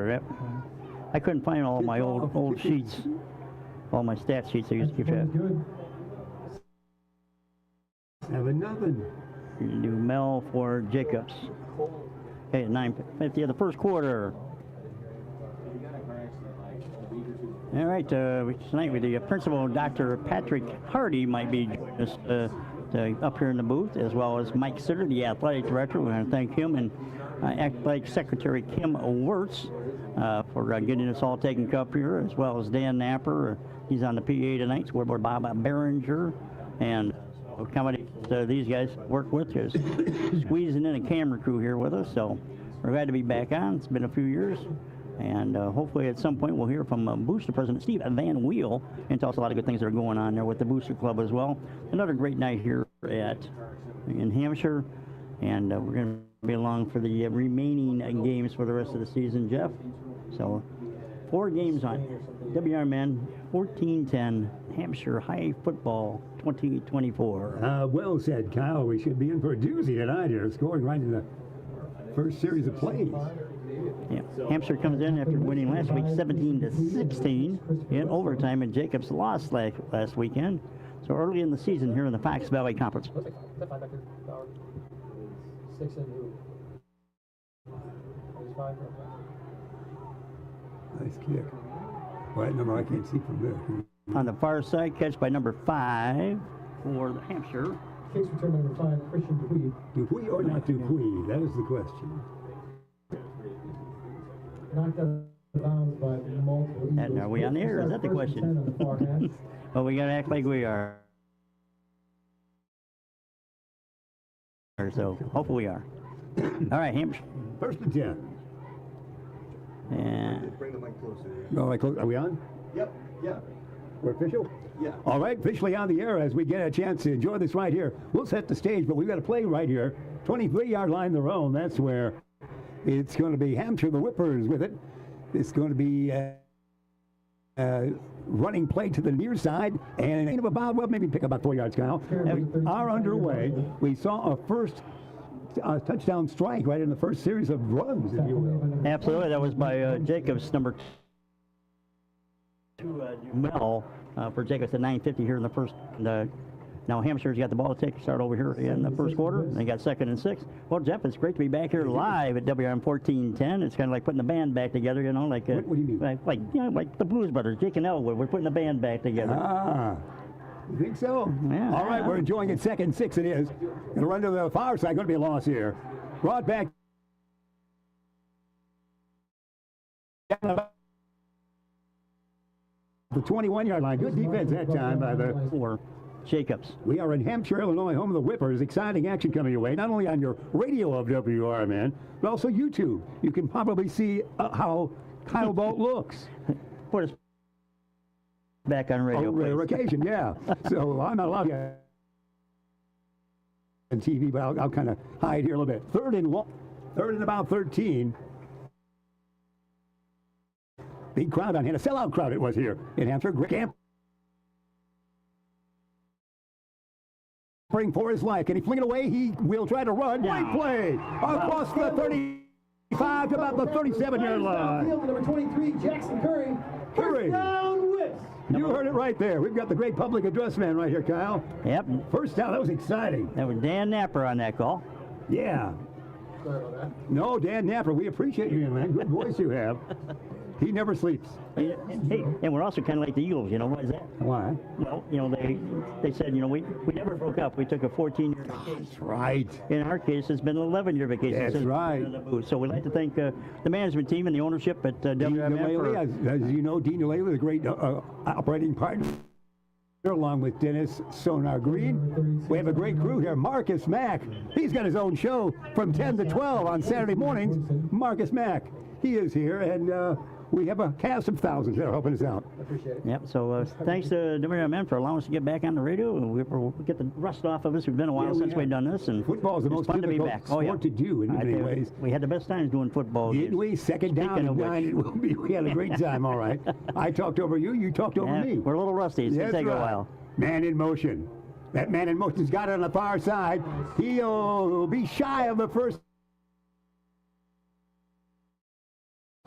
Yep. I couldn't find all my old sheets, all my stat sheets I used to keep track. 7-0. Do Mel for Jacobs. Okay, 9:50 of the first quarter. All right, tonight with the principal, Dr. Patrick Hardy, might be joining us up here in the booth, as well as Mike Sitter, the athletic director. We want to thank him, and athletic secretary Kim Wirtz for getting us all taken up here, as well as Dan Napper. He's on the PA tonight. Scoreboard Bob Behringer, and these guys work with us, squeezing in a camera crew here with us. So we're glad to be back on. It's been a few years. And hopefully at some point we'll hear from Booster President Steve Van Wheel and tell us a lot of good things that are going on there with the Booster Club as well. Another great night here in Hampshire, and we're going to be along for the remaining games for the rest of the season, Jeff. So 4 games on WRMN 14-10 Hampshire High Football 2024. Well said, Kyle. We should be in for a doozy tonight here, scoring right in the first series of plays. Yeah. Hampshire comes in after winning last week 17-16 in overtime, and Jacobs lost last weekend. So early in the season here in the Fox Valley Conference. Nice kick. What number? I can't see from there. On the far side, catch by number 5 for the Hampshire. Kicks return number 5, Christian Dupuy. Dupuy or not Dupuy? That is the question. Knocked out of bounds by multiple. And are we on the air? Is that the question? Well, we got to act like we are. So hopefully we are. All right, Hampshire. First and 10. And bring the mic closer. No, are we on? Yep. Yeah. We're official? Yeah. All right, officially on the air as we get a chance to enjoy this right here. We'll set the stage, but we've got to play right here. 23-yard line their own. That's where it's going to be Hampshire, the Whippers with it. It's going to be running play to the near side, and ain't about, well, maybe pick about 4 yards, Kyle. We are underway. We saw a first touchdown strike right in the first series of runs, if you will. Absolutely. That was by Jacobs, number 2, Mel, for Jacobs at 9:50 here in the first. Now Hampshire's got the ball to start over here in the first quarter. They got 2nd and 6. Well, Jeff, it's great to be back here live at WRM 1410. It's kind of like putting the band back together, you know, like what do you mean? Like the Blues Brothers, Jake and Elwood. We're putting the band back together. Ah, you think so? Yeah. All right, we're enjoying it. 2nd and 6 it is. Going to run to the far side. Going to be a loss here. Brought back. The 21-yard line. Good defense that time by the For Jacobs. We are in Hampshire, Illinois, home of the Whippers. Exciting action coming your way, not only on your radio of WRMN, but also YouTube. You can probably see how Kyle Bolt looks. Put us back on radio. Rare occasion, yeah. So I'm not allowed to on TV, but I'll kind of hide here a little bit. 3rd and about 13. Big crowd on hand. A sellout crowd it was here in Hampshire. Great camp. For his life. Can he fling it away? He will try to run. Great play. Across the 35 to about the 37-yard line. Number 23, Jackson Curry. Curry. First down, Whips. You heard it right there. We've got the great public address man right here, Kyle. Yep. First down. That was exciting. That was Dan Napper on that call. Yeah. Sorry about that. No, Dan Napper, we appreciate you, man. Good voice you have. He never sleeps. Hey, and we're also kind of like the Eagles, you know. Why is that? Why? Well, you know, they said, you know, we never broke up. We took a 14-year vacation. That's right. In our case, it's been an 11-year vacation. That's since right. we've been in the booth. So we'd like to thank the management team and the ownership at WRMN. As you know, Dean Delaney, the great operating partner, along with Dennis Sonar Green. We have a great crew here. Marcus Mack. He's got his own show from 10 to 12 on Saturday mornings. Marcus Mack. He is here, and we have a cast of thousands that are helping us out. Appreciate it. Yep, so thanks to WRMN for allowing us to get back on the radio. We'll get the rust off of us. It's been a while since we've done this. And football is the most fun to be difficult back. sport to do in many ways. We had the best times doing football. Didn't we? Second down and 9, it will be. We had a great time, all right. I talked over you, you talked over me. We're a little rusty. It's going to take a while. Man in motion. That man in motion's got it on the far side. He'll be shy of the first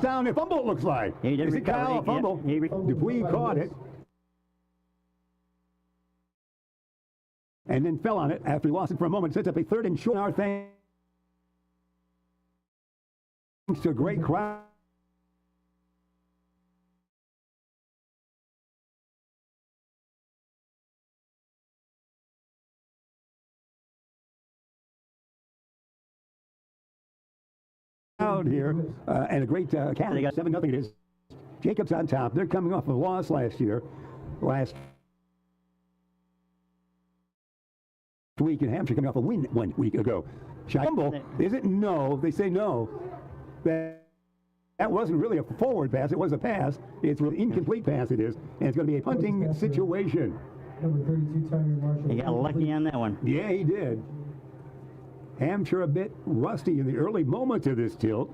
down and fumble, it looks like. He did Is it recover. Kyle a fumble? Yeah, Dupuis caught it. And then fell on it after he lost it for a moment. Sets up a 3rd and short. Our thanks to a great crowd. Out here and a great count. They got 7-0 it is. Jacobs on top. They're coming off a loss last week in Hampshire, coming off a win 1 week ago. Fumble, is it? No. They say no. That wasn't really a forward pass. It was a pass. It's an incomplete pass, it is. And it's going to be a punting situation. Number 32, Tyree Marshall. He got lucky on that one. Yeah, he did. Hampshire a bit rusty in the early moments of this tilt.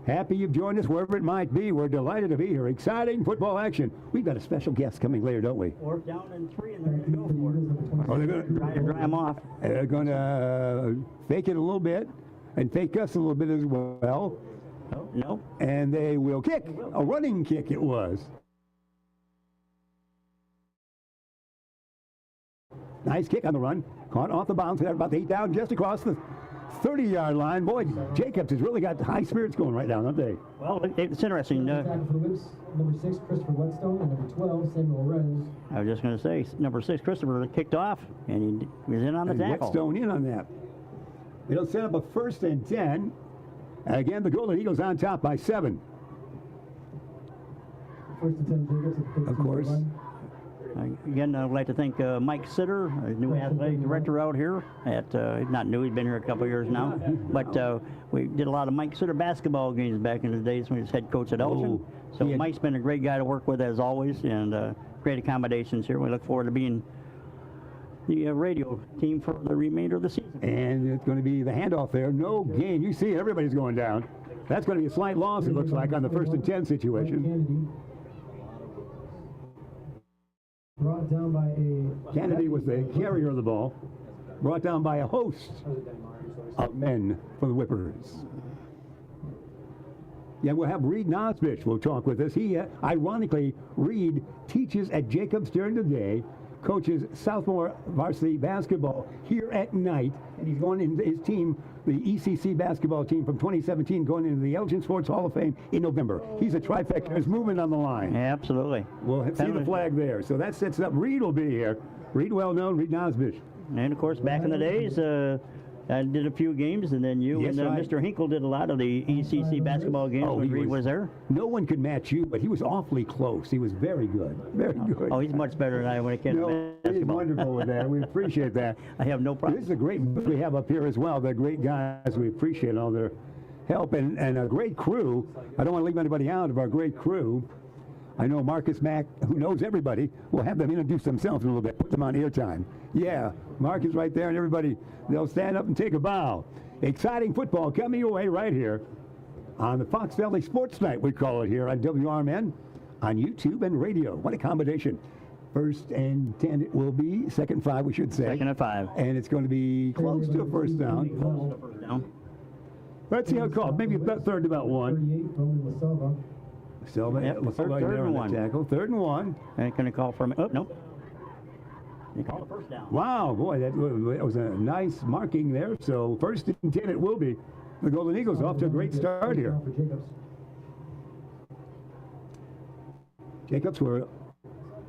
Happy you've joined us wherever it might be. We're delighted to be here. Exciting football action. We've got a special guest coming later, don't we? 4th down and 3, and they're going to go for it. Oh, they're going Try to dry him off. They're going to fake it a little bit and fake us a little bit as well. Oh, no. And they will kick. A running kick it was. Nice kick on the run. Caught off the bounce. They're about 8 down, just across the 30-yard line. Boy, Jacobs has really got high spirits going right now, don't they? Well, it's interesting. Tackle for the Whips, number 6, Christopher Whetstone, and number 12, Samuel Rez. I was just going to say, number 6, Christopher, kicked off, and he was in on the And tackle. Whetstone in on that. It'll set up a 1st and 10. Again, the Golden Eagles on top by 7. 1st and 10, Jacobs at the 32 Of course. line. Again, I'd like to thank Mike Sitter, a new athletic director out here. Not new, he's been here a couple years now. But we did a lot of Mike Sitter basketball games back in the days when he was head coach at Elgin. So Mike's been a great guy to work with as always, and great accommodations here. We look forward to being the radio team for the remainder of the season. And it's going to be the handoff there. No gain. You see everybody's going down. That's going to be a slight loss, it looks like, on the 1st and 10 situation. Brought down by a... Kennedy was the carrier of the ball. Brought down by a host of men for the Whippers. Yeah, we'll have Reed Nosbich will talk with us. He, ironically, Reed teaches at Jacobs during the day, coaches sophomore varsity basketball here at night, and he's going into his team, the ECC basketball team from 2017, going into the Elgin Sports Hall of Fame in November. He's a trifecta. There's movement on the line. Yeah, absolutely. We'll see the flag there. So that sets up. Reed will be here. Reed, well known, Reed Nosbich. And of course, back in the days, I did a few games, and then you Yes, and Mr. Hinkle did a lot of the ECC basketball games when Reed was there. No one could match you, but he was awfully close. He was very good. Very good. Oh, he's much better than I when it came to No, he's basketball. wonderful with that. We appreciate that. I have no problem. This is a great we have up here as well. They're great guys. We appreciate all their help and a great crew. I don't want to leave anybody out of our great crew. I know Marcus Mack, who knows everybody, will have them introduce themselves a little bit, put them on airtime. Yeah, Mark is right there, and everybody, they'll stand up and take a bow. Exciting football coming your way right here on the Fox Valley Sports Night, we call it here on WRMN, on YouTube and radio. What a combination. 1st and 10 it will be, 2nd and 5 we should say. 2nd and 5. And it's going to be close to a 1st down. Let's see how it called. Maybe about 3rd about 1. 38, Roman Lasalva. Silva, Yep, third and 1. Tackle. 3rd and 1. And going to call for me. Oh, no. They call the 1st down. Wow, boy, that was a nice marking there. So 1st and 10 it will be. The Golden Eagles off to a great start here. For Jacobs. Jacobs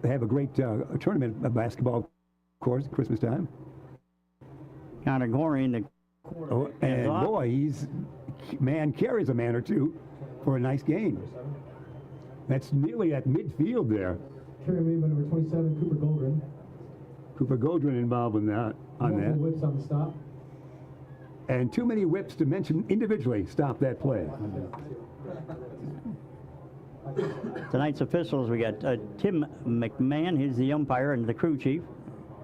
they have a great tournament of basketball, of course, at Christmas time. Connor Goring, the And boy, carries a man or two for a nice gain. That's nearly at midfield there. Carry made by number 27, Cooper Goldrin. Cooper Goldrin involved in that, on Multiple that. whips on the stop. And too many whips to mention individually stop that play. Tonight's officials, we got Tim McMahon, he's the umpire and the crew chief.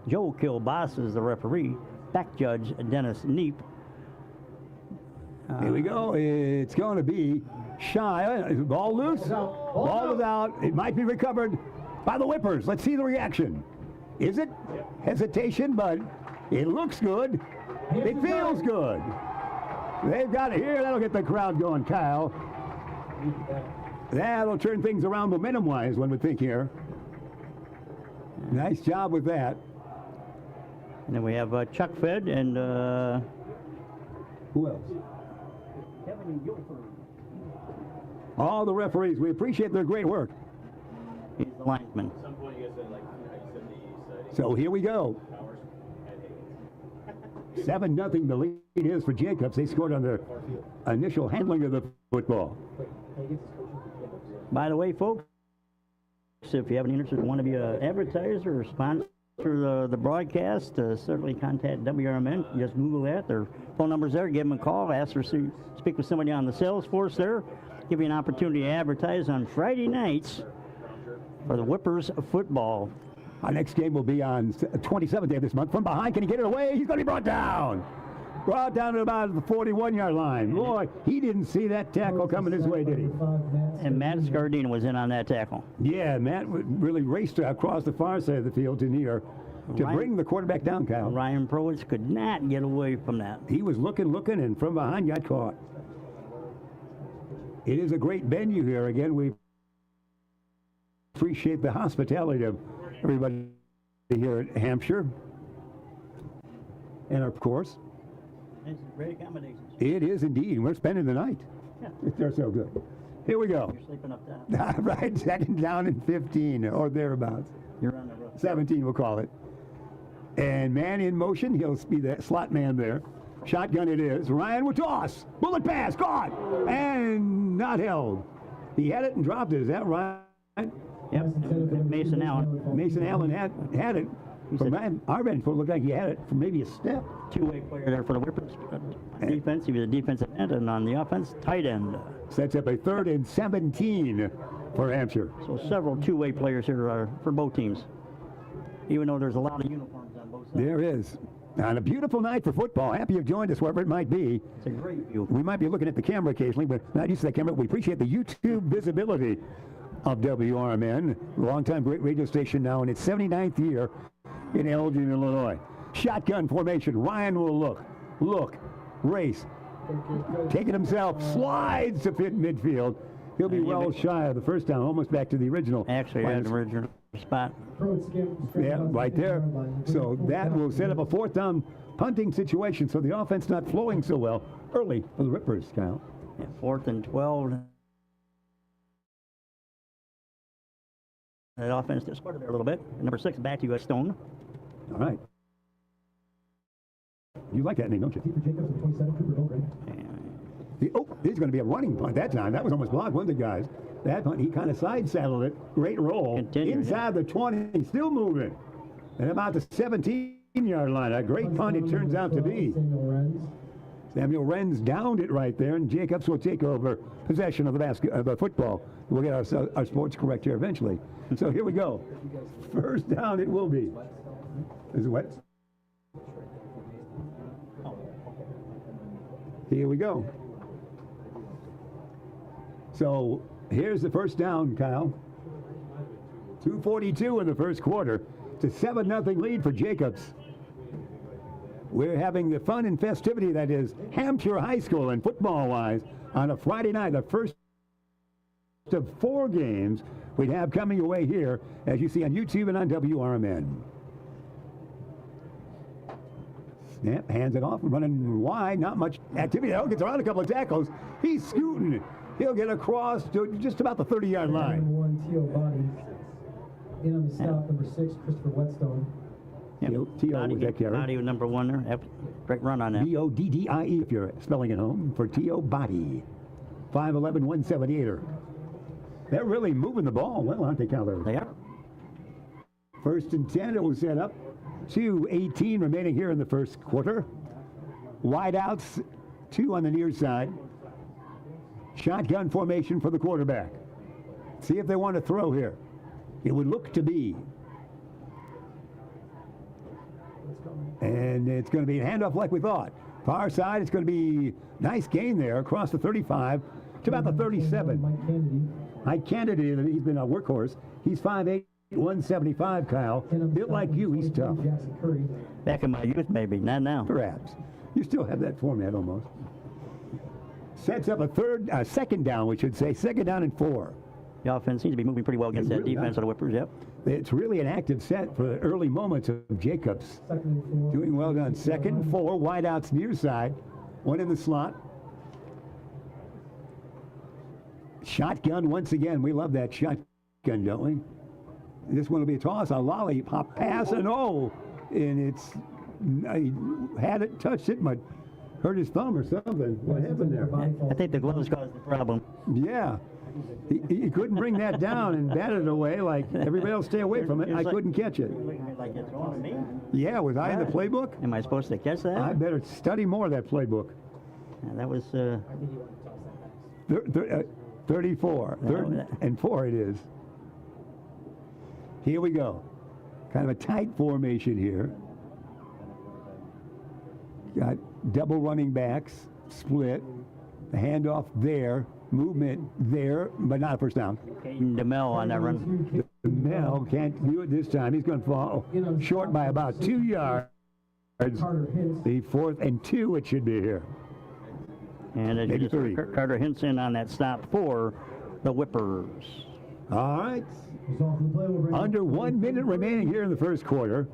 Joe Kilboss is the referee. Back judge Dennis Neep. Here we go. It's going to be shy. Is the ball loose? Ball is out. It might be recovered by the Whippers. Let's see the reaction. Is it? Hesitation, but it looks good. It feels good. They've got it here. That'll get the crowd going, Kyle. That'll turn things around momentum-wise, one would think here. Nice job with that. And then we have Chuck Fed and Who else? Kevin Guilford. All the referees, we appreciate their great work. He's the linesman. At some point, you guys said, like, you said the So here we go. Powers and Higgins. 7-0 the lead is for Jacobs. They scored on their initial handling of the football. By the way, folks, if you have any interest in want to be an advertiser or sponsor the broadcast, certainly contact WRMN. Just Google that. Their phone number's there. Give them a call. Ask for speak with somebody on the sales force there. Give you an opportunity to advertise on Friday nights for the Whippers football. Our next game will be on 27th day of this month. From behind, can he get it away? He's going to be brought down. Brought down to about the 41-yard line. Boy, he didn't see that tackle coming his way, did he? And Matt Scardina was in on that tackle. Yeah, Matt really raced across the far side of the field to near to bring the quarterback down, Kyle. Ryan Prowitz could not get away from that. He was looking, and from behind got caught. It is a great venue here. Again, we appreciate the hospitality of everybody here at Hampshire. And, of course, It's great accommodations. it is indeed. We're spending the night. Yeah. They're so good. Here we go. You're sleeping up top. Right, 2nd down and 15 or thereabouts. You're on the roof. 17, we'll call it. And man in motion. He'll be the slot man there. Shotgun it is. Ryan will toss. Bullet pass. Caught. And not held. He had it and dropped it. Is that right? Yep. Mason Allen. Mason Allen had it. From our bench, it looked like he had it for maybe a step. Two-way player there for the Whippers. Defense, he was a defensive end, and on the offense, tight end. Sets up a 3rd and 17 for Hampshire. So several two-way players here for both teams. Even though there's a lot of uniforms on both sides. There is. On a beautiful night for football. Happy you've joined us, wherever it might be. It's a great view. We might be looking at the camera occasionally, but not used to that camera. We appreciate the YouTube visibility of WRMN, longtime great radio station now in its 79th year in Elgin, Illinois. Shotgun formation. Ryan will look, race, take it himself, slides to fit midfield. He'll be well shy of the first down, almost back to the original. Actually, had the original spot. Yeah, right there. So that will set up a 4th down punting situation, so the offense not flowing so well early for the Rippers, Kyle. Yeah, 4th and 12. That offense just started there a little bit. Number 6, back to you, Stone. All right. You like that name, don't you? He's going to be a running punt that time. That was almost blocked, one of the guys. That punt, he kind of side saddled it. Great roll. Inside the 20, still moving. And about the 17-yard line. A great punt it turns out to be. Samuel Renz downed it right there, and Jacobs will take over possession of the football. We'll get our sports correct here eventually. So here we go. 1st down it will be. Is it wet? Here we go. So here's the 1st down, Kyle. 2:42 in the 1st quarter. It's a 7-0 lead for Jacobs. We're having the fun and festivity that is Hampshire High School and football-wise on a Friday night, the first of 4 games we'd have coming away here, as you see on YouTube and on WRMN. Snap, hands it off, running wide, not much activity. Oh, gets around a couple of tackles. He's scooting. He'll get across to just about the 30-yard line. Number 1, T.O. Body. In on the stop, number 6, Christopher Whetstone. Yep. T.O. was that carry. Body was number 1 there. Great run on that. B-O-D-D-I-E if you're spelling it home for T.O. Body. 5'11", 178er. They're really moving the ball well, aren't they, Keller? They are. 1st and 10, it will set up. 2:18 remaining here in the 1st quarter. Wide outs, 2 on the near side. Shotgun formation for the quarterback. See if they want to throw here. It would look to be. And it's going to be a handoff like we thought. Far side, it's going to be nice gain there across the 35 to about the 37. Mike Kennedy, he's been a workhorse. He's 5'8", 175, Kyle. Built like you, he's tough. Back in my youth, maybe. Not now. Perhaps. You still have that format almost. sets up a second down, we should say. Second down and 4. The offense seems to be moving pretty well against that really defense does. of the Whippers, yep. It's really an active set for the early moments of Jacobs. Second and 4. Doing well done. Second and 4, wideouts near side. One in the slot. Shotgun once again. We love that shotgun, don't we? This one will be a toss, a lollipop pass, and it's he had it, touched it, but hurt his thumb or something. What happened there? I think the gloves caused the problem. Yeah. He couldn't bring that down and bat it away like everybody else. Stay away from it. I couldn't catch it. Like it's on me. Yeah, was I in the playbook? Am I supposed to catch that? I better study more of that playbook. Yeah, that was 34. Third and 4 it is. Here we go. Kind of a tight formation here. Got double running backs, split. The handoff there, movement there, but not a first down. DeMel on that run. Mel can't do it this time. He's going to fall short by about 2 yards. The 4th and 2 it should be here. And as you Maybe just 3. Carter Hinson on that stop for the Whippers. All right. Under 1 minute remaining here in the first quarter.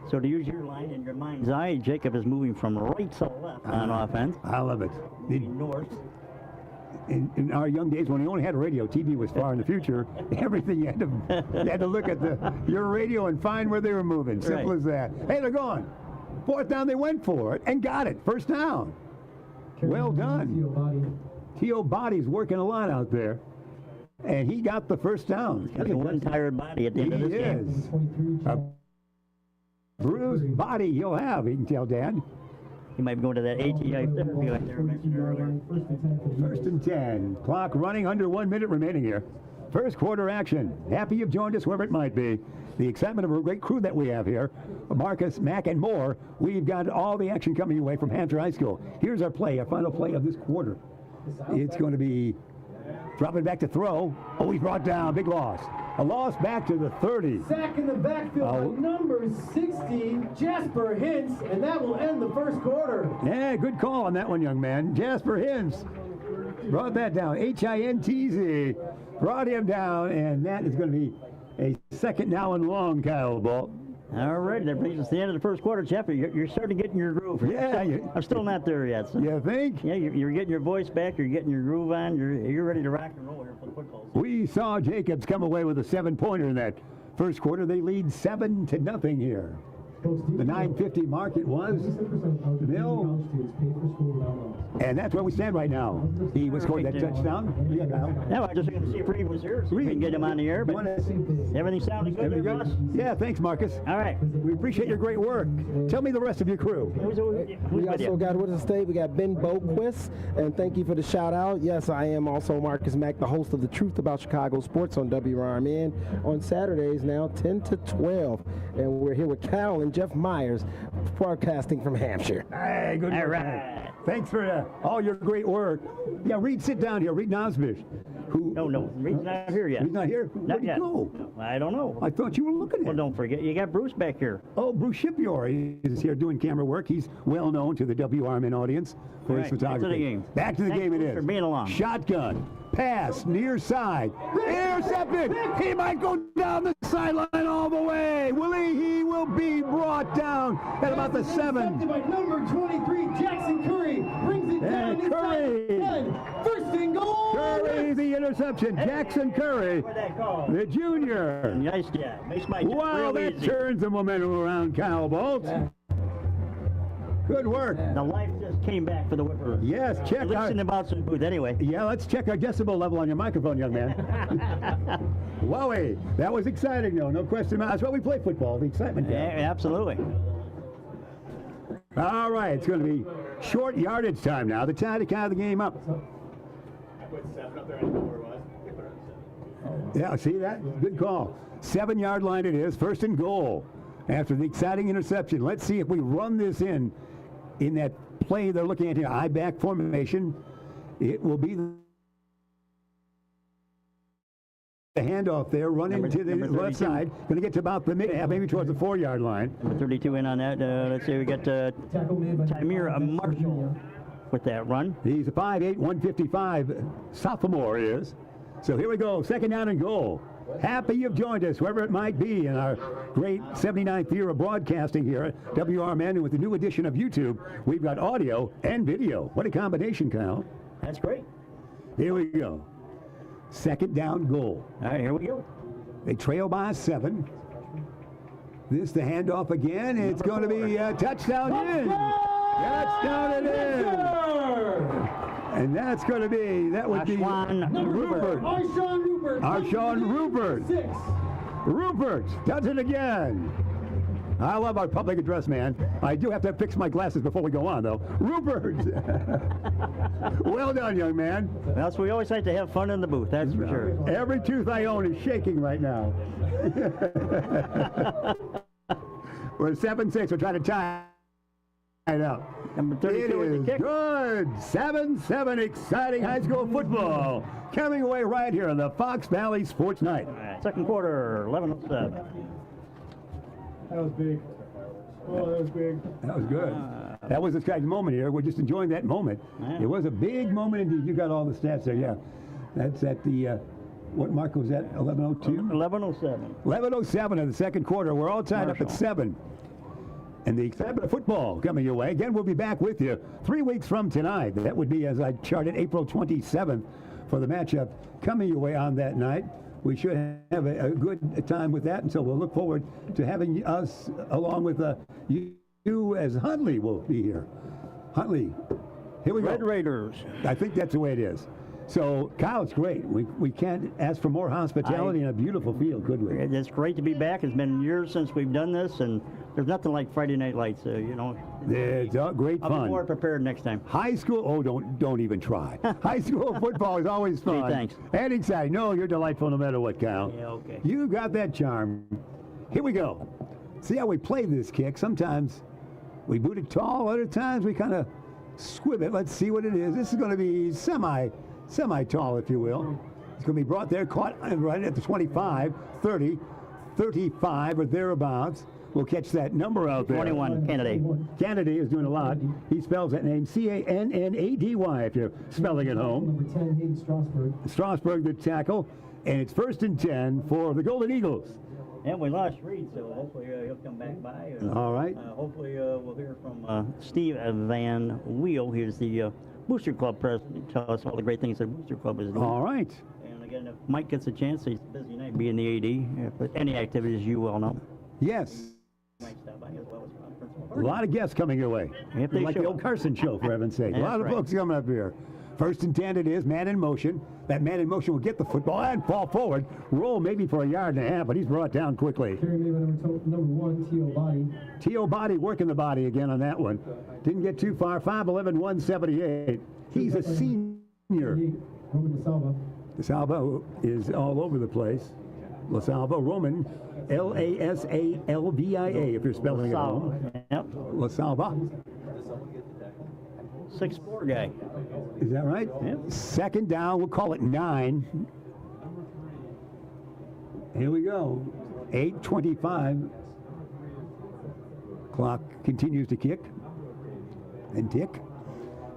So to use your line in your mind's eye, Jacob is moving from right to left on offense. I love it. North. In our young days, when we only had a radio, TV was far in the future. Everything you had to look at your radio and find where they were moving. Simple as that. Hey, they're gone. 4th down, they went for it and got it. First down. Well done. T.O. Body's working a lot out there, and he got the first down. Got one tired body at the end of this game. A bruised body he'll have, you can tell, Dad. He might be going to that ATI therapy like they were mentioned earlier. First and 10. Clock running, under 1 minute remaining here. First quarter action. Happy you've joined us wherever it might be. The excitement of a great crew that we have here. Marcus, Mac, and more. We've got all the action coming your way from Hampshire High School. Here's our play, our final play of this quarter. It's going to be dropping back to throw. Oh, he's brought down. Big loss. A loss back to the 30. Sack in the backfield by number 60, Jasper Hintz, and that will end the first quarter. Yeah, good call on that one, young man. Jasper Hintz brought that down. Hintz brought him down, and that is going to be a second now and long, Kyle Bolt. All right, that brings us to the end of the first quarter, Jeff. You're starting to get in your groove. Yeah. I'm still not there yet. So. You think? Yeah, you're getting your voice back. You're getting your groove on. You're ready to rock and roll here for the football season. We saw Jacobs come away with a 7-pointer in that first quarter. They lead 7-0 here. The 9:50 mark it was. Mill. And that's where we stand right now. He was scored that touchdown. Yeah, no, I just going to see if Reed was here. So we can get him on the air. But everything sounded good there, boss? Yeah, thanks, Marcus. All right. We appreciate your great work. Tell me the rest of your crew. We also got with us today, we got Ben Boquist, and thank you for the shout out. Yes, I am also Marcus Mack, the host of The Truth About Chicago Sports on WRMN on Saturdays now, 10 to 12. And we're here with Cal and Jeff Myers, broadcasting from Hampshire. Hey, good work. All right. Thanks for all your great work. Yeah, Reed, sit down here. Reed Nosbish. No, Reed's not here yet. He's not here? Not Where'd he yet. go? I don't know. I thought you were looking at Well, him. don't forget, you got Bruce back here. Oh, Bruce Shipyard is here doing camera work. He's well known to the WRMN audience for his All right, photography. back to the game. Back to the Thanks, game it Bruce, is. for being along. Shotgun. Pass. Near side. Intercepted. He might go down the sideline all the way. Will he? He will be brought down at about the 7. Intercepted by number 23, Jackson Curry. Brings it down And inside Curry. the 10. First and goal. Curry, the interception. Jackson Curry, What'd that call? the junior. Nice job. Makes my job Wow, real that easy. turns the momentum around, Kyle Bolt. Good work. The life just came back for the Whippers. Yes, check At least our... in the bouncing booth, anyway. Yeah, let's check our decibel level on your microphone, young man. Wowie, that was exciting, though. No question about it. That's why we play football, the excitement. Yeah, absolutely. All right, it's going to be short yardage time now. The time to count the game up. I put 7 up there, I didn't know where it was. I put it on 7. Yeah, see that? Good call. 7-yard line it is, first and goal. After the exciting interception, let's see if we run this in that play they're looking at here, I-back formation. It will be the handoff there, running to the number left 32. side. Going to get to about the mid-half, maybe towards the 4-yard line. Number 32 in on that. Let's see, we got Tackle made by Tamir Jackson Marshall. with that run. He's a 5'8", 155 sophomore is. So here we go, second down and goal. Happy you've joined us, wherever it might be, in our great 79th year of broadcasting here at WRMN. And with the new edition of YouTube, we've got audio and video. What a combination, Kyle. That's great. Here we go. Second down goal. All right, here we go. They trail by 7. This the handoff again. It's going to be a touchdown in. Touchdown it is. And that's going to be, that would be Rupert. Arshawn Rupert. 6. Rupert does it again. I love our public address man. I do have to fix my glasses before we go on, though. Rupert! Well done, young man. Well, so we always like to have fun in the booth, that's for sure. Every tooth I own is shaking right now. We're 7-6. We're trying to tie it up. Number 32 It with is the kick. good. 7-7 exciting high school football coming away right here on the Fox Valley Sports Night. All right, second quarter, 11:07. That was big. Oh, that was big. That was good. That was a exciting moment here. We're just enjoying that moment. Yeah. It was a big moment indeed. You got all the stats there, yeah. That's at the, what mark was that, 11:02? 11:07. 11:07 in the second quarter. We're all tied up at 7. And the excitement of football coming your way. Again, we'll be back with you 3 weeks from tonight. That would be, as I charted, April 27th for the matchup coming your way on that night. We should have a good time with that, and so we'll look forward to having us along with you as Huntley will be here. Huntley, here we go. Red Raiders. I think that's the way it is. So, Kyle, it's great. We can't ask for more hospitality in a beautiful field, could we? It's great to be back. It's been years since we've done this, and there's nothing like Friday Night Lights, you know. It's great I'll be fun. more prepared next time. High school, oh, don't even try. High school football is always fun. Hey, thanks. And exciting. No, you're delightful no matter what, Kyle. Yeah, okay. You got that charm. Here we go. See how we play this kick? Sometimes we boot it tall, other times we kind of squib it. Let's see what it is. This is going to be semi-tall, if you will. It's going to be brought there, caught right at the 25, 30, 35 or thereabouts. We'll catch that number out there. 21, Kennedy. Kennedy is doing a lot. He spells that name Cannady if you're spelling it home. Number 10, Hayden Strasburg. Strasburg, the tackle. And it's 1st and 10 for the Golden Eagles. And we lost Reed, so hopefully he'll come back by. All right. Hopefully we'll hear from Steve Van Wheel. He's the Booster Club president. Tell us all the great things that Booster Club is doing. All right. And again, if Mike gets a chance, he's a busy night being the AD. But any activities you well know. Yes. Mike stop by as well as Principal A lot of guests coming your way. If they Like the show old up. Carson show, for heaven's sake. A That's lot of right. folks coming up here. 1st and 10 it is, man in motion. That man in motion will get the football and fall forward. Roll maybe for a yard and a half, but he's brought down quickly. Carry me with number 1, T.O. Body. T.O. Body working the body again on that one. Didn't get too far. 5'11", 178. He's a senior. Roman DeSalva. DeSalva is all over the place. LaSalva, Roman, Lasalvia, if you're spelling it wrong. Yep. LaSalva. 6'4" guy. Is that right? Yep. Second down, we'll call it 9. Here we go. 8:25. Clock continues to kick and tick.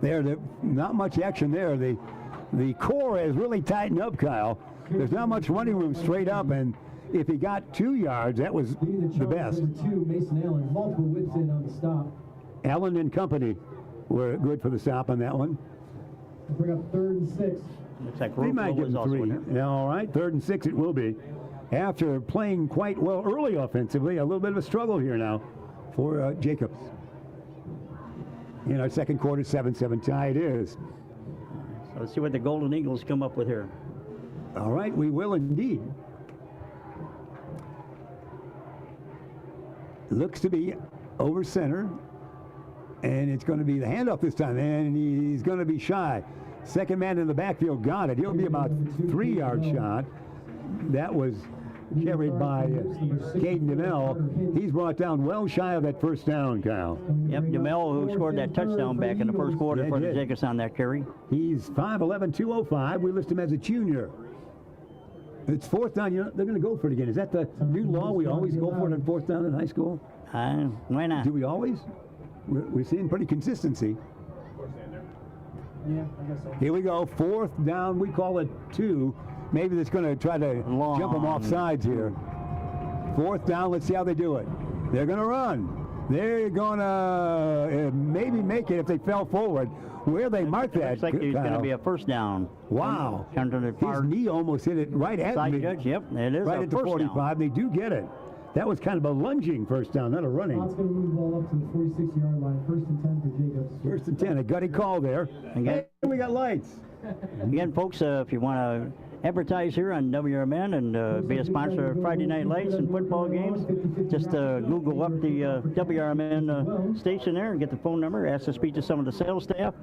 There, not much action there. The core has really tightened up, Kyle. There's not much running room straight up, and if he got 2 yards, that was the best. Number 2, Mason Allen. Multiple whips in on the stop. Allen and company were good for the stop on that one. Bring up 3rd and 6. Looks like They might Rufo give was him also 3. in there. Yeah, all right, 3rd and 6 it will be. After playing quite well early offensively, a little bit of a struggle here now for Jacobs. In our second quarter, 7-7 tie it is. So let's see what the Golden Eagles come up with here. All right, we will indeed. Looks to be over center. And it's going to be the handoff this time, and he's going to be shy. Second man in the backfield got it. He'll be about 3-yard shot. That was carried by Caden DeMel. He's brought down well shy of that first down, Kyle. Yep, DeMel, who scored that touchdown back in the first quarter Yeah, for the did. Jacobs on that carry. He's 5'11", 205. We list him as a junior. It's 4th down. They're going to go for it again. Is that the new law? We always go for it on 4th down in high school? Why not? Do we always? We're seeing pretty consistency. Yeah, I guess so. Here we go. 4th down. We call it 2. Maybe that's going to try to jump them off sides here. 4th down. Let's see how they do it. They're going to run. They're going to maybe make it if they fell forward. Where they mark that, Looks like there's going to be a first down. Wow. Under the far His knee almost hit it right at side me. judge. Yep, it is Right a at the first 45. down. They do get it. That was kind of a lunging first down, not a running. Scott's going to move the ball up to the 46-yard line. 1st and 10 for Jacobs. 1st and 10. A gutty call there. Again. Hey, we got lights. Again, folks, if you want to advertise here on WRMN and be a sponsor of Friday Night Lights and football games, just Google up the WRMN station there and get the phone number. Ask to speak to some of the sales staff,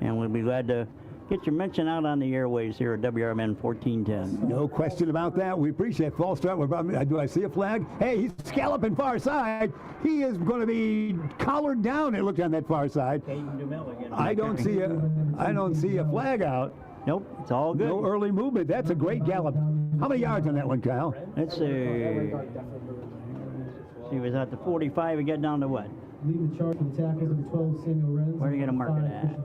and we'll be glad to get your mention out on the airways here at WRMN 1410. No question about that. We appreciate false start. Do I see a flag? Hey, he's scalloping far side. He is going to be collared down. It looked on that far side. I don't see a flag out. Nope, it's all good. No early movement. That's a great gallop. How many yards on that one, Kyle? Let's see. He was at the 45 and get down to what? Lead the charge for the tackles of 12, Samuel Renz. Where are you going to mark it at?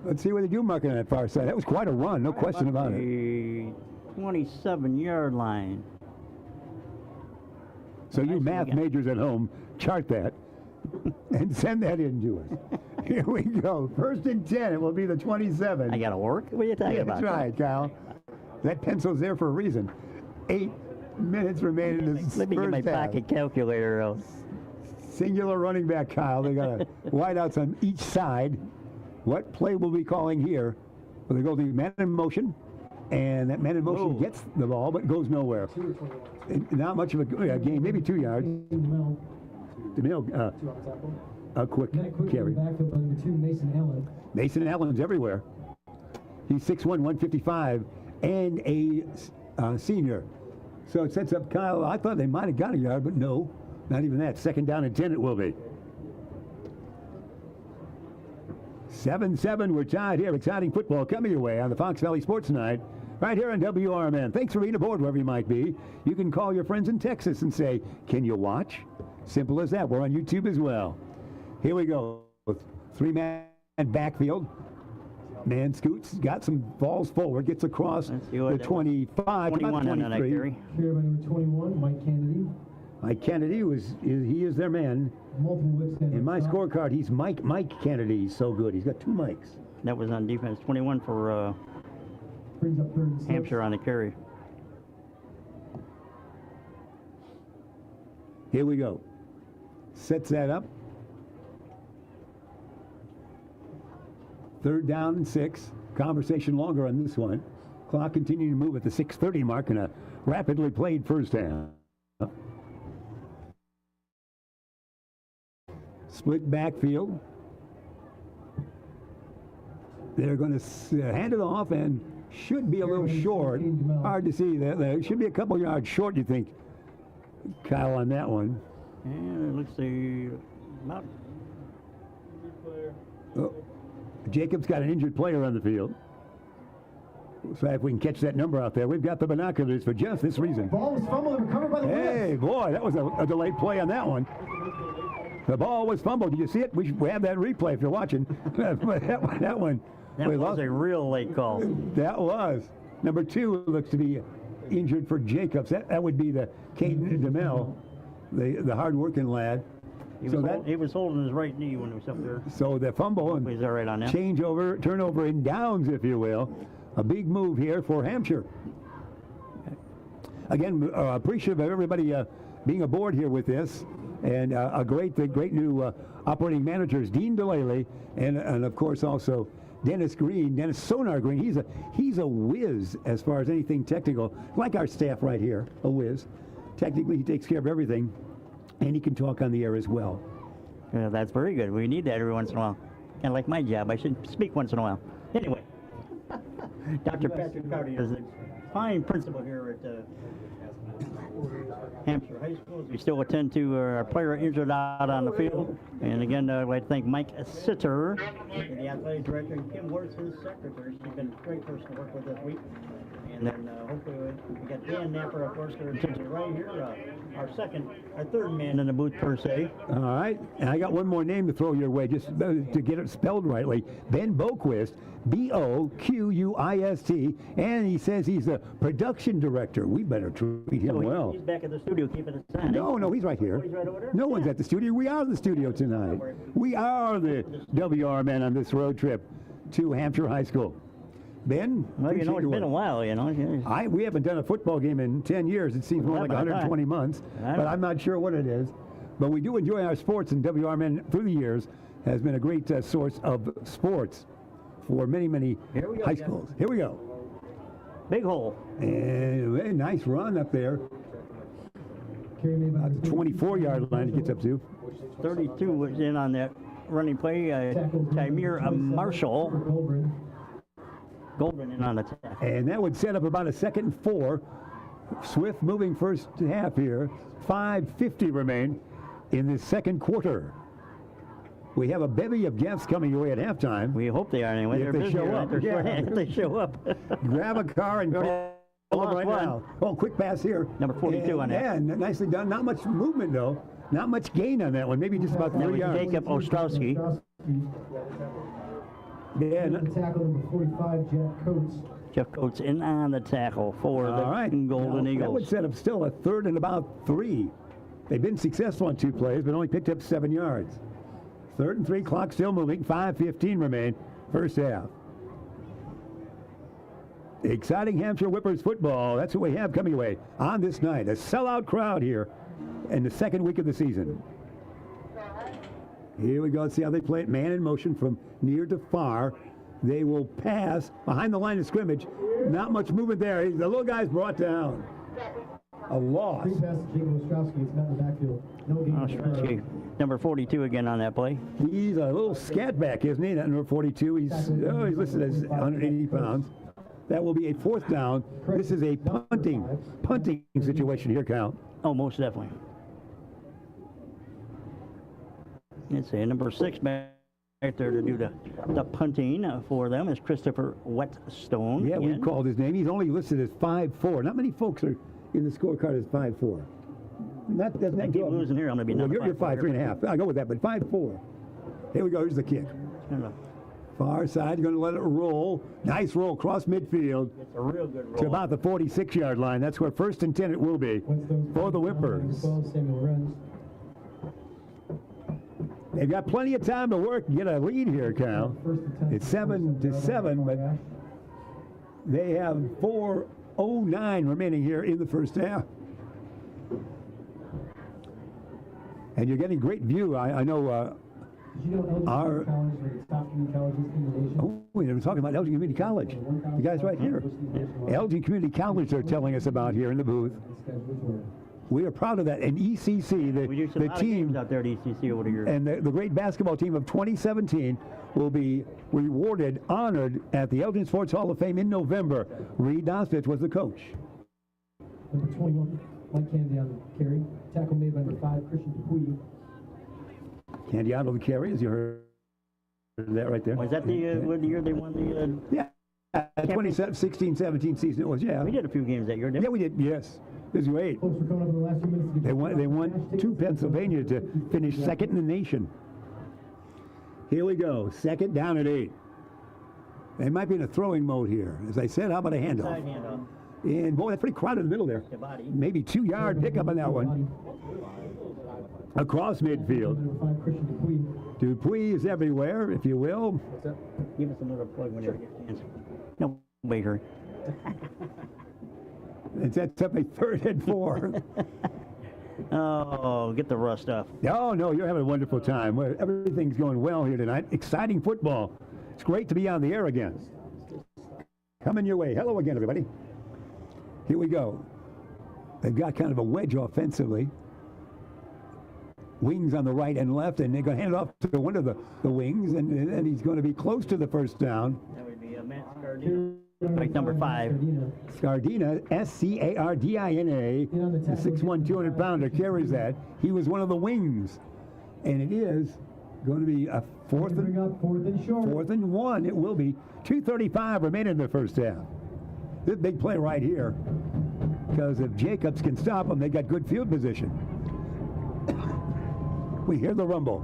Let's see what they do marking on that far side. That was quite a run, no question about it. The 27-yard line. So you math majors at home, chart that and send that in to us. Here we go. 1st and 10. It will be the 27. I got to work? What are you talking about? That's right, Kyle. That pencil's there for a reason. 8 minutes remaining in this Let me get first my half. pocket calculator out. Singular running back, Kyle. They got a wideouts on each side. What play will we be calling here? Well, they go the man in motion, and that man in motion gets the ball but goes nowhere. Not much of a gain, maybe 2 yards. DeMille, a quick carry. Backfield by number 2, Mason Allen. Mason Allen's everywhere. He's 6'1", 155, and a senior. So it sets up Kyle. I thought they might have got a yard, but no, not even that. 2nd down and 10 it will be. 7-7, we're tied here. Exciting football coming your way on the Fox Valley Sports Night, right here on WRMN. Thanks for being aboard wherever you might be. You can call your friends in Texas and say, can you watch? Simple as that. We're on YouTube as well. Here we go. 3-man backfield. Man scoots, got some balls forward, gets across the 25, 21 on that 23. carry. Carry by number 21, Mike Kennedy. Mike Kennedy he is their man. Multiple whips In my scorecard, he's Mike Kennedy. He's so good. He's got 2 mics. That was on defense. 21 for brings up 3rd and 6. Hampshire on the carry. Here we go. Sets that up. 3rd down and 6. Conversation longer on this one. Clock continuing to move at the 6:30 mark in a rapidly played first half. Split backfield. They're going to hand it off and should be a little short. Hard to see. There should be a couple yards short, you think, Kyle, on that one. And let's see. About Oh, Jacobs got an injured player on the field. So if we can catch that number out there, we've got the binoculars for just this reason. Ball was fumbled and recovered by the Hey, boy, that was a delayed play on that one. The ball was fumbled. Did you see it? We have that replay if you're watching. that one. that was a real late call. That was. Number 2 looks to be injured for Jacobs. That would be the Caden DeMille, the hard-working lad. He was holding his right knee when he was up there. So the fumble and He's all right on that. turnover in downs, if you will. A big move here for Hampshire. Again, appreciative of everybody being aboard here with this. And a great new operating managers, Dean Delaley, and of course also Dennis Sonar Green. He's a whiz as far as anything technical, like our staff right here, a whiz. Technically, he takes care of everything, and he can talk on the air as well. Yeah, that's very good. We need that every once in a while. Kind of like my job. I should speak once in a while. Anyway, Dr. Patrick Hardy is a fine principal here at Hampshire High School. We still attend to our player injured out on the field. And again, I'd like to thank Mike Sitter, the athletic director, and Kim Worth, his secretary. She's been a great person to work with this week. And then hopefully we got Dan Napper, of course, to the right here. Our third man in the booth per se. All right, and I got one more name to throw your way, just to get it spelled rightly. Ben Boquist, Boquist, and he says he's the production director. We better treat him well. He's back at the studio keeping it on. No, he's right here. Oh, he's right over there? No one's at the studio. We are the studio tonight. We are the WRMN on this road trip to Hampshire High School. Ben? Well, you know, it's been a while, you know. We haven't done a football game in 10 years. It seems more like 120 months, but I'm not sure what it is. But we do enjoy our sports, and WRMN through the years has been a great source of sports for many, many high schools. Here we go. Big hole. And a nice run up there. About the 24-yard line it gets up to. 32 was in on that running play. Tymir Marshall. Golden in on the tackle. And that would set up about a 2nd and 4. Swift moving first half here. 5:50 remain in the second quarter. We have a bevy of guests coming your way at halftime. We hope they are anyway. If they show up. If they show up. Grab a car and call them right now. Oh, quick pass here. Number 42 on that. Yeah, nicely done. Not much movement, though. Not much gain on that one. Maybe just about 3 yards. Jacob Ostrowski. Yeah. Tackle number 45, Jeff Coates. Jeff Coates in on the tackle for the Golden Eagles. That would set up still a 3rd and about 3. They've been successful on 2 plays, but only picked up 7 yards. 3rd and 3, clock still moving. 5:15 remain, first half. Exciting Hampshire Whippers football. That's what we have coming away on this night. A sellout crowd here in the second week of the season. Here we go. Let's see how they play it. Man in motion from near to far. They will pass behind the line of scrimmage. Not much movement there. The little guy's brought down. A loss. Free pass to Jacob Ostrowski. It's not in the backfield. No gain. Ostrowski, number 42 again on that play. He's a little scat back, isn't he? That number 42. He's listed as 180 pounds. That will be a 4th down. This is a punting situation here, Cal. Oh, most definitely. Let's see, number 6 back there to do the punting for them is Christopher Whetstone. Yeah, we've called his name. He's only listed as 5'4". Not many folks are in the scorecard as 5'4". Doesn't I keep losing here. I'm going to be number you're 5'3.5". I'll go with that, but 5'4". Here we go. Here's the kick. Far side, going to let it roll. Nice roll across midfield. It's a real good roll. To about the 46-yard line. That's where 1st and 10 it will be for the Whippers. They've got plenty of time to work and get a lead here, Cal. It's 7-7, but they have 4:09 remaining here in the first half. And you're getting great view. I know our... Oh, we were talking about Elgin Community College. The guys right here. Elgin Community College they're telling us about here in the booth. We are proud of that. And ECC, the team out there at ECC over the years. And the great basketball team of 2017 will be rewarded, honored at the Elgin Sports Hall of Fame in November. Reed Dostich was the coach. Number 21, Mike Candy on the carry. Tackle made by number 5, Christian Dupuy. Candiato the carry, as you heard that right there. Was that the year they won the... Yeah, 2016-17 season it was, yeah. We did a few games that year, didn't we? Yeah, we did, yes. It was great. Folks, we're coming up in the last few minutes to get They won to Pennsylvania to finish 2nd in the nation. Here we go, 2nd down at 8. They might be in a throwing mode here. As I said, how about a handoff? Side handoff. And boy, that's pretty crowded in the middle there. Maybe 2-yard pickup on that one. Across midfield. Dupuy is everywhere, if you will. Give us another plug whenever you get a chance. No, Baker. It sets up a 3rd and 4. Oh, get the rust off. Oh, no, you're having a wonderful time. Everything's going well here tonight. Exciting football. It's great to be on the air again. Coming your way. Hello again, everybody. Here we go. They've got kind of a wedge offensively. Wings on the right and left, and they're going to hand it off to one of the wings, and he's going to be close to the first down. That would be Matt Scardina, like number 5. Scardina, Scardina, the 6'1", 200-pounder carries that. He was one of the wings, and it is going to be a 4th and 1. It will be 2:35 remaining in the first half. this big play right here. Because if Jacobs can stop them, they got good field position. We hear the rumble.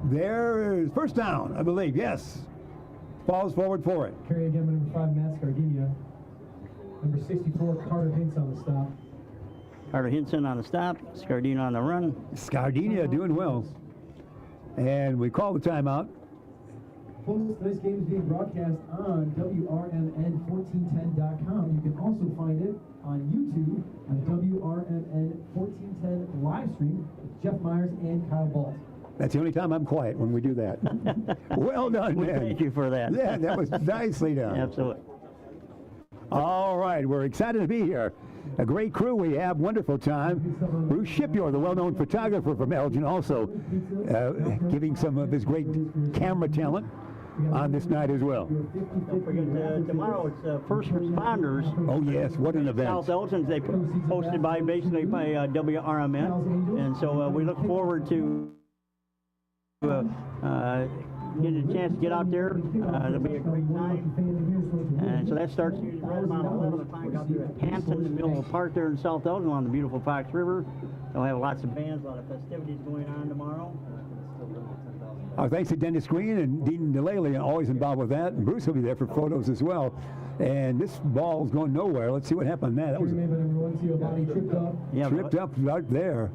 There is first down, I believe. Yes. Falls forward for it. Carry again by number 5, Matt Scardina. Number 64, Carter Hinks on the stop. Carter Hinson on the stop. Scardina on the run. Scardina doing well. And we call the timeout. Folks, this game is being broadcast on WRMN1410.com. You can also find it on YouTube on WRMN 1410 live stream with Jeff Myers and Kyle Balt. That's the only time I'm quiet when we do that. Well done, We man. thank you for that. Yeah, that was nicely done. Absolutely. All right, we're excited to be here. A great crew we have, wonderful time. Bruce Shipyard, the well-known photographer from Elgin, also giving some of his great camera talent on this night as well. Don't forget, tomorrow it's first responders. Oh yes, what an event. South Elgin, they hosted by WRMN, and so we look forward to getting a chance to get out there. It'll be a great time. And so that starts right around 11 o'clock out there at Hampton, in the middle of the park there in South Elgin on the beautiful Fox River. They'll have lots of bands, a lot of festivities going on tomorrow. Our thanks to Dennis Green and Dean DeLaley, always involved with that. And Bruce will be there for photos as well. And this ball's going nowhere. Let's see what happened on that. That was tripped up. Yeah, tripped up right there.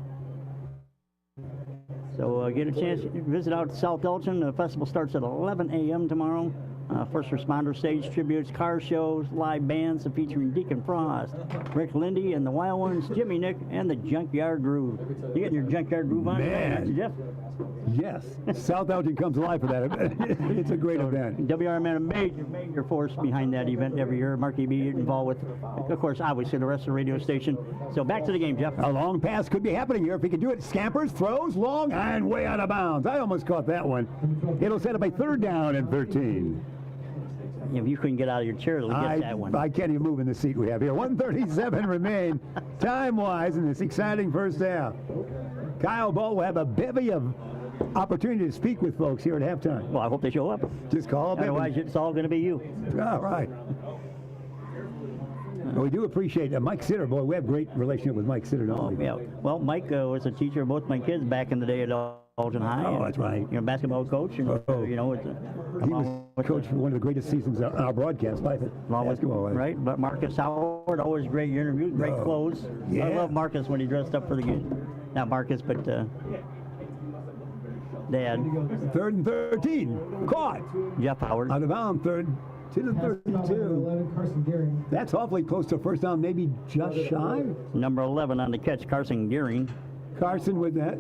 So get a chance to visit out South Elgin. The festival starts at 11 a.m. tomorrow. First responder stage tributes, car shows, live bands featuring Deacon Frost, Rick Lindy, and the Wild Ones, Jimmy Nick, and the Junkyard Groove. You getting your Junkyard Groove on? Man. Jeff? Yes, South Elgin comes alive for that event. It's a great event. WRMN, a major force behind that event every year. Marky B involved with, of course, obviously the rest of the radio station. So back to the game, Jeff. A long pass could be happening here if he can do it. Scampers, throws, long, and way out of bounds. I almost caught that one. It'll set up a third down and 13. If you couldn't get out of your chair to get that one. I can't even move in the seat we have here. 1:37 remain time-wise in this exciting first half. Kyle Ball will have a bevy of opportunity to speak with folks here at halftime. Well, I hope they show up. Just call up. Otherwise, it's all going to be you. All right. Well, we do appreciate Mike Sitter. Boy, we have a great relationship with Mike Sitter, don't we? Yeah. Well, Mike was a teacher of both my kids back in the day at Elgin High. Oh, that's right. You know, basketball coach, and you know, it's He was coach for one of the greatest seasons in our broadcast life. Basketball, right? But Marcus Howard, always great interviews, great clothes. Yeah. I love Marcus when he dressed up for the game. Not Marcus, but Dad. 3rd and 13. Caught. Jeff Howard. Out of bounds, third to the 32. That's awfully close to first down, maybe just shy. Number 11 on the catch, Carson Gearing. Carson with that.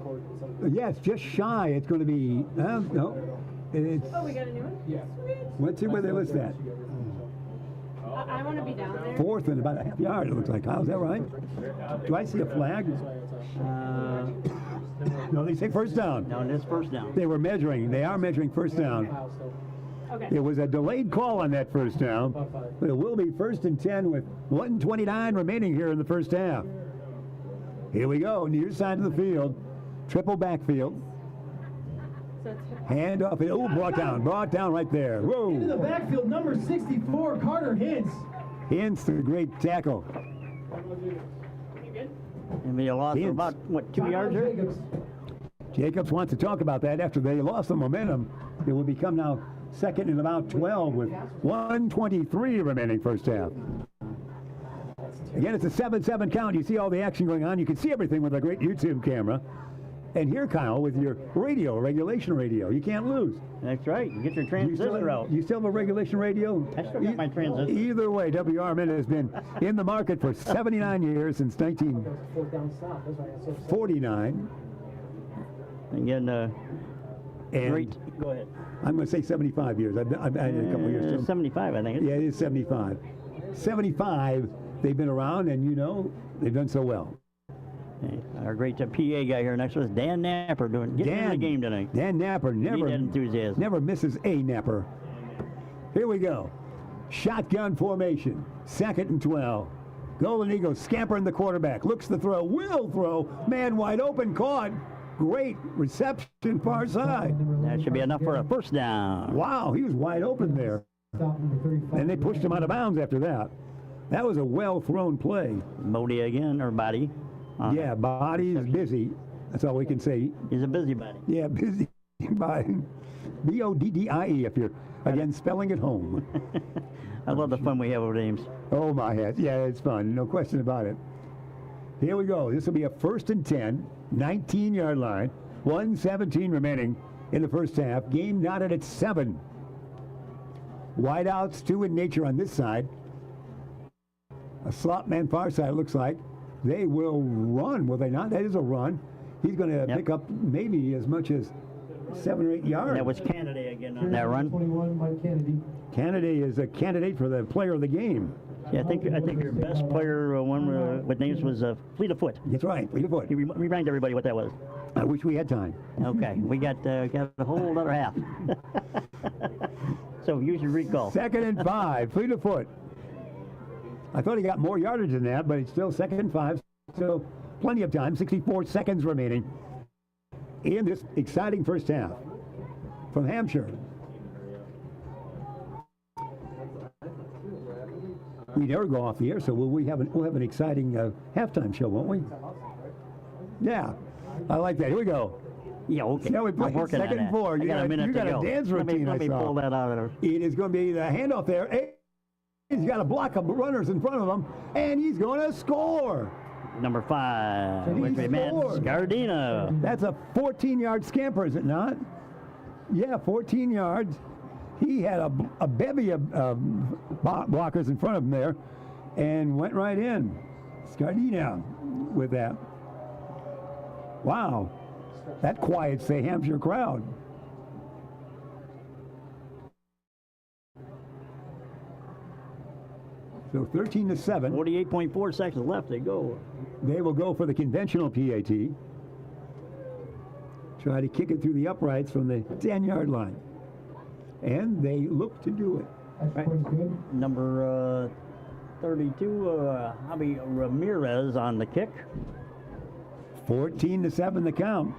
Yes, just shy. It's going to be, no. It's, Oh, we got a new one? Yeah. let's see where they list that. I want to be down there. 4th and about a half yard, it looks like. Kyle, is that right? Do I see a flag? No, they say first down. No, this first down. They were measuring. They are measuring first down. Okay. It was a delayed call on that first down, but it will be 1st and 10 with 1:29 remaining here in the first half. Here we go, near side of the field, triple backfield. So it's Hand off. Oh, brought down right there. Into the Whoa. backfield, number 64, Carter Hintz. Hence the great tackle. And they lost for about, 2 yards there? Jacobs. Jacobs wants to talk about that after they lost the momentum. It will become now 2nd and about 12 with 1:23 remaining first half. Again, it's a 7-7 count. You see all the action going on. You can see everything with a great YouTube camera. And here, Kyle, with your radio, regulation radio. You can't lose. That's right. You get your transistor out. You still have a regulation radio? I still got my transistor. Either way, WRMN has been in the market for 79 years, since 1949. Again, And great. Go ahead. I'm going to say 75 years. I've had a couple of years. So 75, I think. yeah, it is 75. 75, they've been around, and you know, they've done so well. Okay. Our great PA guy here next to us, Dan Napper, getting in the game tonight. Dan Napper Need that enthusiasm. never misses a Napper. Here we go. Shotgun formation. 2nd and 12. Golden Eagles scampering the quarterback. Looks to throw. Will throw. Man wide open. Caught. Great reception far side. That should be enough for a first down. Wow, he was wide open there. Stop number 35. And they pushed him out of bounds after that. That was a well-thrown play. Bodie again, or Body. Yeah, Body's busy. That's all we can say. He's a busybody. Yeah, busy by B-O-D-D-I-E if you're, again, spelling at home. I love the fun we have with names. Oh, my head. Yeah, it's fun. No question about it. Here we go. This will be a 1st and 10, 19-yard line. 1:17 remaining in the first half. Game knotted at 7. Wideouts, 2 in nature on this side. A slot man far side, it looks like. They will run, will they not? That is a run. He's going to pick up maybe as much as 7 or 8 yards. That was Kennedy again on that run. 21, Mike Kennedy. Kennedy is a candidate for the player of the game. Yeah, I think your best player, one with names, was Fleet of Foot. That's right, Fleet of Foot. You remind everybody what that was. I wish we had time. Okay, we got a whole other half. So use your recall. 2nd and 5, Fleet of Foot. I thought he got more yardage than that, but it's still 2nd and 5. So plenty of time, 64 seconds remaining in this exciting first half from Hampshire. We never go off the air, so we'll have an exciting halftime show, won't we? Yeah, I like that. Here we go. Yeah, okay. Now we play I'm working 2nd on and that. 4. I got a minute you to got go. a dance routine, Let me I saw. pull that out of there. It is going to be the handoff there. Hey, he's got a block of runners in front of him, and he's going to score. Number 5, He which we Matt scored. Scardina. That's a 14-yard scamper, is it not? Yeah, 14 yards. He had a bevy of blockers in front of him there and went right in. Scardina with that. Wow. That quiets the Hampshire crowd. So 13-7. 48.4 seconds left. They go. They will go for the conventional PAT. Try to kick it through the uprights from the 10-yard line. And they look to do it. Right. Number 32, Javi Ramirez on the kick. 14-7 the count.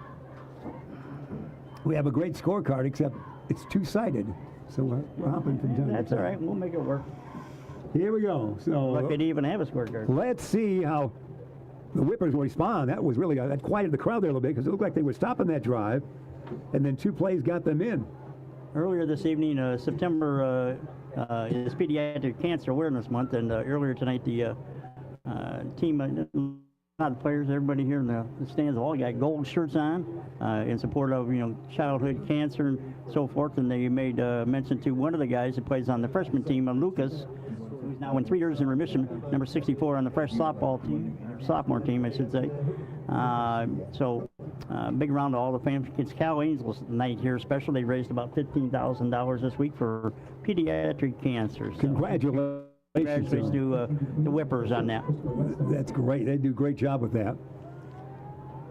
We have a great scorecard, except it's two-sided. So we're hopping from time That's to all time. right. We'll make it work. Here we go. So Lucky to even have a scorecard. let's see how the Whippers will respond. That was really, that quieted the crowd there a little bit because it looked like they were stopping that drive. And then 2 plays got them in. Earlier this evening, September is Pediatric Cancer Awareness Month, and earlier tonight the team, a lot of players, everybody here in the stands, all got gold shirts on in support of childhood cancer and so forth. And they made mention to one of the guys that plays on the freshman team, Lucas, who's now in 3 years in remission, number 64 on the fresh sophomore team, I should say. So big round to all the fans. It's Cal Angel's night here special. They raised about $15,000 this week for pediatric cancer. So Congratulations to the Whippers on that. That's great. They do a great job with that.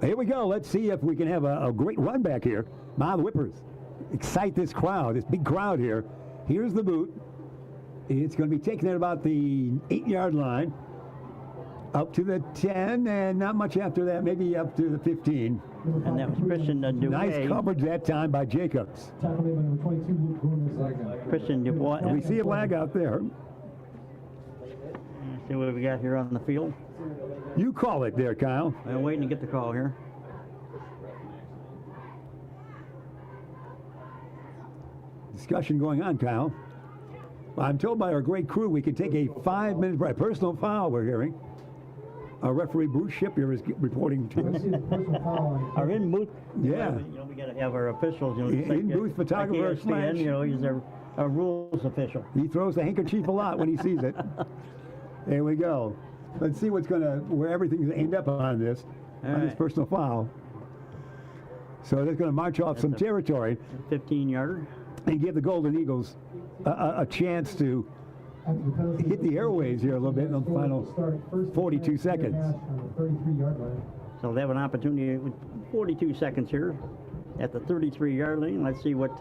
Here we go. Let's see if we can have a great run back here. The Whippers excite this crowd, this big crowd here. Here's the boot. It's going to be taken at about the 8-yard line. Up to the 10, and not much after that, maybe up to the 15. And that was Christian Dubois. Nice coverage that time by Jacobs. Tackle made by number 22, Luke Bruner. Christian Dubois. We see a flag out there. See what we got here on the field. You call it there, Kyle. I'm waiting to get the call here. Discussion going on, Kyle. I'm told by our great crew we can take a 5-minute break. Personal foul we're hearing. Our referee Bruce Shipper is reporting to us. Our in booth. Yeah. We got to have our officials. In booth photographer slash. He's our rules official. He throws the handkerchief a lot when he sees it. There we go. Let's see where everything's aimed up on this Right. personal foul. So they're going to march off some territory 15-yarder. and give the Golden Eagles a chance to hit the airways here a little bit in the final 42 seconds. So they have an opportunity with 42 seconds here at the 33-yard line. Let's see what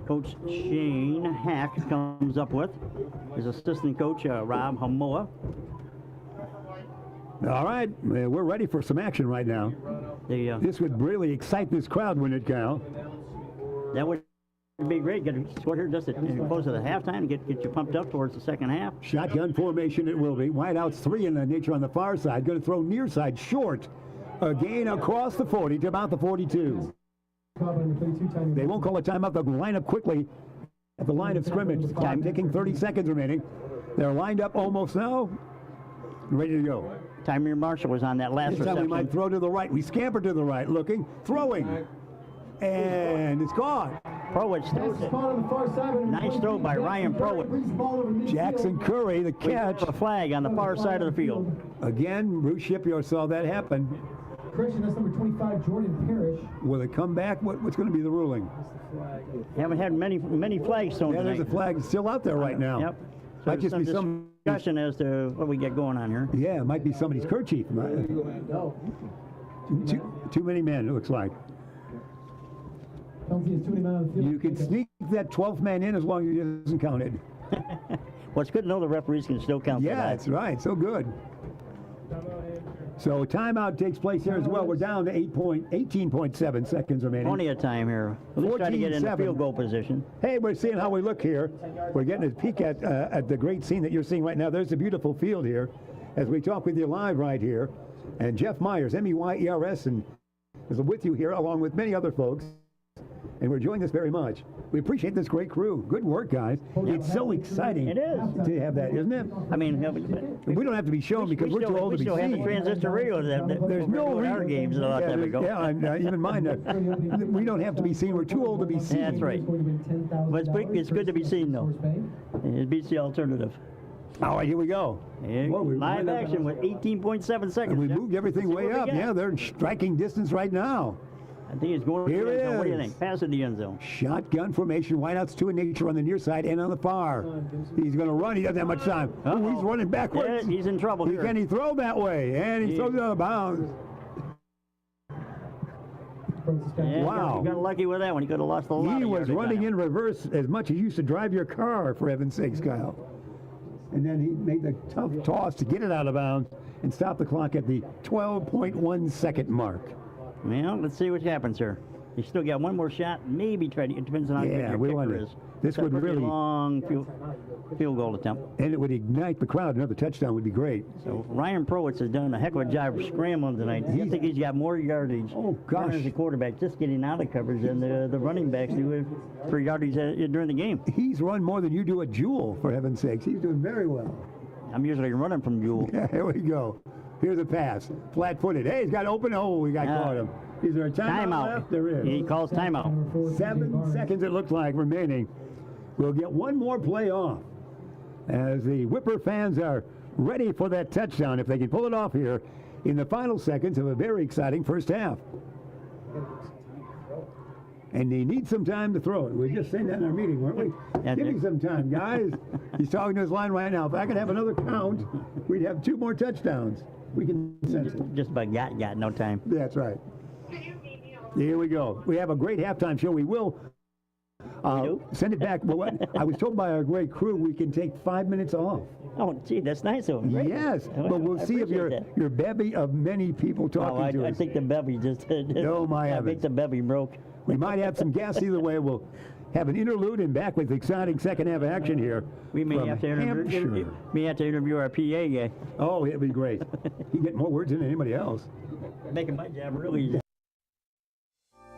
Coach Shane Hack comes up with. His assistant coach, Rob Hamoa. All right, we're ready for some action right now. This would really excite this crowd, wouldn't it, Cal? That would It'd be great. Get a score here just at close to the halftime. Get you pumped up towards the second half. Shotgun formation it will be. Wideouts 3 in the nature on the far side. Going to throw near side short. A gain across the 40 to about the 42. They won't call a timeout. They'll line up quickly at the line of scrimmage. Time ticking, 30 seconds remaining. They're lined up almost now. Ready to go. Tymir Marshall was on that last This time we might throw to the right. We scamper to the right, looking, throwing. And it's gone. Prowitz throws it. Nice throw by Ryan Prowitz. Jackson Curry, the catch. A flag on the far side of the field. Again, Bruce Shipyard saw that happen. Correction, that's number 25, Jordan Parrish. Will it come back? What's going to be the ruling? Haven't had many flags thrown Yeah, tonight. there's a flag still out there right now. Yep. So Might just be some discussion as to what we get going on here. Yeah, it might be somebody's kerchief. Too many men, it looks like. You can sneak that 12th man in as long as it isn't counted. Well, it's good to know the referees can still count. Yeah, that's right. So good. So timeout takes place here as well. We're down to 18.7 seconds remaining. Plenty of time here. Let's try to get in the 14-7. field goal position. Hey, we're seeing how we look here. We're getting a peek at the great scene that you're seeing right now. There's a beautiful field here as we talk with you live right here. And Jeff Myers, MEYERS, and is with you here along with many other folks. And we're enjoying this very much. We appreciate this great crew. Good work, guys. It's so exciting It is. to have that, isn't it? I mean, We don't have to be shown because we're too old to be still have the seen. transistor radio that There's no our games a long time ago. Yeah, and even mine. We don't have to be seen. We're too old to be seen. That's right. But it's good to be seen, though. It beats the alternative. All right, here we go. Live action with 18.7 seconds. And we Jeff. moved everything Let's see way what up. we got. Yeah, they're in striking distance right now. I think it's going to Here the end it zone. What do you is. think? Pass it to the end zone. Shotgun formation, wideouts 2 in nature on the near side and on the far. He's going to run. He doesn't have much time. Ooh, he's running backwards. Yeah, he's in trouble here. Can he throw that way? And he throws it out of bounds. Yeah, Wow. He got lucky with that one. He could have lost a lot. He of was yardage on running that in reverse as much as you used to drive your car, for heaven's sakes, Kyle. And then he made the tough toss to get it out of bounds and stop the clock at the 12.1 second mark. Well, let's see what happens here. You still got one more shot. Maybe try to. It depends on how good your we kicker want is. this would Pretty really, long field goal attempt. and it would ignite the crowd. Another touchdown would be great. So Ryan Prowitz has done a heck of a job of scrambling tonight. I think he's got more yardage as a quarterback just getting out of coverage than the running backs do for yardage during the game. He's run more than you do at Jewel, for heaven's sakes. He's doing very well. I'm usually running from Jewel. Yeah, here we go. Here's a pass. Flat-footed. Hey, he's got open. Oh, we got caught him. Is there a timeout left? There is. He calls timeout. 7 seconds, it looks like, remaining. We'll get one more play off as the Whipper fans are ready for that touchdown if they can pull it off here in the final seconds of a very exciting first half. And they need some time to throw it. We were just saying that in our meeting, weren't we? Give me some time, guys. He's talking to his line right now. If I could have another count, we'd have 2 more touchdowns. We can sense it. Just about got no time. That's right. Here we go. We have a great halftime show. We will send it back. Well, I was told by our great crew we can take 5 minutes off. Oh, gee, that's nice of him. Yes, but we'll see if your bevy of many people talking to us. I think the bevy just. Oh, my I heavens. think the bevy broke. We might have some gas either way. We'll have an interlude and back with exciting second half action here. We may from have to interview our PA guy. Oh, it'd be great. He'd get more words than anybody else. Making my job really easy.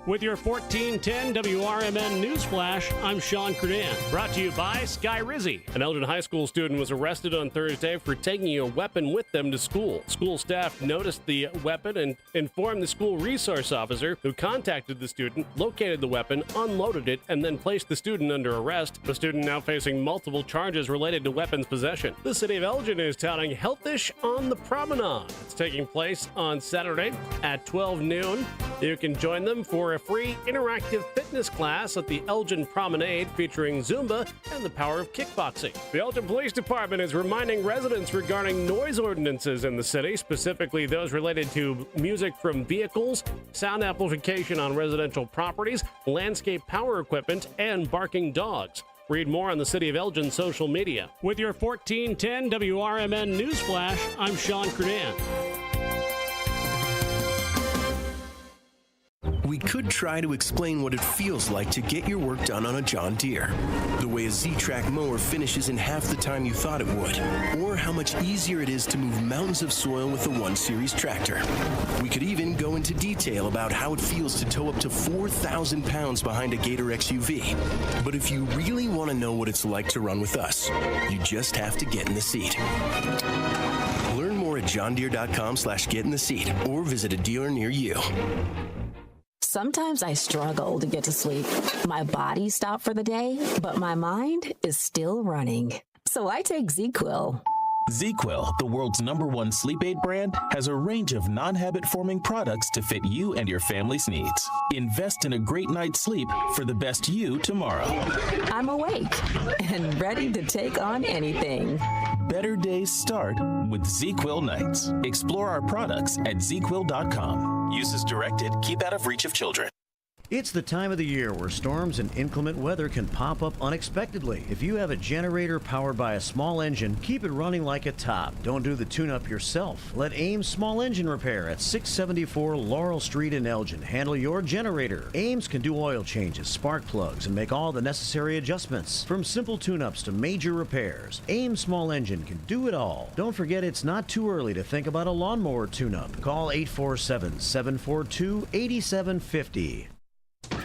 With your 1410 WRMN News Flash, I'm Sean Credan. Brought to you by Sky Rizzi. An Elgin High School student was arrested on Thursday for taking a weapon with them to school. School staff noticed the weapon and informed the school resource officer, who contacted the student, located the weapon, unloaded it, and then placed the student under arrest. The student now facing multiple charges related to weapons possession. The city of Elgin is touting Healthish on the Promenade. It's taking place on Saturday at 12 noon. You can join them for a free interactive fitness class at the Elgin Promenade featuring Zumba and the power of kickboxing. The Elgin Police Department is reminding residents regarding noise ordinances in the city, specifically those related to music from vehicles, sound amplification on residential properties, landscape power equipment, and barking dogs. Read more on the City of Elgin social media. With your 1410 WRMN News Flash, I'm Sean Credan. We could try to explain what it feels like to get your work done on a John Deere. The way a Z-Track mower finishes in half the time you thought it would. Or how much easier it is to move mountains of soil with the 1 Series tractor. We could even go into detail about how it feels to tow up to 4,000 pounds behind a Gator XUV. But if you really want to know what it's like to run with us, you just have to get in the seat. Learn more at johndeere.com/get-in-the-seat or visit a dealer near you. Sometimes I struggle to get to sleep. My body stopped for the day, but my mind is still running. So I take ZQuil. ZQuil, the world's #1 sleep aid brand, has a range of non-habit-forming products to fit you and your family's needs. Invest in a great night's sleep for the best you tomorrow. I'm awake and ready to take on anything. Better days start with ZQuil nights. Explore our products at ZQuil.com. Use as directed. Keep out of reach of children. It's the time of the year where storms and inclement weather can pop up unexpectedly. If you have a generator powered by a small engine, keep it running like a top. Don't do the tune-up yourself. Let Ames Small Engine Repair at 674 Laurel Street in Elgin handle your generator. Ames can do oil changes, spark plugs, and make all the necessary adjustments. From simple tune-ups to major repairs, Ames Small Engine can do it all. Don't forget, it's not too early to think about a lawnmower tune-up. Call 847-742-8750.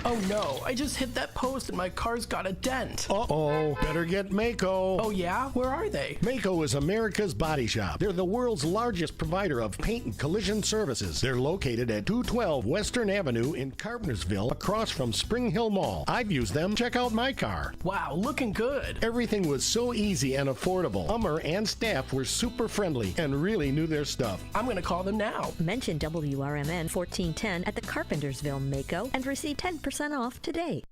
Oh no, I just hit that post and my car's got a dent. Uh-oh, better get Mako. Oh yeah? Where are they? Mako is America's body shop. They're the world's largest provider of paint and collision services. They're located at 212 Western Avenue in Carpentersville, across from Spring Hill Mall. I've used them. Check out my car. Wow, looking good. Everything was so easy and affordable. Hummer and staff were super friendly and really knew their stuff. I'm going to call them now. Mention WRMN 1410 at the Carpentersville Mako and receive 10% off today.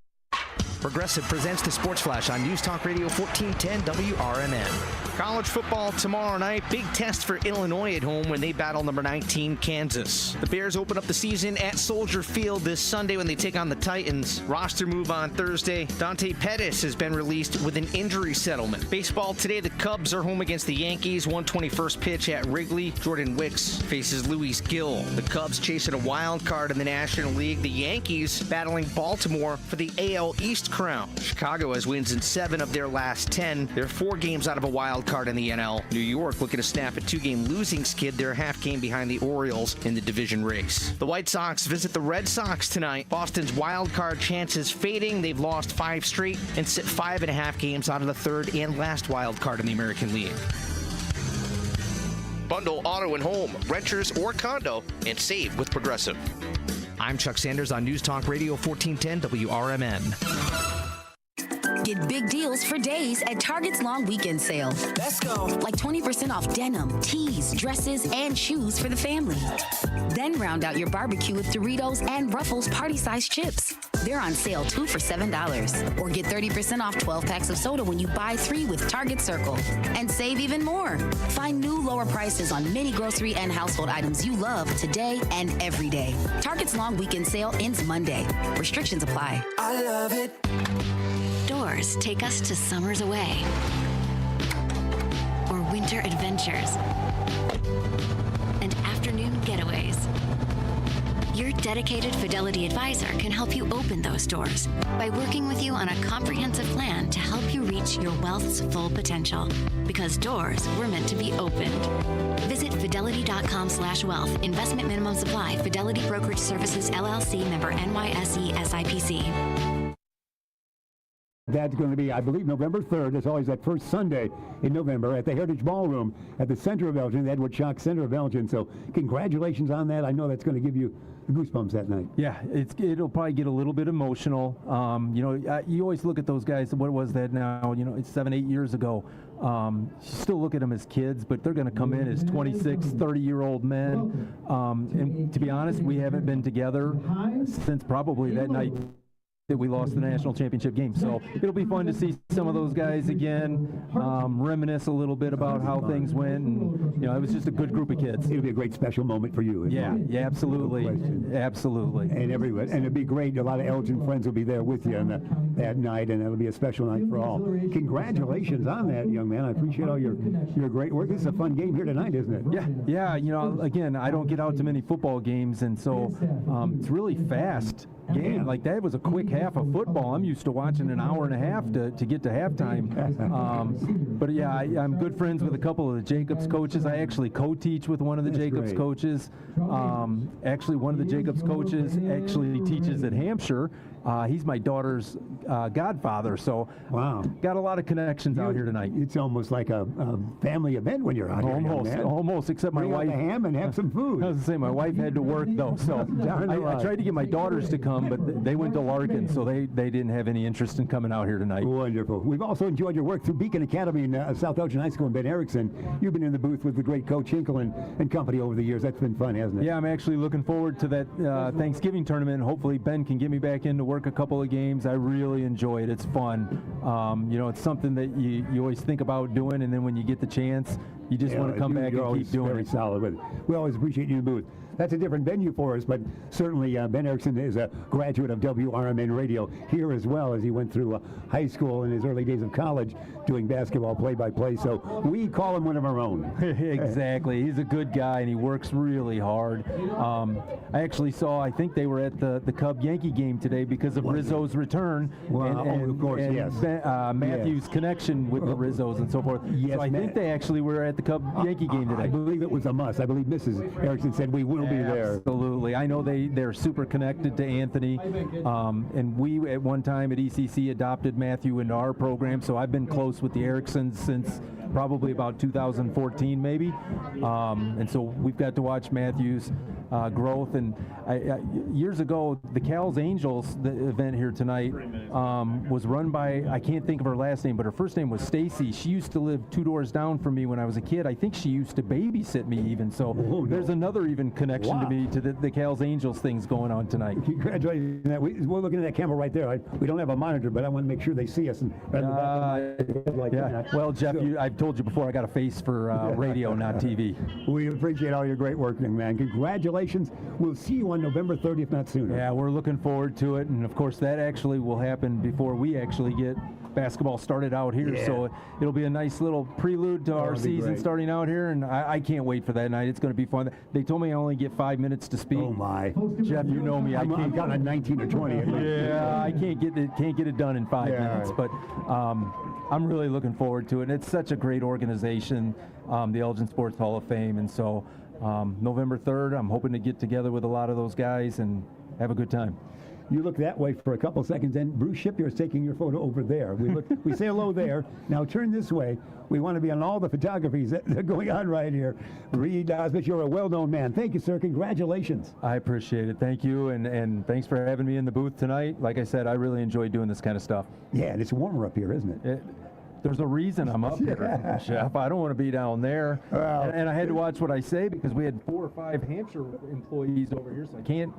Progressive presents the Sports Flash on News Talk Radio 1410 WRMN. College football tomorrow night. Big test for Illinois at home when they battle number 19 Kansas. The Bears open up the season at Soldier Field this Sunday when they take on the Titans. Roster move on Thursday. Dante Pettis has been released with an injury settlement. Baseball today, the Cubs are home against the Yankees. 121st pitch at Wrigley. Jordan Wicks faces Luis Gill. The Cubs chasing a wild card in the National League. The Yankees battling Baltimore for the AL East crown. Chicago has wins in 7 of their last 10. They're 4 games out of a wild card in the NL. New York looking to snap a 2-game losing skid. They're half game behind the Orioles in the division race. The White Sox visit the Red Sox tonight. Boston's wild card chances fading. They've lost 5 straight and sit 5.5 games out of the 3rd and last wild card in the American League. Bundle auto and home, renters or condo, and save with Progressive. I'm Chuck Sanders on News Talk Radio 1410 WRMN. Get big deals for days at Target's long weekend sale. Let's go. Like 20% off denim, tees, dresses, and shoes for the family. Then round out your barbecue with Doritos and Ruffles party-sized chips. They're on sale 2 for $7. Or get 30% off 12 packs of soda when you buy 3 with Target Circle. And save even more. Find new lower prices on many grocery and household items you love today and every day. Target's long weekend sale ends Monday. Restrictions apply. I love it. Doors take us to summers away or winter adventures and afternoon getaways. Your dedicated Fidelity advisor can help you open those doors by working with you on a comprehensive plan to help you reach your wealth's full potential. Because doors were meant to be opened. Visit fidelity.com/wealth. Investment minimum supply. Fidelity Brokerage Services, LLC, member NYSE SIPC. That's going to be, I believe, November 3rd. It's always that first Sunday in November at the Heritage Ballroom at the center of Elgin, the Edward Schock Center of Elgin. So congratulations on that. I know that's going to give you goosebumps that night. Yeah, it'll probably get a little bit emotional. You always look at those guys, what was that now? It's 7-8 years ago. You still look at them as kids, but they're going to come in as 26, 30-year-old men. And to be honest, we haven't been together since probably that night that we lost the national championship game. So it'll be fun to see some of those guys again, reminisce a little bit about how things went, and it was just a good group of kids. It'll be a great special moment for you. Yeah, absolutely, absolutely. And everyone, and it'd be great. A lot of Elgin friends will be there with you on that night, and it'll be a special night for all. Congratulations on that, young man. I appreciate all your great work. This is a fun game here tonight, isn't it? Yeah. Again, I don't get out to many football games, and so it's really fast game. Like that was a quick half of football. I'm used to watching an hour and a half to get to halftime. But yeah, I'm good friends with a couple of the Jacobs coaches. I actually co-teach with one of the Jacobs coaches. Actually, one of the Jacobs coaches actually teaches at Hampshire. He's my daughter's godfather, so got a lot of connections out here tonight. It's almost like a family event when you're out here. Almost, except my wife. Bring out the ham and have some food. I was going to say, my wife had to work, though, so I tried to get my daughters to come, but they went to Larkin, so they didn't have any interest in coming out here tonight. Wonderful. We've also enjoyed your work through Beacon Academy in South Elgin High School and Ben Erickson. You've been in the booth with the great Coach Hinkle and company over the years. That's been fun, hasn't it? Yeah, I'm actually looking forward to that Thanksgiving tournament. Hopefully Ben can get me back in to work a couple of games. I really enjoy it. It's fun. It's something that you always think about doing, and then when you get the chance, you just want to come back and keep doing very it. Solid with it. We always appreciate you in the booth. That's a different venue for us, but certainly Ben Erickson is a graduate of WRMN Radio here as well, as he went through high school and his early days of college doing basketball play-by-play. So we call him one of our own. Exactly. He's a good guy, and he works really hard. I actually saw, I think they were at the Cub-Yankee game today because of Rizzo's return. And of course, yes. Matthew's connection with the Rizzos and so forth. Yes, so I think they actually were at the Cub-Yankee game today. I believe it was a must. I believe Mrs. Erickson said we will be there. Absolutely. I know they're super connected to Anthony, and we at one time at ECC adopted Matthew into our program, so I've been close with the Ericksons since probably about 2014 maybe, and so we've got to watch Matthew's growth. And years ago, the Cal's Angels, the event here tonight, was run by, I can't think of her last name, but her first name was Stacy. She used to live 2 doors down from me when I was a kid. I think she used to babysit me even, so there's another even connection to me to the Cal's Angels things going on tonight. Congratulations. We're looking at that camera right there. We don't have a monitor, but I want to make sure they see us. Well, Jeff, I've told you before, I got a face for radio, not TV. We appreciate all your great work, young man. Congratulations. We'll see you on November 30th, if not sooner. Yeah, we're looking forward to it, and of course that actually will happen before we actually get basketball started out here, so it'll be a nice little prelude to our season starting out here, and I can't wait for that night. It's going to be fun. They told me I only get 5 minutes to speak. Oh my, Jeff, you know me. I'm counting 19 or 20. Yeah, I can't get it done in 5 minutes, but I'm really looking forward to it. And it's such a great organization, the Elgin Sports Hall of Fame, and so November 3rd, I'm hoping to get together with a lot of those guys and have a good time. You look that way for a couple seconds, and Bruce Shipyard is taking your photo over there. We say hello there. Now turn this way. We want to be on all the photographies that are going on right here. Reed Osmond, you're a well-known man. Thank you, sir. Congratulations. I appreciate it. Thank you, and thanks for having me in the booth tonight. Like I said, I really enjoy doing this kind of stuff. Yeah, and it's warmer up here, isn't it? There's a reason I'm up here, Jeff. I don't want to be down there. Well, and I had to watch what I say because we had 4 or 5 Hampshire employees over here, so I can't.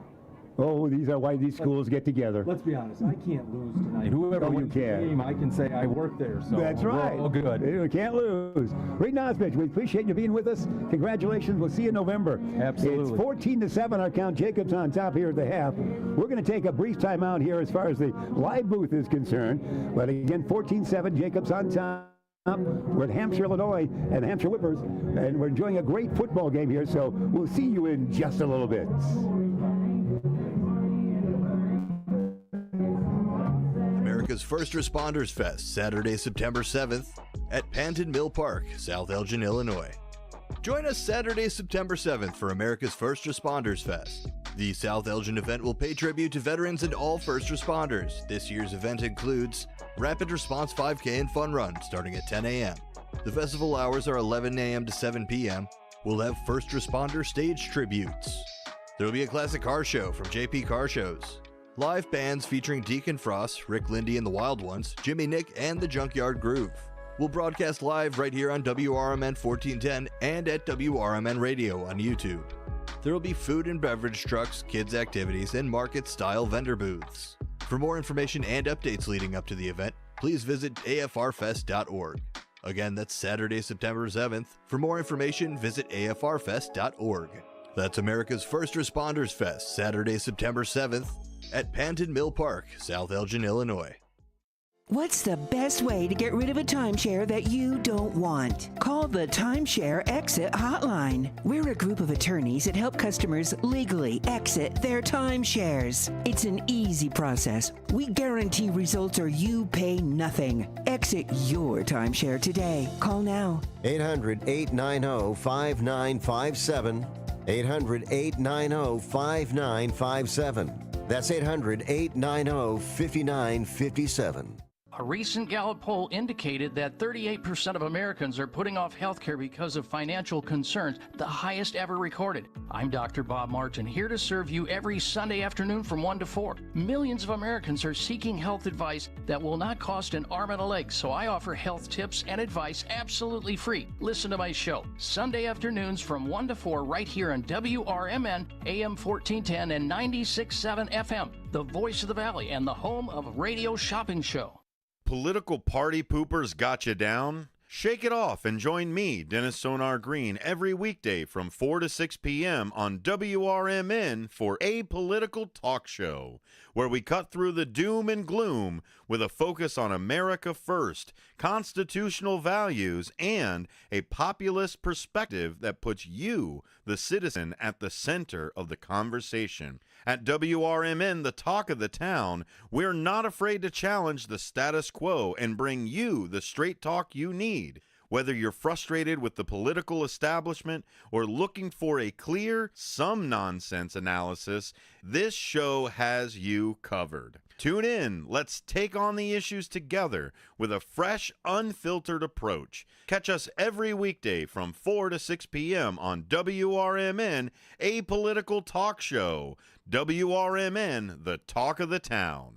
Oh, these are why these schools get together. Let's be honest. I can't lose tonight. Whoever wins the game, I can say I work there. So that's right. Oh, good. You can't lose. Reed Osmond, we appreciate you being with us. Congratulations. We'll see you in November. Absolutely. It's 14-7. Our count. Jacobs on top here at the half. We're going to take a brief time out here as far as the live booth is concerned. But again, 14-7. Jacobs on top. We're at Hampshire, Illinois, and the Hampshire Whippers, and we're enjoying a great football game here. So we'll see you in just a little bit. America's First Responders Fest, Saturday, September 7th at Panton Mill Park, South Elgin, Illinois. Join us Saturday, September 7th for America's First Responders Fest. The South Elgin event will pay tribute to veterans and all first responders. This year's event includes Rapid Response 5K and Fun Run starting at 10 a.m. The festival hours are 11 a.m. to 7 p.m. We'll have first responder stage tributes. There will be a classic car show from JP Car Shows. Live bands featuring Deacon Frost, Rick Lindy and the Wild Ones, Jimmy Nick, and the Junkyard Groove. We'll broadcast live right here on WRMN 1410 and at WRMN Radio on YouTube. There will be food and beverage trucks, kids' activities, and market-style vendor booths. For more information and updates leading up to the event, please visit afrfest.org. Again, that's Saturday, September 7th. For more information, visit afrfest.org. That's America's First Responders Fest, Saturday, September 7th at Panton Mill Park, South Elgin, Illinois. What's the best way to get rid of a timeshare that you don't want? Call the Timeshare Exit Hotline. We're a group of attorneys that help customers legally exit their timeshares. It's an easy process. We guarantee results or you pay nothing. Exit your timeshare today. Call now. 800-890-5957. 800-890-5957. That's 800-890-5957. A recent Gallup poll indicated that 38% of Americans are putting off health care because of financial concerns, the highest ever recorded. I'm Dr. Bob Martin, here to serve you every Sunday afternoon from 1 to 4. Millions of Americans are seeking health advice that will not cost an arm and a leg, so I offer health tips and advice absolutely free. Listen to my show, Sunday afternoons from 1 to 4 right here on WRMN, AM 1410 and 96.7 FM, the voice of the Valley and the home of Radio Shopping Show. Political party poopers got you down? Shake it off and join me, Dennis Sonar Green, every weekday from 4 to 6 p.m. on WRMN for A Political Talk Show, where we cut through the doom and gloom with a focus on America first, constitutional values, and a populist perspective that puts you, the citizen, at the center of the conversation. At WRMN, the talk of the town, we're not afraid to challenge the status quo and bring you the straight talk you need. Whether you're frustrated with the political establishment or looking for a clear, some nonsense analysis, this show has you covered. Tune in. Let's take on the issues together with a fresh, unfiltered approach. Catch us every weekday from 4 to 6 p.m. on WRMN, A Political Talk Show. WRMN, the talk of the town.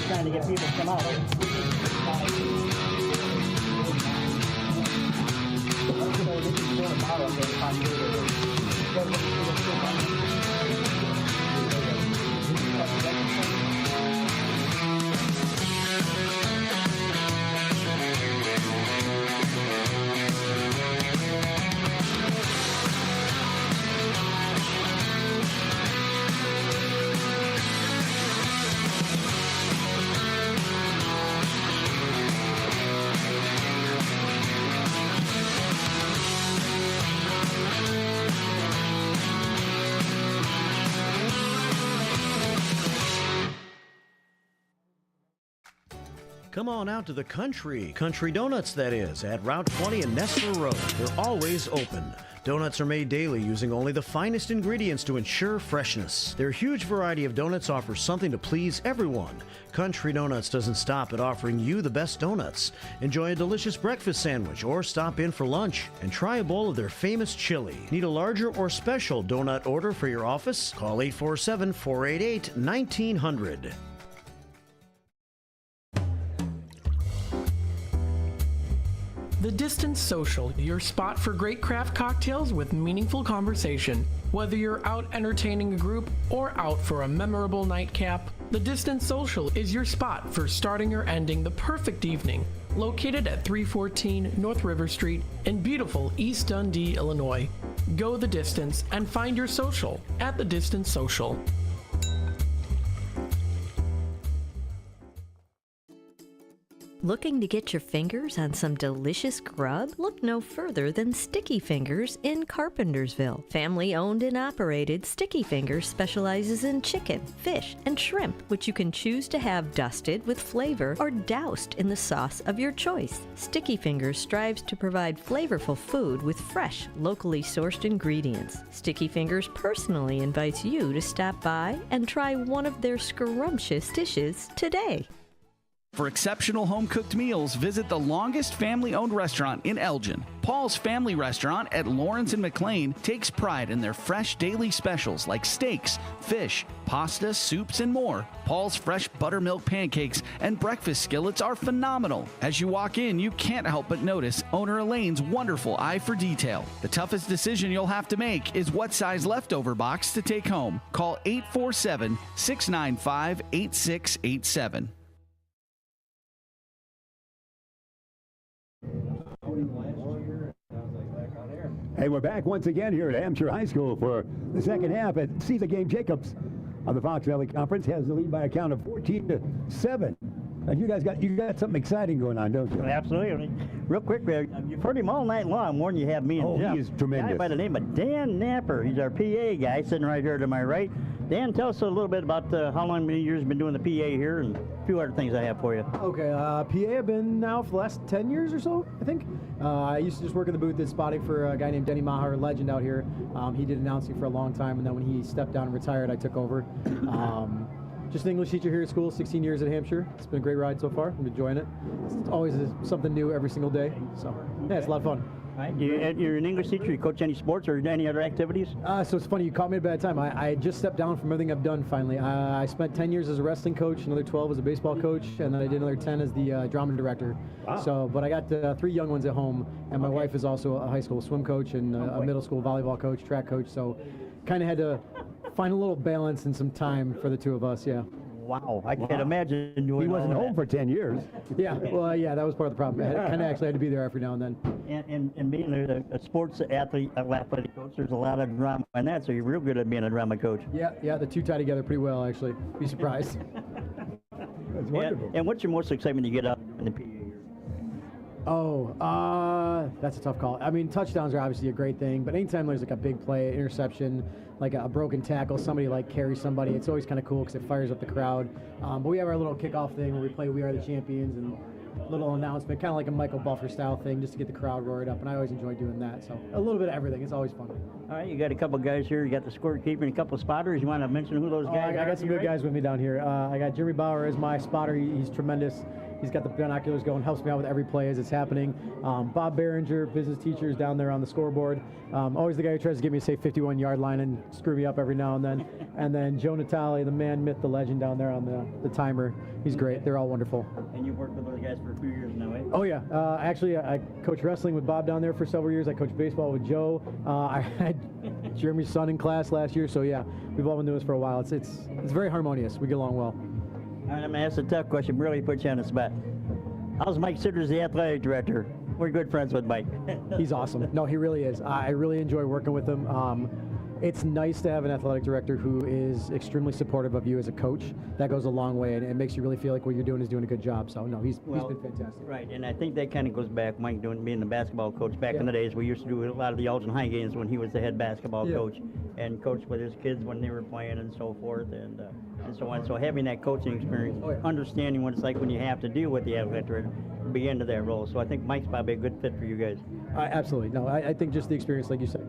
Trying to get people to come out. Come on out to the Country Donuts, that is, at Route 20 and Nestler Road. They're always open. Donuts are made daily using only the finest ingredients to ensure freshness. Their huge variety of donuts offers something to please everyone. Country Donuts doesn't stop at offering you the best donuts. Enjoy a delicious breakfast sandwich or stop in for lunch and try a bowl of their famous chili. Need a larger or special donut order for your office? Call 847-488-1900. The Distance Social, your spot for great craft cocktails with meaningful conversation. Whether you're out entertaining a group or out for a memorable nightcap, the Distance Social is your spot for starting or ending the perfect evening. Located at 314 North River Street in beautiful East Dundee, Illinois. Go the distance and find your social at the Distance Social. Looking to get your fingers on some delicious grub? Look no further than Sticky Fingers in Carpentersville. Family owned and operated, Sticky Fingers specializes in chicken, fish, and shrimp, which you can choose to have dusted with flavor or doused in the sauce of your choice. Sticky Fingers strives to provide flavorful food with fresh, locally sourced ingredients. Sticky Fingers personally invites you to stop by and try one of their scrumptious dishes today. For exceptional home-cooked meals, visit the longest family-owned restaurant in Elgin. Paul's Family Restaurant at Lawrence and McLean takes pride in their fresh daily specials like steaks, fish, pasta, soups, and more. Paul's fresh buttermilk pancakes and breakfast skillets are phenomenal. As you walk in, you can't help but notice owner Elaine's wonderful eye for detail. The toughest decision you'll have to make is what size leftover box to take home. Call 847-695-8687. Hey, we're back once again here at Hampshire High School for the second half. At Caesar Game Jacobs of the Fox Valley Conference has the lead by a count of 14-7. And you guys got something exciting going on, don't you? Absolutely. Real quick, you've heard him all night long. More than you have me and Jeff. He is tremendous. A guy by the name of Dan Napper. He's our PA guy sitting right here to my right. Dan, tell us a little bit about how long, many years you've been doing the PA here, and a few other things I have for you. Okay, PA I've been now for the last 10 years or so, I think. I used to just work in the booth at spotting for a guy named Denny Maher, legend out here. He did announcing for a long time, and then when he stepped down and retired, I took over. Just an English teacher here at school, 16 years at Hampshire. It's been a great ride so far. I'm enjoying it. It's always something new every single day. So, yeah, it's a lot of fun. Right. You're an English teacher. You coach any sports or any other activities? So it's funny, you caught me at a bad time. I just stepped down from everything I've done finally. I spent 10 years as a wrestling coach, another 12 as a baseball coach, and then I did another 10 as the drama director. Wow. So, but I got 3 young ones at home, and my wife is also a high school swim coach and a middle school volleyball coach, track coach. So kind of had to find a little balance and some time for the two of us, yeah. Wow, I can't imagine doing He wasn't home for 10 years. Yeah, well, yeah, that was part of the problem. I kind of actually had to be there every now and then. And being a sports athlete, athletic coach, there's a lot of drama in that, so you're real good at being a drama coach. Yeah, the two tie together pretty well, actually. Be surprised. That's wonderful. And what's your most excitement to get out in the PA here? That's a tough call. I mean, touchdowns are obviously a great thing, but anytime there's like a big play, interception, like a broken tackle, somebody like carries somebody, it's always kind of cool because it fires up the crowd. But we have our little kickoff thing where we play We Are the Champions and little announcement, kind of like a Michael Buffer style thing, just to get the crowd roared up, and I always enjoy doing that. So a little bit of everything. It's always fun. All right, you got a couple guys here. You got the scorekeeper and a couple of spotters. You want to mention who those guys are? I got some good guys with me down here. I got Jimmy Bauer as my spotter. He's tremendous. He's got the binoculars going, helps me out with every play as it's happening. Bob Behringer, business teacher, is down there on the scoreboard. Always the guy who tries to get me to say 51-yard line and screw me up every now and then. And then Joe Natale, the man, myth, the legend down there on the timer. He's great. They're all wonderful. And you've worked with those guys for a few years now, eh? Oh, yeah. Actually, I coached wrestling with Bob down there for several years. I coached baseball with Joe. I had Jeremy's son in class last year. So, yeah, we've all been doing this for a while. It's very harmonious. We get along well. All right, I'm going to ask a tough question, really put you on the spot. How's Mike Sitters, the athletic director? We're good friends with Mike. He's awesome. No, he really is. I really enjoy working with him. It's nice to have an athletic director who is extremely supportive of you as a coach. That goes a long way, and it makes you really feel like what you're doing is doing a good job. So, no, he's been fantastic. Right, and I think that kind of goes back, Mike being the basketball coach. Back in the days, we used to do a lot of the Elgin High games when he was the head basketball coach and coached with his kids when they were playing and so forth and so on. So having that coaching experience, understanding what it's like when you have to deal with the athletic director, be into that role. So I think Mike's probably a good fit for you guys. Absolutely. No, I think just the experience, like you said,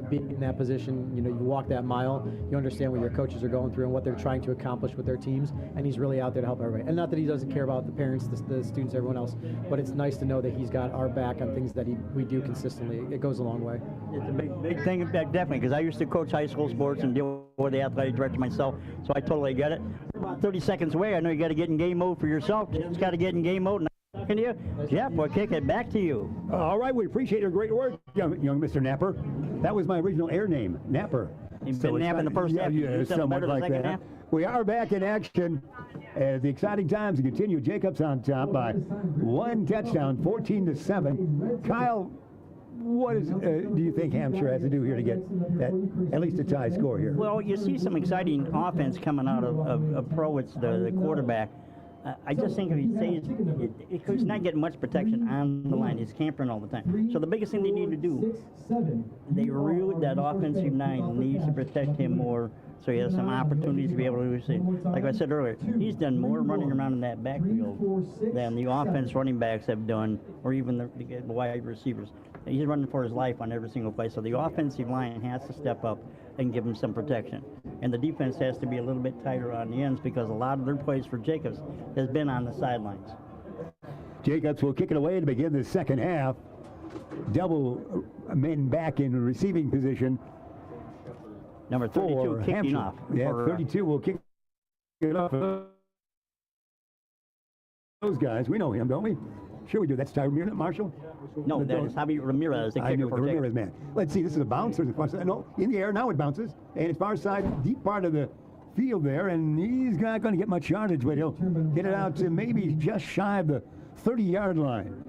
being in that position, you walk that mile, you understand what your coaches are going through and what they're trying to accomplish with their teams, and he's really out there to help everybody. And not that he doesn't care about the parents, the students, everyone else, but it's nice to know that he's got our back on things that we do consistently. It goes a long way. It's a big thing, definitely, because I used to coach high school sports and deal with the athletic director myself, so I totally get it. About 30 seconds away, I know you got to get in game mode for yourself. You just got to get in game mode. Can you? Jeff, we'll kick it back to you. All right, we appreciate your great work, young Mr. Napper. That was my original air name, Napper. You've been napping the first half. Yeah, somewhat like that. Half? We are back in action as the exciting times continue. Jacobs on top by 1 touchdown, 14-7. Kyle, what do you think Hampshire has to do here to get that at least a tie score here? Well, you see some exciting offense coming out of Pro. It's the quarterback. I just think if he stays, he's not getting much protection on the line. He's campering all the time. So the biggest thing they need to do, that offensive line needs to protect him more, so he has some opportunities to be able to do things. Like I said earlier, he's done more running around in that backfield than the offense running backs have done, or even the wide receivers. He's running for his life on every single play. So the offensive line has to step up and give him some protection. And the defense has to be a little bit tighter on the ends because a lot of their plays for Jacobs has been on the sidelines. Jacobs will kick it away to begin the second half. Double men back in receiving position. Number 32 kicking Hampshire. off. Yeah, 32 will kick it off. Those guys, we know him, don't we? Sure we do. That's Ty Marshall? No, that is Javi Ramirez, the kicker for Ramirez man. Let's see, this is a bounce. There's a far side. No, in the air, now it bounces. And it's far side, deep part of the field there, and he's not going to get much yardage, but he'll get it out to maybe just shy of the 30-yard line.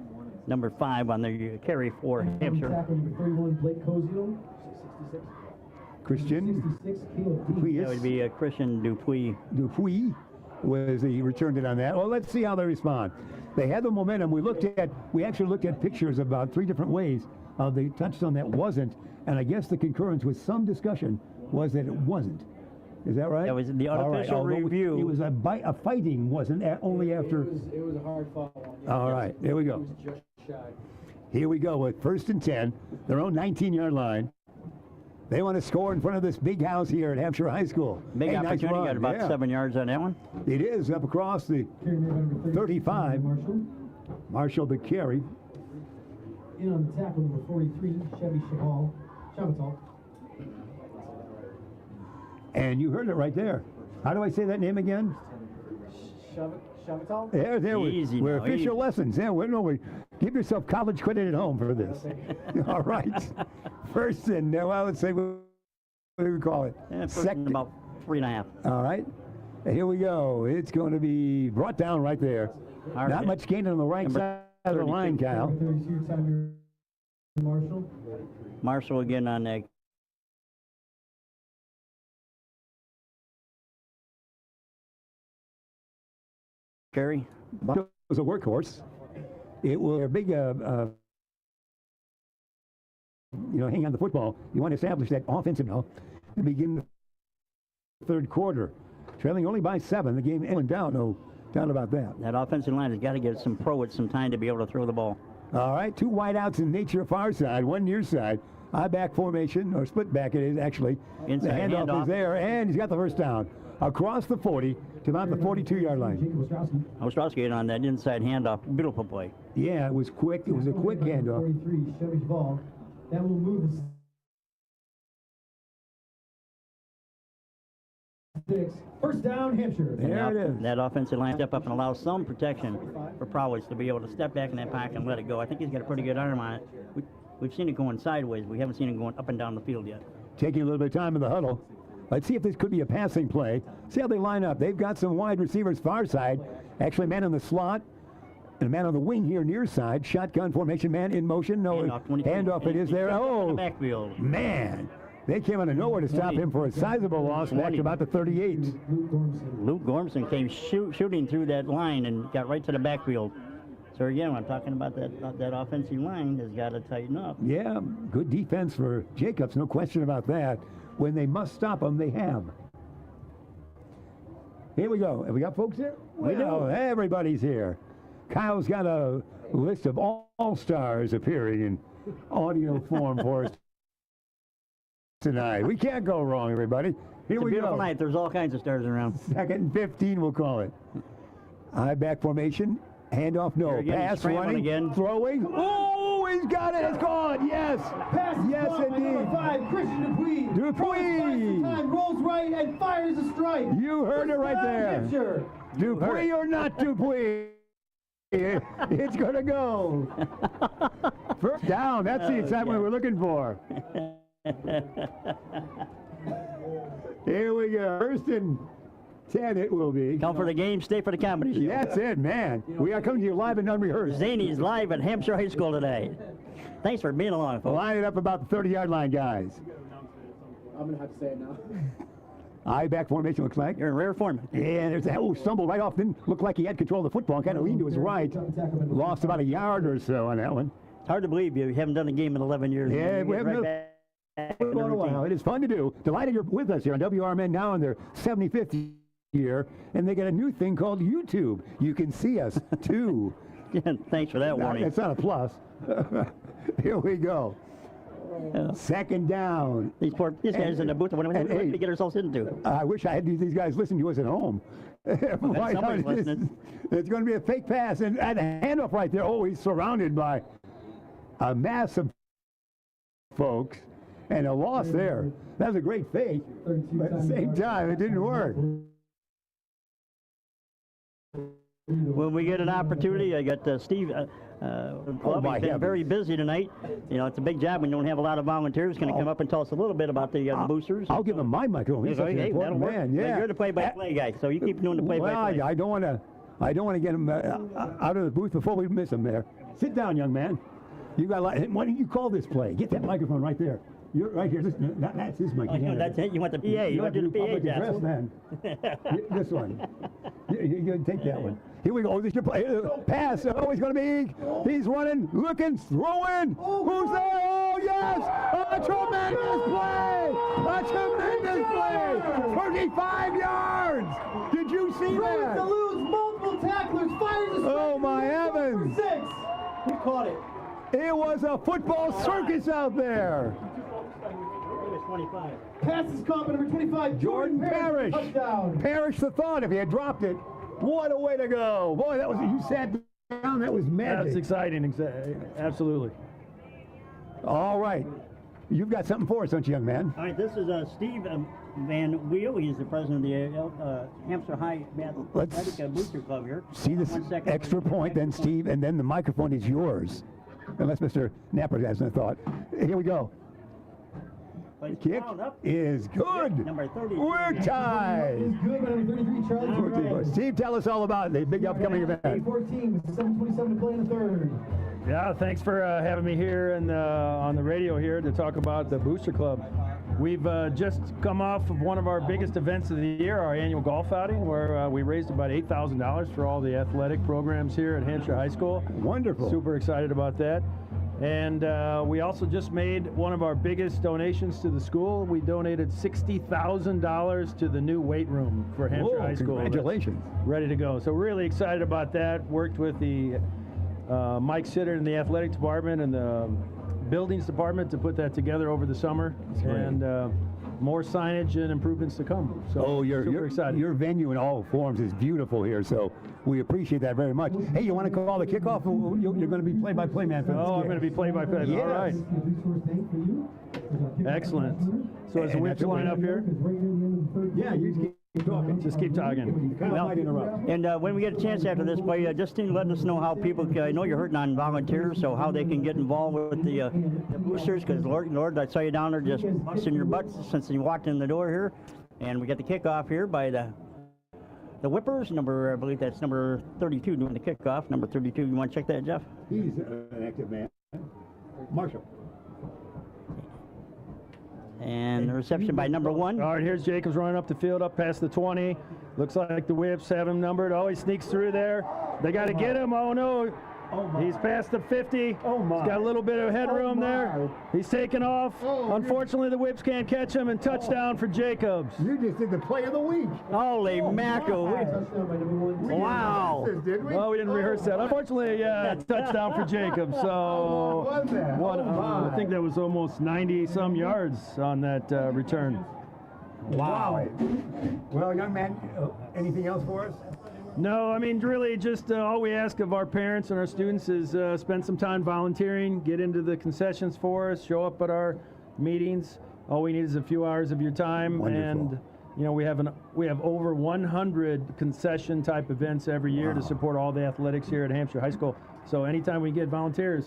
Number 5 on the carry for Hampshire. Christian Dupuis. That would be Christian Dupuis. Dupuis was he returned it on that. Well, let's see how they respond. They had the momentum. We actually looked at pictures about 3 different ways of the touchdown that wasn't, and I guess the concurrence with some discussion was that it wasn't. Is that right? That was the unofficial review. It was a fighting, wasn't only after. It was a hard fought one. All right, there we go. It was just shy. Here we go with 1st and 10, their own 19-yard line. They want to score in front of this big house here at Hampshire High School. Big opportunity, nice got about 7 yards on that one. It is up across the 35. Marshall the carry. In on the tackle, number 43, Chevy Chavatal. And you heard it right there. How do I say that name again? Chavatal? There we're official lessons. Yeah, we give yourself college credit at home for this. All right. 1st and, let's say, what do we call it? Second, about 3.5. All right. Here we go. It's going to be brought down right there. Not much gain on the right side of the line, Kyle. Marshall again on that. Carry. It was a workhorse. It was a big, hang on the football. You want to establish that offensive now to begin the 3rd quarter. Trailing only by 7. The game went down. No doubt about that. That offensive line has got to get some pro with some time to be able to throw the ball. All right, 2 wideouts in nature far side, 1 near side. I-back formation, or split back it is actually. Inside the handoff is there, and he's got the 1st down. Across the 40 to about the 42-yard line. Ostrowski on that inside handoff. Beautiful play. Yeah, it was quick. It was a quick handoff. 43, Chevy Ball. That will move the 1st down, Hampshire. There it is. That offensive line step up and allow some protection for Prowitz to be able to step back in that pocket and let it go. I think he's got a pretty good arm on it. We've seen it going sideways. We haven't seen it going up and down the field yet. Taking a little bit of time in the huddle. Let's see if this could be a passing play. See how they line up. They've got some wide receivers far side. Actually, man in the slot. And a man on the wing here near side. Shotgun formation, man in motion. No, handoff it is there. Oh, backfield. Man. They came out of nowhere to stop him for a sizable loss back to about the 38. Luke Gormson came shooting through that line and got right to the backfield. So again, I'm talking about that offensive line has got to tighten up. Yeah, good defense for Jacobs, no question about that. When they must stop them, they have. Here we go. Have we got folks here? Well, everybody's here. Kyle's got a list of all-stars appearing in audio form for us tonight. We can't go wrong, everybody. Here it's we a beautiful go. night. There's all kinds of stars around. 2nd and 15, we'll call it. I-back formation. Handoff, no. Pass, running, again. Throwing. Oh, he's got it. It's gone. Yes. Pass yes, indeed. Number 5, Christian Dupuis. Dupuis. Time, rolls right and fires a strike. You heard it right there. Hampshire. Dupuis or not Dupuis? It's going to go. 1st down. That's the excitement we're looking for. Here we go. 1st and 10 it will be. Come for the game, stay for the comedy show. That's it, man. We are coming to you live and unrehearsed. Zany's live at Hampshire High School today. Thanks for being along, folks. Line it up about the 30-yard line, guys. I'm going to have to say it now. Eye back formation looks like. You're in rare form. Yeah, there's that stumble right off. Didn't look like he had control of the football. Kind of leaned to his right. Lost about a yard or so on that one. It's hard to believe you haven't done a game in 11 years. Yeah, we haven't done a while. It is fun to do. Delighted you're with us here on WRMN now in their 75th year, and they got a new thing called YouTube. You can see us too. Yeah, thanks for that warning. That's not a plus. Here we go. Second down. These guys in the booth. What do we get ourselves into? I wish I had these guys listen to us at home. Somebody's listening. It's going to be a fake pass, and a handoff right there. Oh, he's surrounded by a mass of folks, and a loss there. That was a great fake, but at the same time, it didn't work. When we get an opportunity, I got Steve. He's been very busy tonight. You know, it's a big job when you don't have a lot of volunteers. Going to come up and tell us a little bit about the boosters. I'll give him my microphone. He's such an important man. Yeah, you're the play-by-play guy, so you keep doing the play-by-play. Well, I don't want to get him out of the booth before we miss him there. Sit down, young man. You got. Why don't you call this play? Get that microphone right there. You're right here. That's his microphone. Oh, no, that's it. You want the PA. You want to do the PA, address, man. This one. You take that one. Here we go. This is your play. Pass. Oh, he's going to be. He's running, looking, throwing. Who's there? Oh, yes. A tremendous play. A tremendous play. 35 yards. Did you see that? To lose multiple tacklers. Fires a strike. Oh, my heavens. 6. We caught it. It was a football circus out there. 25. Pass is caught by number 25, Jordan Parrish. Touchdown. Perish the thought if he had dropped it. What a way to go. Boy, that was, you sat down, that was magic. That's exciting, absolutely. All right. You've got something for us, don't you, young man? All right, this is Steve Van Wheel. He's the president of the Hampshire High Athletic Booster Club here. See this extra point, then Steve, and then the microphone is yours. Unless Mr. Napper has a thought. Here we go. Kick is good. Number 30. We're tied. Is good by number 33, Charlie. Steve, tell us all about the big upcoming event. 14 with 7:27 to play in the third. Yeah, thanks for having me here and on the radio here to talk about the Booster Club. We've just come off of one of our biggest events of the year, our annual golf outing, where we raised about $8,000 for all the athletic programs here at Hampshire High School. Wonderful. Super excited about that. And we also just made one of our biggest donations to the school. We donated $60,000 to the new weight room for Hampshire High School. Congratulations. That's ready to go. So really excited about that. Worked with the Mike Sitter in the athletic department and the buildings department to put that together over the summer. And more signage and improvements to come. So super excited. Your venue in all forms is beautiful here, so we appreciate that very much. Hey, you want to call the kickoff? You're going to be play-by-play man for this I'm game. going to be play-by-play. Yes. All right. Excellent. So is the whips line up here? Yeah, you just keep talking. Just keep talking. Well, might interrupt. And when we get a chance after this play, just let us know how people, I know you're hurting on volunteers, so how they can get involved with the boosters, because Lord, I saw you down there just busting your butts since you walked in the door here. And we got the kickoff here by the Whippers, I believe that's number 32 doing the kickoff. Number 32, you want to check that, Jeff? He's an active man. Marshall. And the reception by number 1. All right, here's Jacobs running up the field, up past the 20. Looks like the Whips have him numbered. Oh, he sneaks through there. They got to get him. Oh, no. He's past the 50. Oh, my. He's got a little bit of headroom there. He's taking off. Unfortunately, the Whips can't catch him, and touchdown for Jacobs. You just did the play of the week. Holy mackerel. Wow. Well, we didn't rehearse that. Unfortunately, touchdown for Jacobs. So I think that was almost 90-some yards on that return. Wow. Well, young man, anything else for us? No, I mean, really just all we ask of our parents and our students is spend some time volunteering, get into the concessions for us, show up at our meetings. All we need is a few hours of your time. Wonderful. And you know, we have over 100 concession type events every year to support all the athletics here at Hampshire High School. So anytime we get volunteers,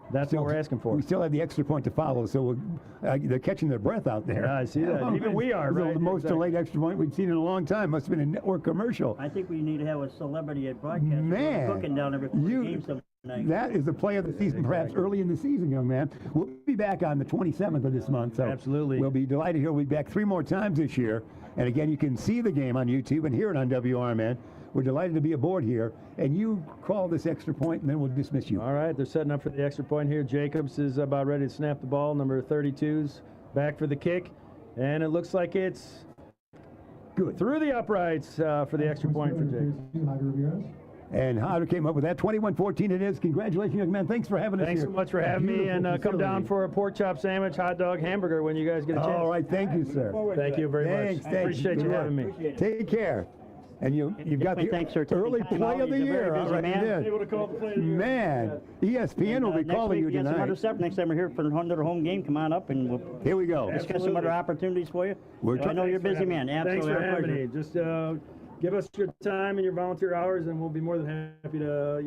that's what we're asking for. We still have the extra point to follow, so they're catching their breath out there. Yeah, I see that. Even we are, right? The most delayed extra point we've seen in a long time. Must have been a network commercial. I think we need to have a celebrity at broadcast. Man, Cooking down every 4 games. That is the play of the season, perhaps early in the season, young man. We'll be back on the 27th of this month. So absolutely. We'll be delighted here. We'll be back 3 more times this year. And again, you can see the game on YouTube and hear it on WRMN. We're delighted to be aboard here. And you call this extra point, and then we'll dismiss you. All right, they're setting up for the extra point here. Jacobs is about ready to snap the ball. Number 32's back for the kick. And it looks like it's good through the uprights for the extra point for Jacobs. And Hodder came up with that. 21-14 it is. Congratulations, young man. Thanks for having us Thanks here. so much for having me, and come down for a pork chop sandwich, hot dog, hamburger when you guys get a chance. All right, thank you, sir. Thank you very much. Thanks. Appreciate you having me. Take care. And you've got the early play of the year. All right, man, ESPN will be calling you tonight. Next time we're here for another home game, come on up and we'll here we go. Discuss some other opportunities for you. I know you're a busy man. Absolutely. Thanks for having me. Just give us your time and your volunteer hours, and we'll be more than happy to,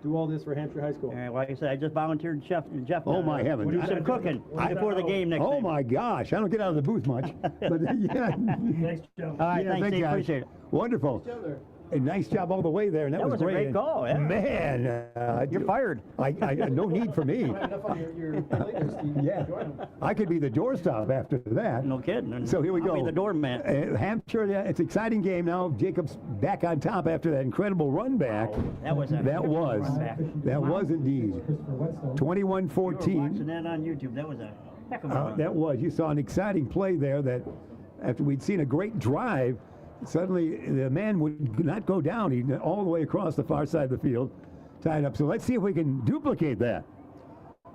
do all this for Hampshire High School. All right, like I said, I just volunteered Jeff. Oh my heavens! Do some cooking before the game next. Oh my gosh! I don't get out of the booth much, but yeah. Thanks, Joe. All right, thanks, Steve. Appreciate it. Wonderful. A nice job all the way there, and that was a great. great call. Yeah. Man, you're fired. I no need for me. Yeah, I could be the doorstop after that. No kidding. So here we go. I'll be the doorman. Hampshire, it's an exciting game now. Jacobs back on top after that incredible run back. That was indeed. 21-14. Watching that on YouTube, that was a heck of a run. That was. You saw an exciting play there that after we'd seen a great drive, suddenly the man would not go down. He all the way across the far side of the field, tied up. So let's see if we can duplicate that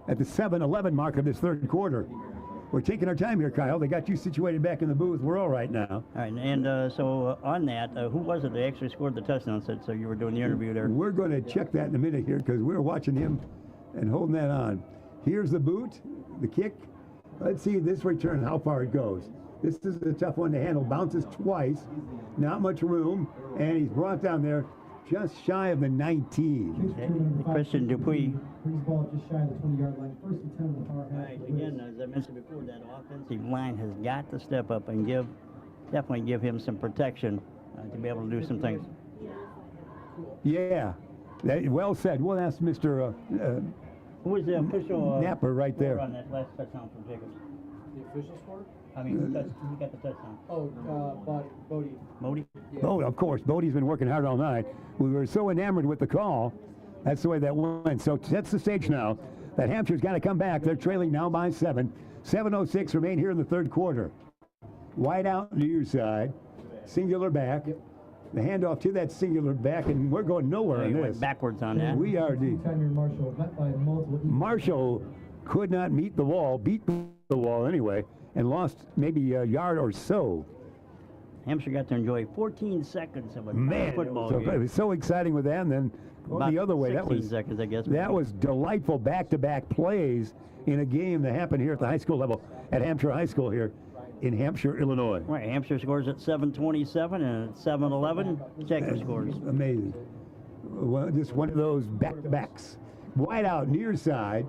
at the 7-11 mark of this third quarter. We're taking our time here, Kyle. They got you situated back in the booth. We're all right now. All right, and so on that, who was it that actually scored the touchdown? So you were doing the interview there. We're going to check that in a minute here because we're watching him and holding that on. Here's the boot, the kick. Let's see this return, how far it goes. This is a tough one to handle. Bounces twice, not much room, and he's brought down there just shy of the 19. Okay. Christian Dupuis. Ball just shy of the 20-yard line. First and 10 on the far half. Right, again, as I mentioned before, that offensive line has got to step up and definitely give him some protection to be able to do some things. Yeah, well said. We'll ask Mr. Who was the official Napper right there on that last touchdown from Jacobs? The official score? I mean, who got the touchdown? Bodie. Bodie? Yeah. Oh, of course. Bodie's been working hard all night. We were so enamored with the call. That's the way that went. So that's the stage now. That Hampshire's got to come back. They're trailing now by 7. 7:06 remain here in the third quarter. Wide out near side. Singular back. Yep. The handoff to that singular back, and we're going nowhere in this. Went backwards on that. We are deep. Marshall could not meet the wall, beat the wall anyway, and lost maybe a yard or so. Hampshire got to enjoy 14 seconds of a football game. It was so exciting with that, and then the other way. 16 seconds, I guess. That was delightful back-to-back plays in a game that happened here at the high school level, at Hampshire High School here in Hampshire, Illinois. Right, Hampshire scores at 7:27, and at 7:11, Jacob scores. Amazing. Well, just one of those back-to-backs. Wide out, near side.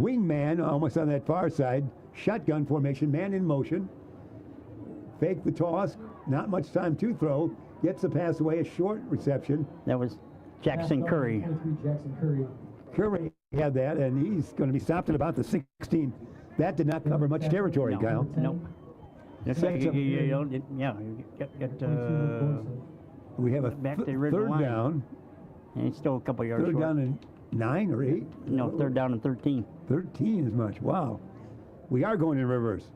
Wingman almost on that far side. Shotgun formation, man in motion. Fake the toss, not much time to throw. Gets the pass away, a short reception. That was Jackson Curry. Curry had that, and he's going to be stopped at about the 16. That did not cover much territory, Kyle. No. We have a third line. down. And it's still a couple yards short. Third down and 9 or 8? No, third down and 13. 13 as much. Wow. We are going in reverse.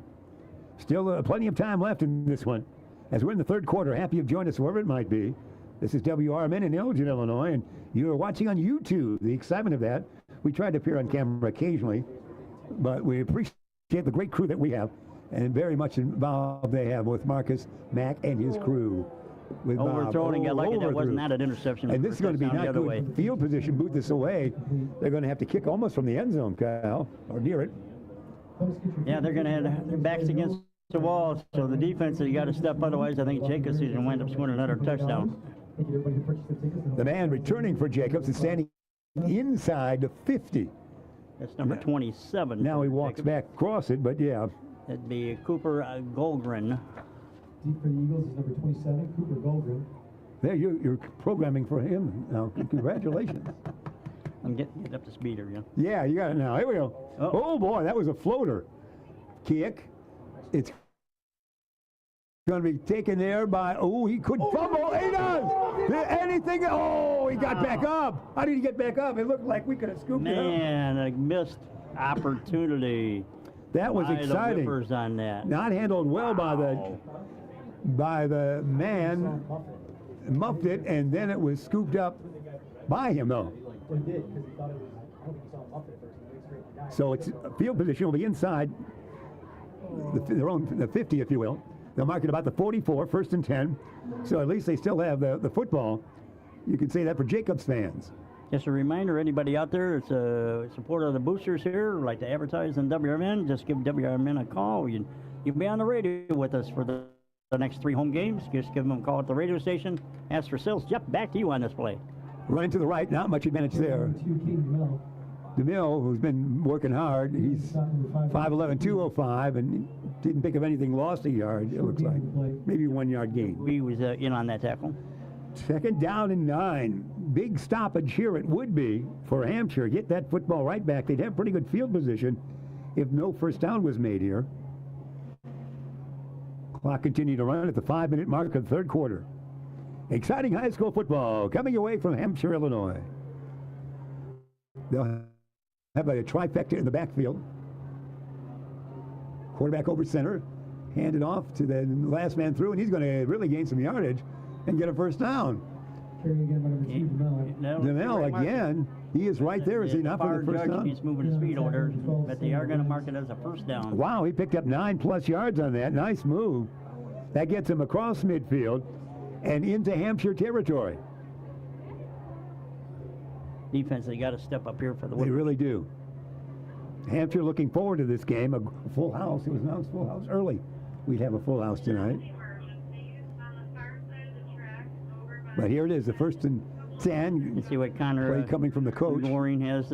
Still plenty of time left in this one. As we're in the third quarter, happy you've joined us wherever it might be. This is WRMN in Elgin, Illinois, and you are watching on YouTube. The excitement of that. We tried to appear on camera occasionally, but we appreciate the great crew that we have, and very much involved they have with Marcus, Mack, and his crew. With overthrowing it like that wasn't an interception. And this is going to be not the other good way. Field position. Boot this away. They're going to have to kick almost from the end zone, Kyle, or near it. Yeah, they're going to have their backs against the wall, so the defense has got to step. Otherwise, I think Jacobs is going to wind up scoring another touchdown. The man returning for Jacobs is standing inside the 50. That's number 27. Now he walks back across it, but yeah. That'd be Cooper Goldgren. Deep for the Eagles is number 27, Cooper Goldgren. There, you're programming for him now. Congratulations. I'm getting up to speed here, yeah. Yeah, you got it now. Here we go. Oh, boy, that was a floater. Kick. It's going to be taken there by, he could fumble. He does. Anything. Oh, he got back up. How did he get back up? It looked like we could have scooped it up. Man, a missed opportunity. That was exciting. The Whippers on that. Not handled well by the man. Muffed it, and then it was scooped up by him, though. So it's field position will be inside the 50, if you will. They'll mark it about the 44, 1st and 10. So at least they still have the football. You can say that for Jacobs fans. Just a reminder, anybody out there that's a supporter of the Boosters here, like to advertise on WRMN, just give WRMN a call. You'll be on the radio with us for the next 3 home games. Just give them a call at the radio station. Ask for sales. Jeff, back to you on this play. Running to the right, not much advantage there. DeMille, who's been working hard, he's 5'11", 205, and didn't pick up anything, lost a yard, it looks like. Maybe 1 yard gain. He was in on that tackle. 2nd down and 9. Big stoppage here it would be for Hampshire. Get that football right back. They'd have pretty good field position if no first down was made here. Clock continued to run at the 5-minute mark of the 3rd quarter. Exciting high school football coming away from Hampshire, Illinois. They'll have a trifecta in the backfield. Quarterback over center. Handed off to the last man through, and he's going to really gain some yardage and get a first down. DeMille again. He is right there, is he not, for the first down? He's moving his feet over there, but they are going to mark it as a first down. Wow, he picked up 9+ yards on that. Nice move. That gets him across midfield and into Hampshire territory. Defense, they got to step up here for the win. They really do. Hampshire looking forward to this game. A full house. It was announced full house early. We'd have a full house tonight. But here it is, the 1st and 10. You see what Connor play coming from the coach. Loring has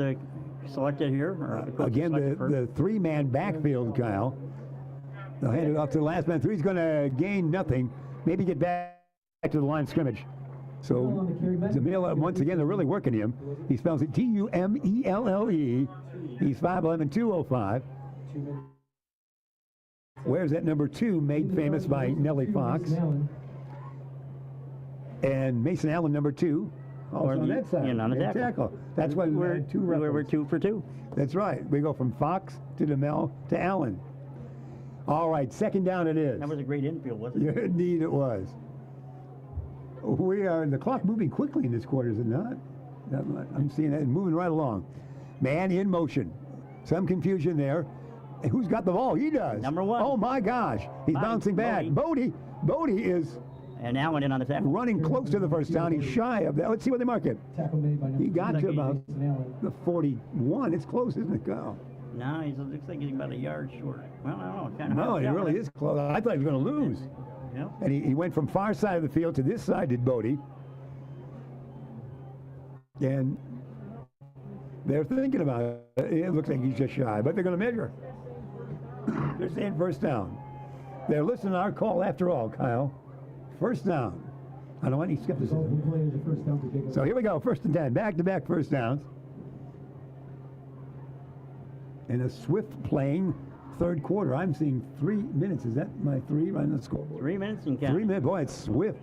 selected here. Again, the 3-man backfield, Kyle. They'll hand it off to the last man through. He's going to gain nothing. Maybe get back to the line of scrimmage. So DeMille, once again, they're really working him. He spells it Tumelle. He's 5'11", 205. Where's that number 2, made famous by Nellie Fox? And Mason Allen, number 2, also on that side. On the tackle. That's why we're 2 references. We're 2 for 2. That's right. We go from Fox to DeMille to Allen. All right, 2nd down it is. That was a great infield, wasn't it? Indeed it was. We are in the clock moving quickly in this quarter, is it not? I'm seeing that moving right along. Man in motion. Some confusion there. And who's got the ball? He does. Number 1. Oh my gosh. He's bouncing back. Bodie is and Allen in on the tackle. Running close to the first down. He's shy of that. Let's see what they mark it. He got to about the 41. It's close, isn't it, Kyle? No, he looks like he's about a yard short. Well, I don't know. Kind of no, he really is close. I thought he was going to lose. Yep. And he went from far side of the field to this side, did Bodie. And they're thinking about it. It looks like he's just shy, but they're going to measure. They're saying first down. They're listening to our call after all, Kyle. First down. I don't want any skepticism. So here we go, 1st and 10. Back-to-back first downs. In a swift playing 3rd quarter. I'm seeing 3 minutes. Is that my 3 on the score? 3 minutes and counting. 3 minutes. Boy, it's swift.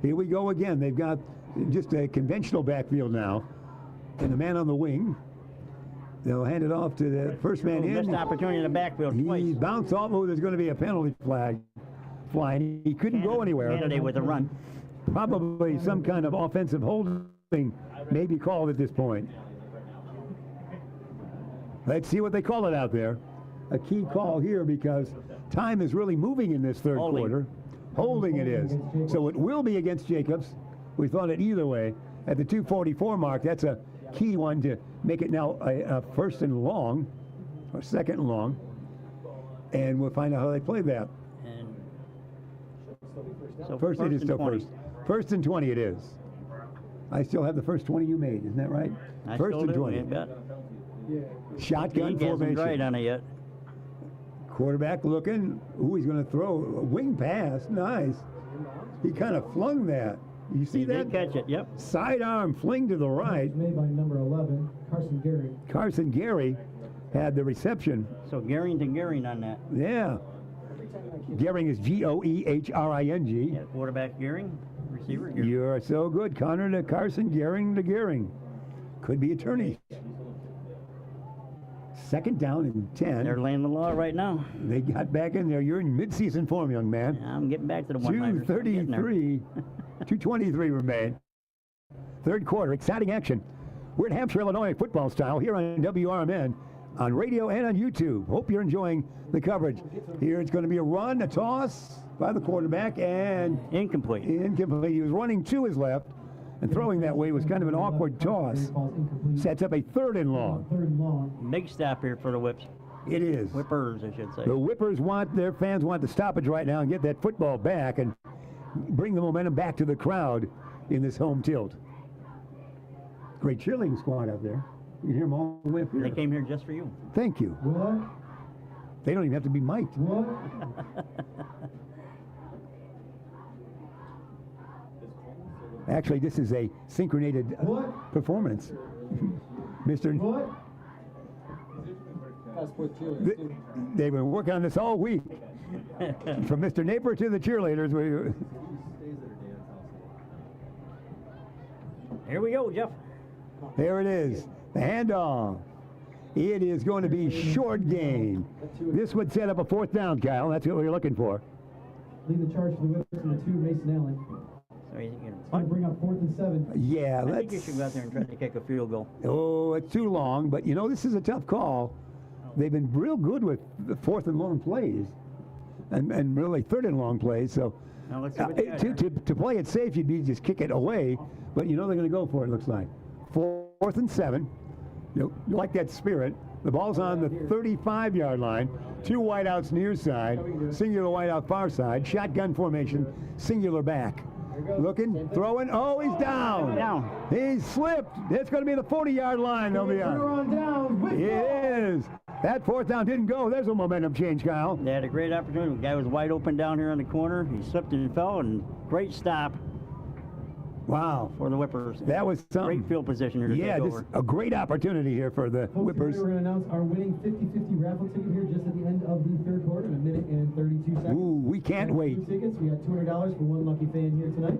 Here we go again. They've got just a conventional backfield now. And the man on the wing. They'll hand it off to the first man in. Missed opportunity in the backfield. He bounced off. Oh, there's going to be a penalty flag flying. He couldn't go anywhere. Candidate with a run. Probably some kind of offensive holding may be called at this point. Let's see what they call it out there. A key call here because time is really moving in this 3rd quarter. Holding it is. So it will be against Jacobs. We thought it either way. At the 2:44 mark, that's a key one to make it now a 1st and long, or 2nd and long. And we'll find out how they play that. So first it is still 20. 1st and 20 it is. I still have the first 20 you made, isn't that right? I 1st and 20. Shotgun formation. He hasn't right on it yet. Quarterback looking. Ooh, he's going to throw a wing pass. Nice. He kind of flung that. You see He that? did catch it, yep. Sidearm fling to the right. Made by number 11, Carson Gary. Carson Gary had the reception. So Gehring to Gehring on that. Yeah. Gehring is G-O-E-H-R-I-N-G. Yeah, quarterback Gehring, receiver Gehring. You're so good. Connor to Carson, Gehring to Gehring. Could be attorney. Second down and 10. They're laying the law right now. They got back in there. You're in mid-season form, young man. Yeah, I'm getting back to the one-liners. 2:33. 2:23 remain. Third quarter. Exciting action. We're at Hampshire, Illinois, football style here on WRMN, on radio and on YouTube. Hope you're enjoying the coverage. Here it's going to be a run, a toss by the quarterback, and incomplete. Incomplete. He was running to his left, and throwing that way was kind of an awkward toss. Sets up a 3rd and long. Big stop here for the Whips. It is. Whippers, I should say. The Whippers their fans want the stoppage right now and get that football back and bring the momentum back to the crowd in this home tilt. Great cheerleading squad out there. You can hear them all the way up here. They came here just for you. Thank you. What? They don't even have to be mic'd. What? Actually, this is a synchronated performance. Mr. What? They've been working on this all week. From Mr. Napier to the cheerleaders. Here we go, Jeff. There it is. The handoff. It is going to be short gain. This would set up a 4th down, Kyle. That's what we're looking for. Lead the charge for the Whippers and the 2, Mason Allen. So he's going to bring up 4th and 7. Yeah, I think you should go out there and try to kick a field goal. Oh, it's too long. But, you know, this is a tough call. They've been real good with the 4th and long plays and really 3rd and long plays. So now let's see what they got here. to play it safe, you'd be just kick it away. But, you know, they're going to go for it, looks like. 4th and 7. You like that spirit. The ball's on the 35-yard line. 2 wideouts near side. Singular wideout far side. Shotgun formation. Singular back. Looking, throwing. Oh, he's down. He's slipped. It's going to be the 40-yard line. They'll be on. It is. That 4th down didn't go. There's a momentum change, Kyle. They had a great opportunity. The guy was wide open down here in the corner. He slipped and fell, and great stop. Wow. For the Whippers. That was something. Great field position here to Yeah, take this over. a great opportunity here for the Whippers. We're going to announce our winning 50-50 raffle ticket here just at the end of the 3rd quarter in 1 minute and 32 seconds. Ooh, we can't wait. 2 tickets. We got $200 for one lucky fan here tonight.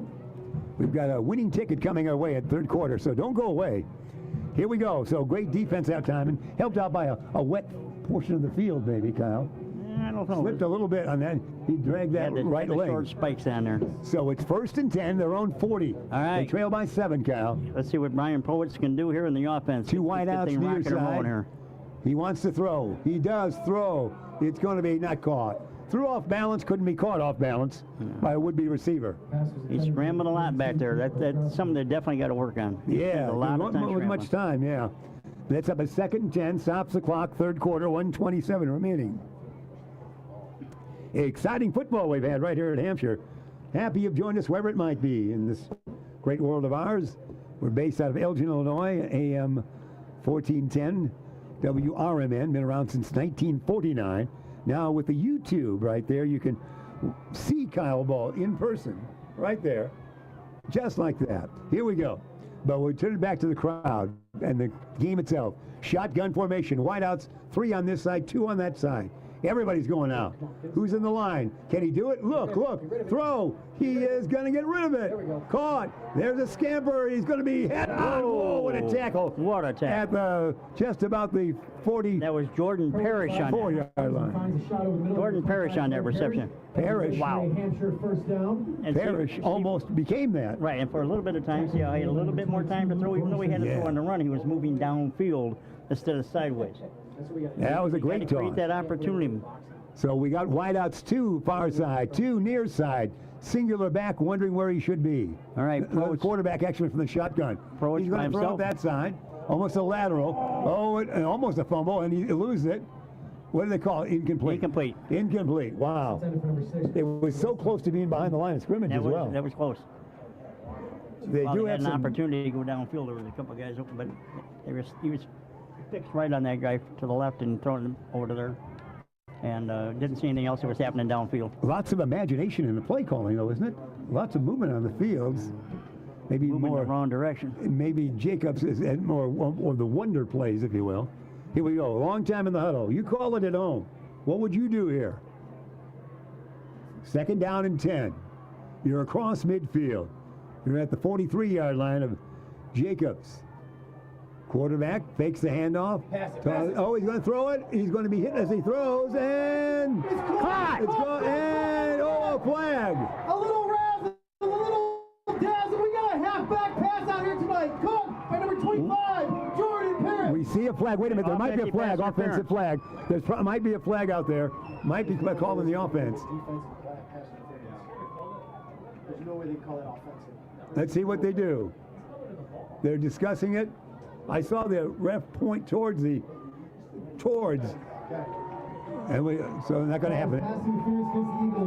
We've got a winning ticket coming our way at 3rd quarter, so don't go away. Here we go. So great defense that time, and helped out by a wet portion of the field, maybe, Kyle. I don't know. Slipped a little bit on that. He dragged that right leg. Short spikes down there. So it's 1st and 10, their own 40. All right. They trail by 7, Kyle. Let's see what Brian Powitz can do here in the offense. 2 wideouts near side. Here. He wants to throw. He does throw. It's going to be not caught. Threw off balance, couldn't be caught off balance by a would-be receiver. He's scrambling a lot back there. That's something they definitely got to work on. Yeah, a lot of time with much time, yeah. That's up a 2nd and 10, stops the clock, 3rd quarter, 1:27 remaining. Exciting football we've had right here at Hampshire. Happy you've joined us wherever it might be in this great world of ours. We're based out of Elgin, Illinois, AM 1410, WRMN, been around since 1949. Now with the YouTube right there, you can see Kyle Ball in person right there, just like that. Here we go. But we turn it back to the crowd and the game itself. Shotgun formation, wideouts, 3 on this side, 2 on that side. Everybody's going out. Who's in the line? Can he do it? Look, throw. He is going to get rid of it. Caught. There's a scamper. He's going to be head on. Whoa, what a tackle. What a tackle. At just about the 40. That was Jordan Parrish on 4-yard line. Jordan Parrish on that reception. Parrish. Wow. Hampshire 1st down. And Parrish almost became that. Right, and for a little bit of time, see how he had a little bit more time to throw, even though he had to throw on the run, he was moving downfield instead of sideways. That was a great toss. Create that opportunity. So we got wideouts, 2 far side, 2 near side. Singular back, wondering where he should be. All right, the quarterback actually from the shotgun. He's going to throw up that side. Almost a lateral. Oh, almost a fumble, and he loses it. What do they call it? Incomplete. Incomplete. Wow. It was so close to being behind the line of scrimmage as well. That was close. They do have an some opportunity to go downfield. There was a couple of guys open, but he was fixed right on that guy to the left and throwing him over to there. and didn't see anything else that was happening downfield. Lots of imagination in the play calling, though, isn't it? Lots of movement on the fields. Maybe Moving more in the wrong direction. Maybe Jacobs is at more of the wonder plays, if you will. Here we go. Long time in the huddle. You call it at home. What would you do here? 2nd down and 10. You're across midfield. You're at the 43-yard line of Jacobs. Quarterback fakes the handoff. Pass it. Oh, he's going to throw it. He's going to be hit as he throws, and It's caught. It's gone, and a flag. A little razzle, a little dazzle. We got a halfback pass out here tonight. Caught by number 25, Jordan Parrott. We see a flag. Wait a minute. There might be a flag. Offensive flag. There might be a flag out there. Might be called in the offense. There's no way they call it offensive. Let's see what they do. They're discussing it. I saw the ref point towards, and so not going to happen.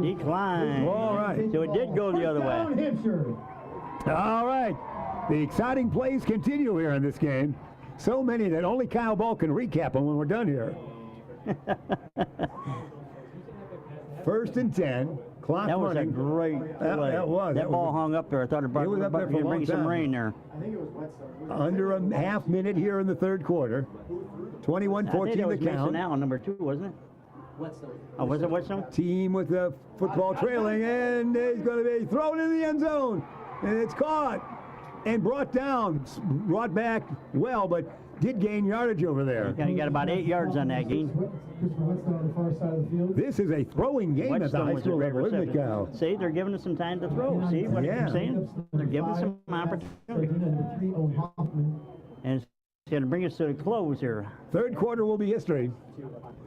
Decline. All right. So it did go the other way. All right. The exciting plays continue here in this game. So many that only Kyle Ball can recap them when we're done here. 1st and 10. Clock That was running. a great play. That was. That ball hung up there. I thought it was up there for a long bring some time. rain there. I think it was wet stuff. Under a half minute here in the 3rd quarter. 21-14 I think it was the count. Mason Allen, number 2, wasn't it? Whetstone. Oh, was it Whetstone? Team with the football trailing, and he's going to be thrown in the end zone. And it's caught and brought back well, but did gain yardage over there. He got about 8 yards on that gain. This is a throwing game at the Whetstone high was a school great level, isn't it, reception. Cal? See, they're giving us some time to throw. See what I'm saying? They're giving us some opportunity. And it's going to bring us to the close here. 3rd quarter will be history.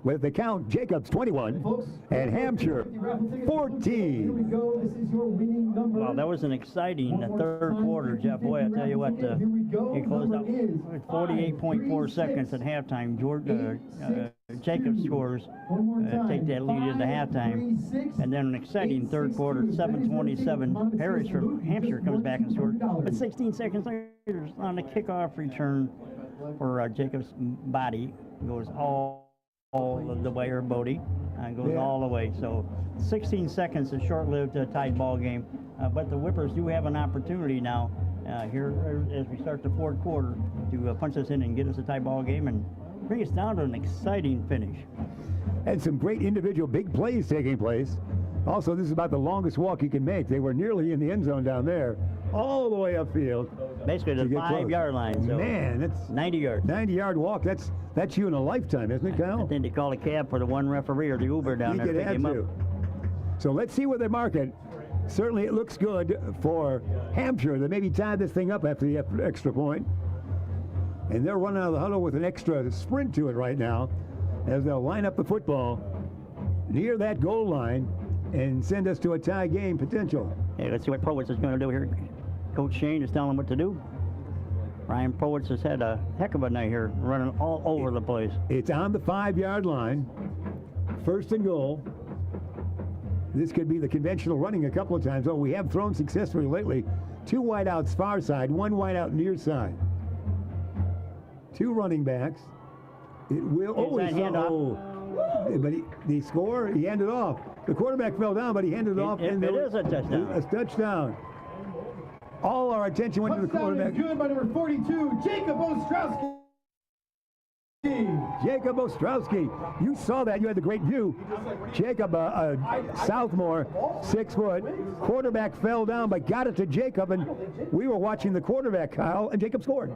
With the count, Jacobs 21 and Hampshire 14. Well, that was an exciting 3rd quarter, Jeff. Boy, I tell you what, it closed out with 48.4 seconds at halftime. Jacobs scores, take that lead into halftime. And then an exciting 3rd quarter, 7:27. Parrish from Hampshire comes back and scores. But 16 seconds later, on the kickoff return for Jacobs' body, goes all the way, or Bodie, goes all the way. So 16 seconds, a short-lived tied ball game. But the Whippers do have an opportunity now here as we start the 4th quarter to punch us in and get us a tie ball game and bring us down to an exciting finish. And some great individual big plays taking place. Also, this is about the longest walk you can make. They were nearly in the end zone down there, all the way upfield. Basically the 5-yard line. So man, that's 90 yards. 90-yard walk. That's you in a lifetime, isn't it, Kyle? I think they call a cab for the one referee or the Uber down there to pick him up. So let's see where they mark it. Certainly it looks good for Hampshire. They maybe tied this thing up after the extra point. And they're running out of the huddle with an extra sprint to it right now as they'll line up the football near that goal line and send us to a tie game potential. Hey, let's see what Prowitz is going to do here. Coach Shane is telling him what to do. Ryan Prowitz has had a heck of a night here, running all over the place. It's on the 5-yard line. 1st and goal. This could be the conventional running a couple of times. Oh, we have thrown successfully lately. 2 wideouts far side, 1 wideout near side. 2 running backs. It will. But he scored. He handed off. The quarterback fell down, but he handed it off. And it is a touchdown. A touchdown. All our attention went to the quarterback. Touchdown is good by number 42, Jacob Ostrowski. Jacob Ostrowski. You saw that. You had the great view. Jacob, sophomore, 6 foot. Quarterback fell down, but got it to Jacob, and we were watching the quarterback, Kyle, and Jacob scored.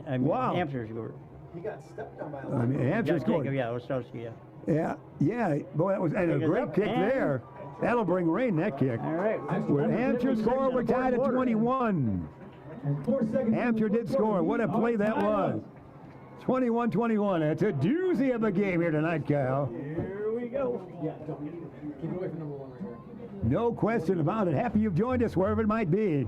Wow. Hampshire scored. He got stepped on by Hampshire scored. Jacob, yeah, Ostrowski, Yeah. Boy, that was and a great kick there. That'll bring rain, that kick. All right. With Hampshire score, we're tied at 21. Hampshire did score. What a play that was. 21-21. It's a doozy of a game here tonight, Kyle. Here we go. Keep away from number 1 right here. No question about it. Happy you've joined us wherever it might be.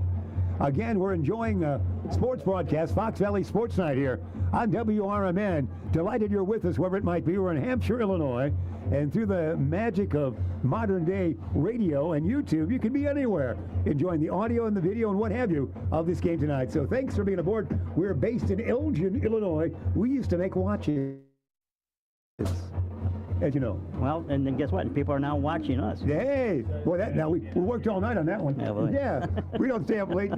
Again, we're enjoying a sports broadcast, Fox Valley Sports Night here on WRMN. Delighted you're with us wherever it might be. We're in Hampshire, Illinois, and through the magic of modern-day radio and YouTube, you can be anywhere, enjoying the audio and the video and what have you of this game tonight. So thanks for being aboard. We're based in Elgin, Illinois. We used to make watches. as you know. Well, and then guess what? People are now watching us. Hey, boy, now we worked all night on that one. Yeah, well, we don't stay up late.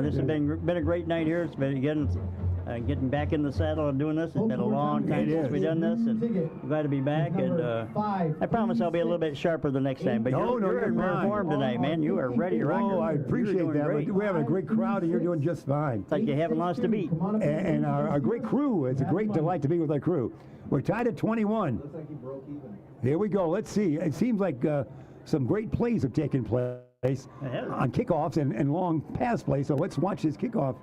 This has been a great night here. It's been getting back in the saddle and doing this. It's been a long time since we've done this, and I'm glad to be back. And I promise I'll be a little bit sharper the next time. But you're in rare form tonight, man. You are ready to rock. Oh, I appreciate that. Great. We have a great crowd, and you're doing just fine. It's like you haven't lost a beat. And our great crew. It's a great delight to be with our crew. We're tied at 21. Here we go. Let's see. It seems like some great plays have taken place on kickoffs and long pass plays. So let's watch this kickoff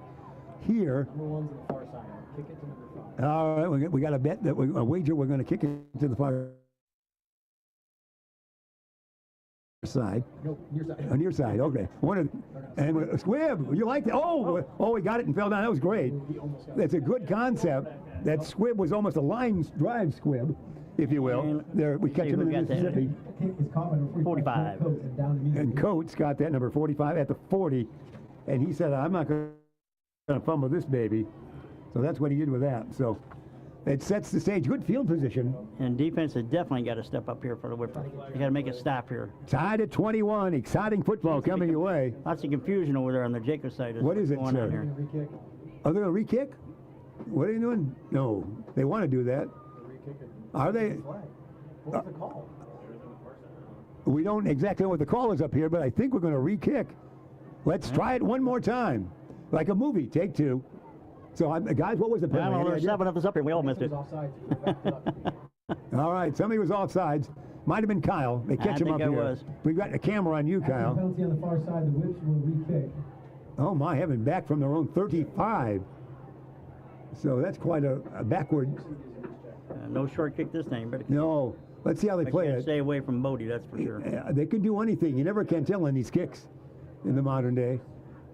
here. All right, we got a bet that a wager we're going to kick it to the far side. No, near side. On your side, okay. And squib, you like that? Oh, he got it and fell down. That was great. That's a good concept. That squib was almost a line drive squib, if you will. There, we catch him in Mississippi. 45. And Coates got that number 45 at the 40, and he said, "I'm not going to fumble this baby." So that's what he did with that. So it sets the stage. Good field position. And defense has definitely got to step up here for the Whipper. You got to make a stop here. Tied at 21. Exciting football coming your way. Lots of confusion over there on the Jacobs side. What is it, going sir? on here? Are they going to re-kick? What are you doing? No, they want to do that. Are they? What's the call? We don't exactly know what the call is up here, but I think we're going to re-kick. Let's try it one more time. Like a movie. Take two. So, guys, what was the penalty? I don't know. There's 7 of us up here. We all missed it. All right. Somebody was offsides. Might have been Kyle. They catch him up here. Was. We've got a camera on you, Kyle. Penalty on the far side. The Whips will re-kick. Oh, my heaven. Back from their own 35. So that's quite a backward. No short kick this time. But no. Let's see how they play it. Stay away from Bodie, that's for sure. They could do anything. You never can tell in these kicks in the modern day.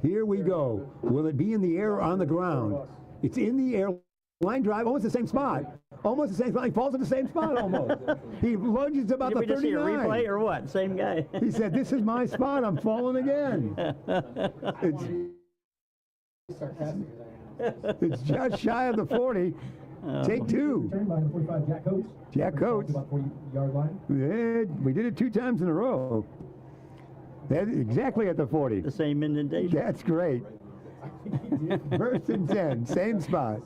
Here we go. Will it be in the air or on the ground? It's in the air. Line drive, almost the same spot. Almost the same spot. He falls at the same spot almost. He lunges about the 39. Did we just see a replay or what? Same guy. He said, "This is my spot. I'm falling again." It's just shy of the 40. Take two. Jack Coates. Yeah, we did it 2 times in a row. That's exactly at the 40. The same indentation. That's great. First and 10, same spot.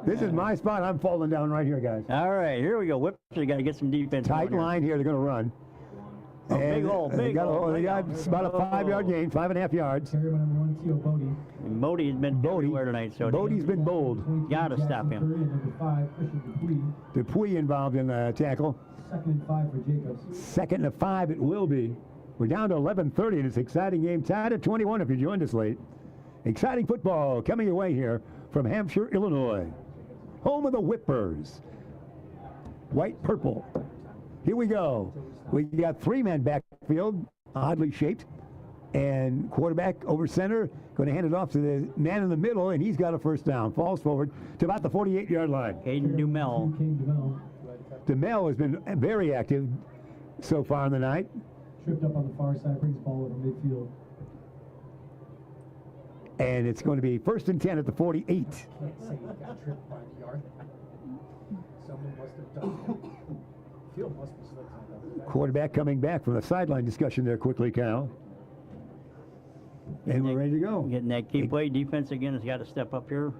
This is my spot. I'm falling down right here, guys. All right, here we go. Whips, you got to get some defense. Tight line here. They're going to run. Oh, big hole, big hole. They got about a 5-yard gain, 5.5 yards. And Bodie's been everywhere tonight. So Bodie's been bold. Got to stop him. Dupuy involved in the tackle. 2nd and 5 for Jacobs. 2nd and 5 it will be. We're down to 11:30 in this exciting game. Tied at 21 if you joined us late. Exciting football coming your way here from Hampshire, Illinois. Home of the Whippers. White, purple. Here we go. We got 3-man backfield, oddly shaped. And quarterback over center, going to hand it off to the man in the middle, and he's got a first down. Falls forward to about the 48-yard line. Caden Dumel. Dumel has been very active so far in the night. Tripped up on the far side, brings the ball over midfield. And it's going to be 1st and 10 at the 48. Can't say he got tripped by the yard. Someone must have done it. Field must be slick. Quarterback coming back from the sideline discussion there quickly, Cal. And we're ready to go. Getting that key play. Defense again has got to step up here.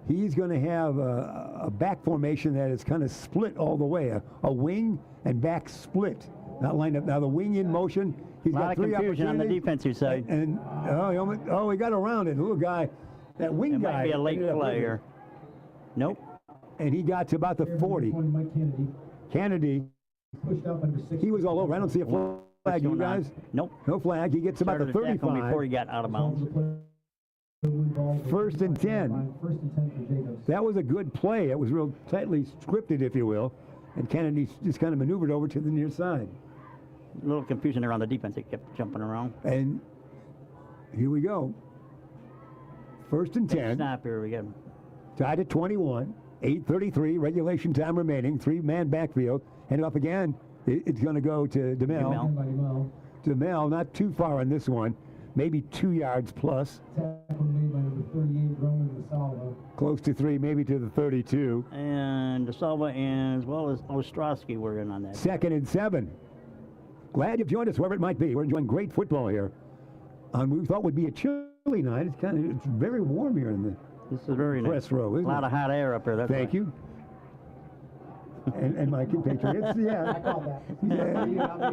He's going to have a back formation that is kind of split all the way. A wing and back split. Not lined up. Now the wing in motion. He's got 3 confusion on the defensive side. And he got around it. The little guy, that wing it guy. Might be a late play here. Nope. And he got to about the 40. Kennedy. Pushed out by number 6. He was all over. I don't see a flag, you guys. Nope. No flag. He gets about the 35. Before he got out of bounds. 1st and 10. 1st and 10 for Jacobs. That was a good play. It was real tightly scripted, if you will. And Kennedy just kind of maneuvered over to the near side. A little confusion there on the defense. They kept jumping around. And here we go. 1st and 10. Snap here we go. Tied at 21. 8:33 regulation time remaining. 3-man backfield. Hand it off again. It's going to go to DeMel. DeMel not too far on this one. maybe 2 yards plus. Tackle made by number 38, Roman DeSalva. Close to 3, maybe to the 32. And DeSalva and as well as Ostrowski were in on that. 2nd and 7. Glad you've joined us, wherever it might be. We're enjoying great football here. We thought would be a chilly night. It's very warm here in the This is very nice. press row. A lot of hot air up there. That's Thank you. And my compatriots, yeah. I called that. Yeah.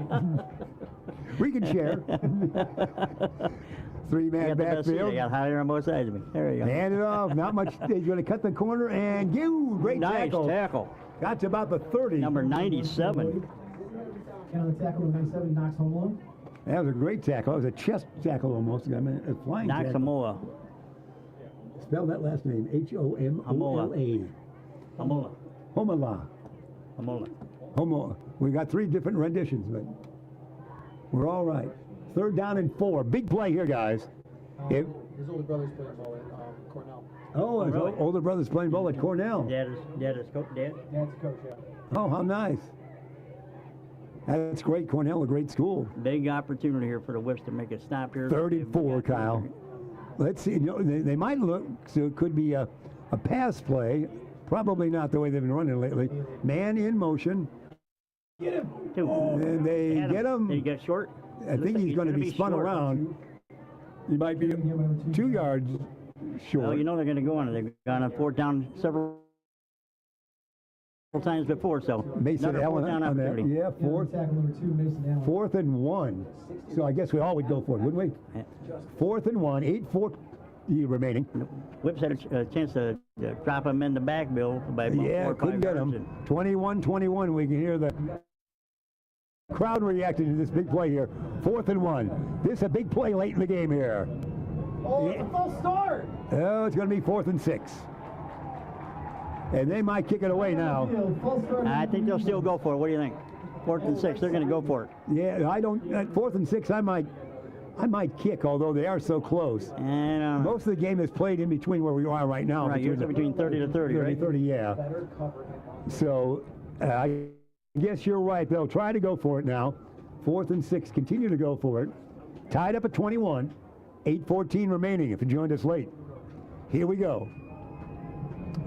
We can share. 3-man backfield. They got hot air on both sides of me. There you go. Hand it off. Not much. He's going to cut the corner and great nice tackle. Got to about the 30. Number 97. And on the tackle, 97 knocks home one. That was a great tackle. That was a chest tackle almost. I mean, a flying tackle. Samoa. Spell that last name. Homola. Homola. Homola. Homola. Homo. We got 3 different renditions, but we're all right. 3rd down and 4. Big play here, guys. His older brother's playing ball at Cornell. Oh, his really? older brother's playing ball at Cornell. Dad's coach. Dad's coach, yeah. Oh, how nice. That's great. Cornell, a great school. Big opportunity here for the Whips to make a stop here. 3rd and 4, Kyle. Let's see. You know, they might look, so it could be a pass play. Probably not the way they've been running lately. Man in motion. Get him. And they get him. Did he get short? I think he's going to be spun around. He might be 2 yards short. Well, you know they're going to go on it. They've gone on 4th down several times before, so Mason another Allen 4th down on that. opportunity. Yeah, Tackle number 2, Mason Allen. 4th and 1. So I guess we all would go for it, wouldn't we? 4th and 1, 8:40 remaining. Whips had a chance to drop him in the back, Bill, by about 4 or 5 couldn't get yards. him. 21-21. We can hear the crowd reacting to this big play here. 4th and 1. This is a big play late in the game here. Oh, it's a false start. Oh, it's going to be 4th and 6. And they might kick it away now. I think they'll still go for it. What do you think? 4th and 6, they're going to go for it. Yeah, I don't. At 4th and 6, I might kick, although they are so close. And most of the game is played in between where we are right now. Right, you're between 30 to 30, right? 30, yeah. So I guess you're right. They'll try to go for it now. 4th and 6, continue to go for it. Tied up at 21. 8:14 remaining if you joined us late. Here we go.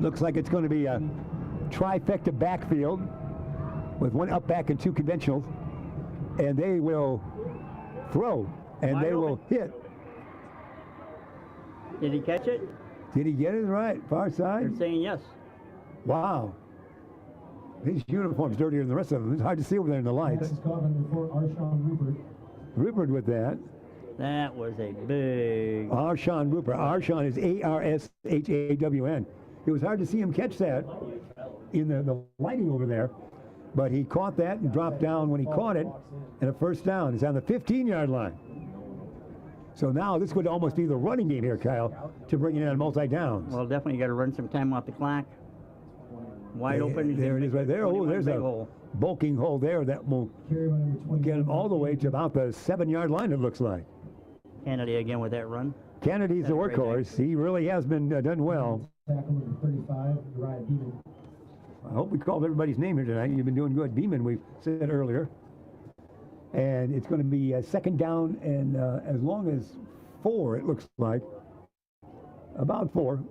Looks like it's going to be a trifecta backfield with 1 up back and 2 conventionals. And they will throw, and they will hit. Did he catch it? Did he get it right? Far side? They're saying yes. Wow. His uniform's dirtier than the rest of them. It's hard to see over there in the lights. Rupert with that. That was a big... Arshawn Rupert. Arshawn is A-R-S-H-A-W-N. It was hard to see him catch that in the lighting over there, but he caught that and dropped down when he caught it, and a first down. It's on the 15-yard line. So now this would almost be the running game here, Kyle, to bring it in on multi-downs. Well, definitely got to run some time off the clock. Wide open. There it is right there. Oh, there's a bulking hole there that will get him all the way to about the 7-yard line, it looks like. Kennedy again with that run. Kennedy's the workhorse. He really has been done well. Tackle number 35, Uriah Beeman. I hope we called everybody's name here tonight. You've been doing good. Beeman, we said earlier. And it's going to be a 2nd down and as long as 4, it looks like. About 4.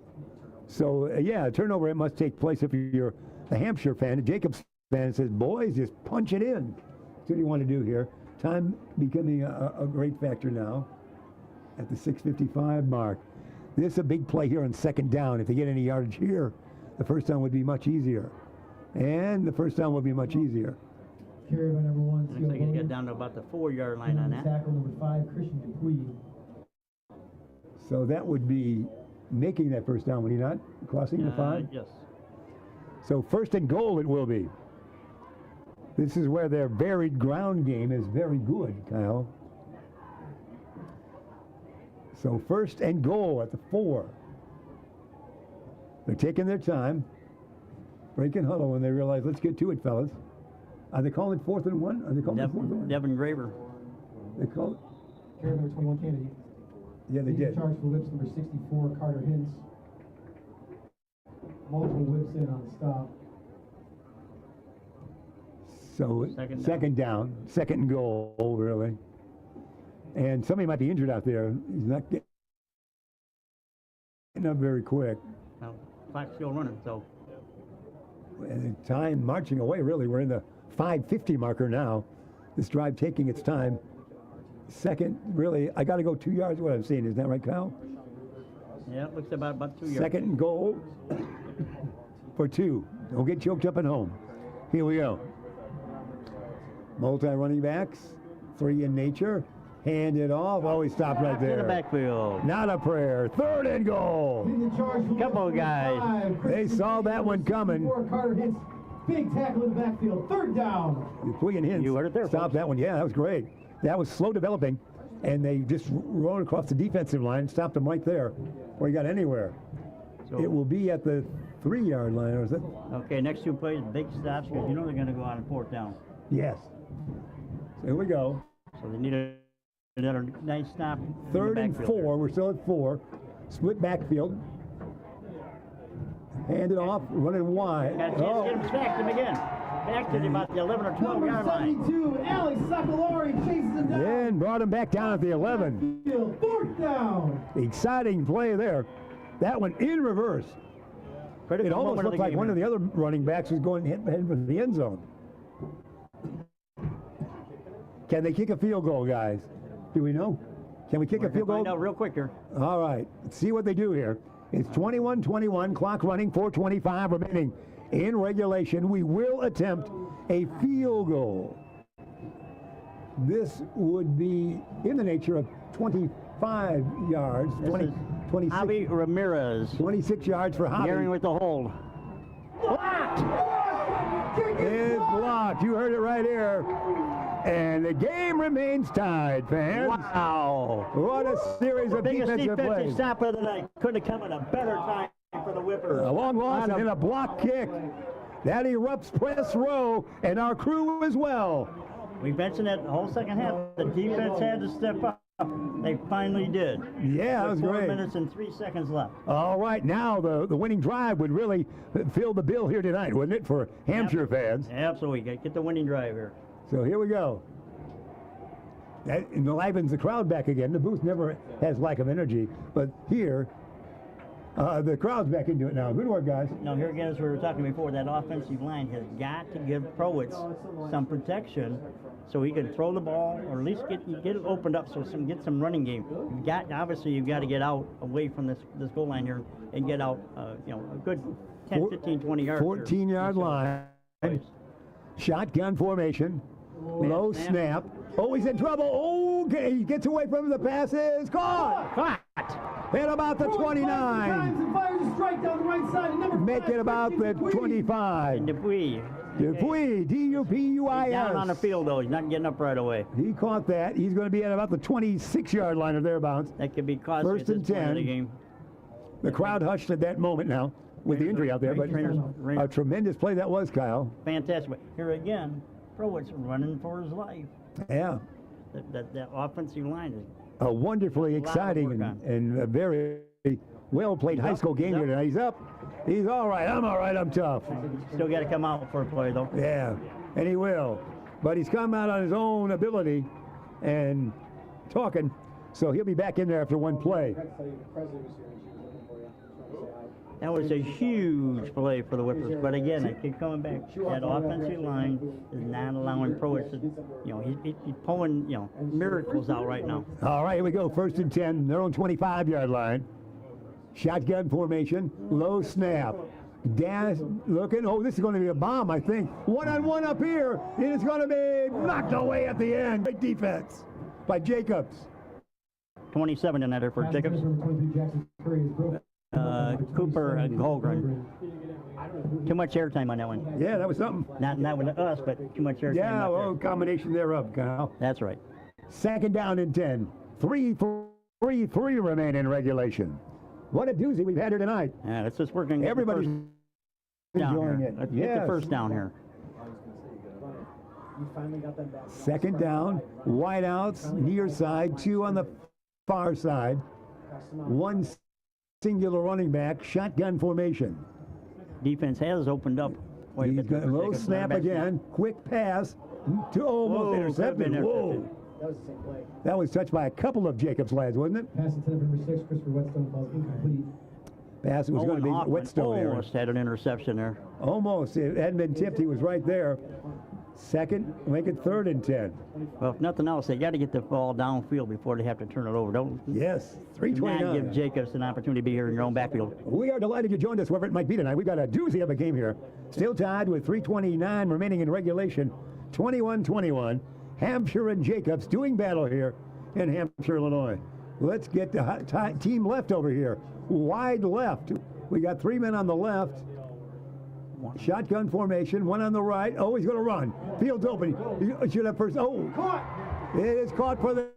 So, yeah, a turnover, it must take place if you're a Hampshire fan. A Jacobs fan says, boys, just punch it in. That's what you want to do here. Time becoming a great factor now at the 6:55 mark. This is a big play here on 2nd down. If they get any yardage here, the first down would be much easier. And the first down would be much easier. Carry by number 1. Looks like he's got down to about the 4-yard line on that. Tackle number 5, Christian Dupuy. So that would be making that first down, would he not? Crossing the 5? Yes. So 1st and goal it will be. This is where their varied ground game is very good, Kyle. So 1st and goal at the 4. They're taking their time. Breaking huddle when they realize, let's get to it, fellas. Are they calling 4th and 1? Are they calling 4th and 1? Devin Graver. They call it? Carry number 21, Kennedy. Yeah, they did. Charge for whips number 64, Carter Hintz. Multiple whips in on stop. So second down, 2nd and goal, really. And somebody might be injured out there. He's not getting up very quick. Well, clock's still running, so. And time marching away, really. We're in the 5:50 marker now. This drive taking its time. Second, really, I got to go 2 yards, what I'm seeing. Is that right, Kyle? Yeah, it looks about 2 yards. Second and goal for 2. Don't get choked up at home. Here we go. Multi-running backs, 3 in nature. Hand it off. Oh, he stopped right there. To the backfield. Not a prayer. Third and goal. Couple of guys. They saw that one coming. Carter hits. Big tackle in the backfield. Third down. You heard it there. Stop that one. Yeah, that was great. That was slow developing, and they just rode across the defensive line, stopped them right there, before he got anywhere. So it will be at the 3-yard line, or is it? Okay, next 2 plays, big stops, because you know they're going to go on 4th down. Yes. So here we go. So they need another nice stop. 3rd and 4. We're still at 4. Split backfield. Hand it off, running wide. Got a chance to get him, smacked him again. Back to about the 11 or 12-yard line. 72, Alex Sakalori chases him down. Then brought him back down at the 11. 4th down. Exciting play there. That one in reverse. It almost looked like one of the other running backs was going head for the end zone. Can they kick a field goal, guys? Do we know? Can we kick a field goal? Find out real quick here. All right. Let's see what they do here. It's 21-21, clock running, 4:25 remaining in regulation. We will attempt a field goal. This would be in the nature of 25 yards. 26. Javi Ramirez. 26 yards for Javi. Gearing with the hold. Blocked! It's blocked. You heard it right here. And the game remains tied, fans. Wow. What a series of defensive plays. Stop of the night. Couldn't have come at a better time for the Whippers. A long loss and a block kick. That erupts press row, and our crew as well. We mentioned that the whole second half. The defense had to step up. They finally did. Yeah, that was great. 4 minutes and 3 seconds left. All right, now the winning drive would really fill the bill here tonight, wouldn't it, for Hampshire fans? Absolutely. Get the winning drive here. So here we go. That enlivens the crowd back again. The booth never has lack of energy, but here, the crowd's back into it now. Good work, guys. Now, here again, as we were talking before, that offensive line has got to give Prowitz some protection so he can throw the ball or at least get it opened up so get some running game. Obviously, you've got to get out away from this goal line here and get out, a good 10, 15, 20 yards. 14-yard line. Shotgun formation. Low snap. Oh, he's in trouble. Okay, he gets away from the passes. Caught. At about the 29. Fires a strike down the right side. And number Make it about the 25. Dupuis, D-U-P-U-I-S. Down on the field, though. He's not getting up right away. He caught that. He's going to be at about the 26-yard line or thereabouts. That could be costly. 1st and 10. The crowd hushed at that moment now with the injury out there, but a tremendous play that was, Kyle. Fantastic. Here again, Prowitz running for his life. Yeah. That offensive line is a wonderfully exciting and a very well-played high school game here tonight. He's up. He's all right. I'm all right. I'm tough. Still got to come out for a play, though. Yeah, and he will. But he's come out on his own ability and talking, so he'll be back in there after one play. That was a huge play for the Whippers, but again, I keep coming back. That offensive line is not allowing Prowitz to, he's pulling, miracles out right now. All right, here we go. 1st and 10, their own 25-yard line. Shotgun formation, low snap. Dash looking. Oh, this is going to be a bomb, I think. One-on-one up here, and it's going to be knocked away at the end. Great defense by Jacobs. 27 in that for Jacobs. Cooper and Holgren. Too much airtime on that one. Yeah, that was something. Not with us, but too much airtime. Yeah, well, combination thereof, Kyle. That's right. 2nd down and 10. 3 remain in regulation. What a doozy we've had here tonight. Yeah, it's just working. Everybody's enjoying it. Let's get the first down here. 2nd down, wideouts, near side, 2 on the far side. 1 singular running back, shotgun formation. Defense has opened up. He's got a low snap again, quick pass to almost intercepted. Whoa. That was the same play. That was touched by a couple of Jacobs lads, wasn't it? Pass intended for number 6, Christopher Whetstone, falls incomplete. Pass was going to be Whetstone there. Almost had an interception there. Almost. It hadn't been tipped. He was right there. Second, make it 3rd and 10. Well, if nothing else, they got to get the ball downfield before they have to turn it over. Don't. Yes, Do 3:29. not give Jacobs an opportunity to be here in your own backfield. We are delighted you joined us, wherever it might be tonight. We've got a doozy of a game here. Still tied with 3:29 remaining in regulation. 21-21. Hampshire and Jacobs doing battle here in Hampshire, Illinois. Let's get the team left over here. Wide left. We got 3 men on the left. Shotgun formation, one on the right. Oh, he's going to run. Field's open. He should have first. Oh, it is caught for the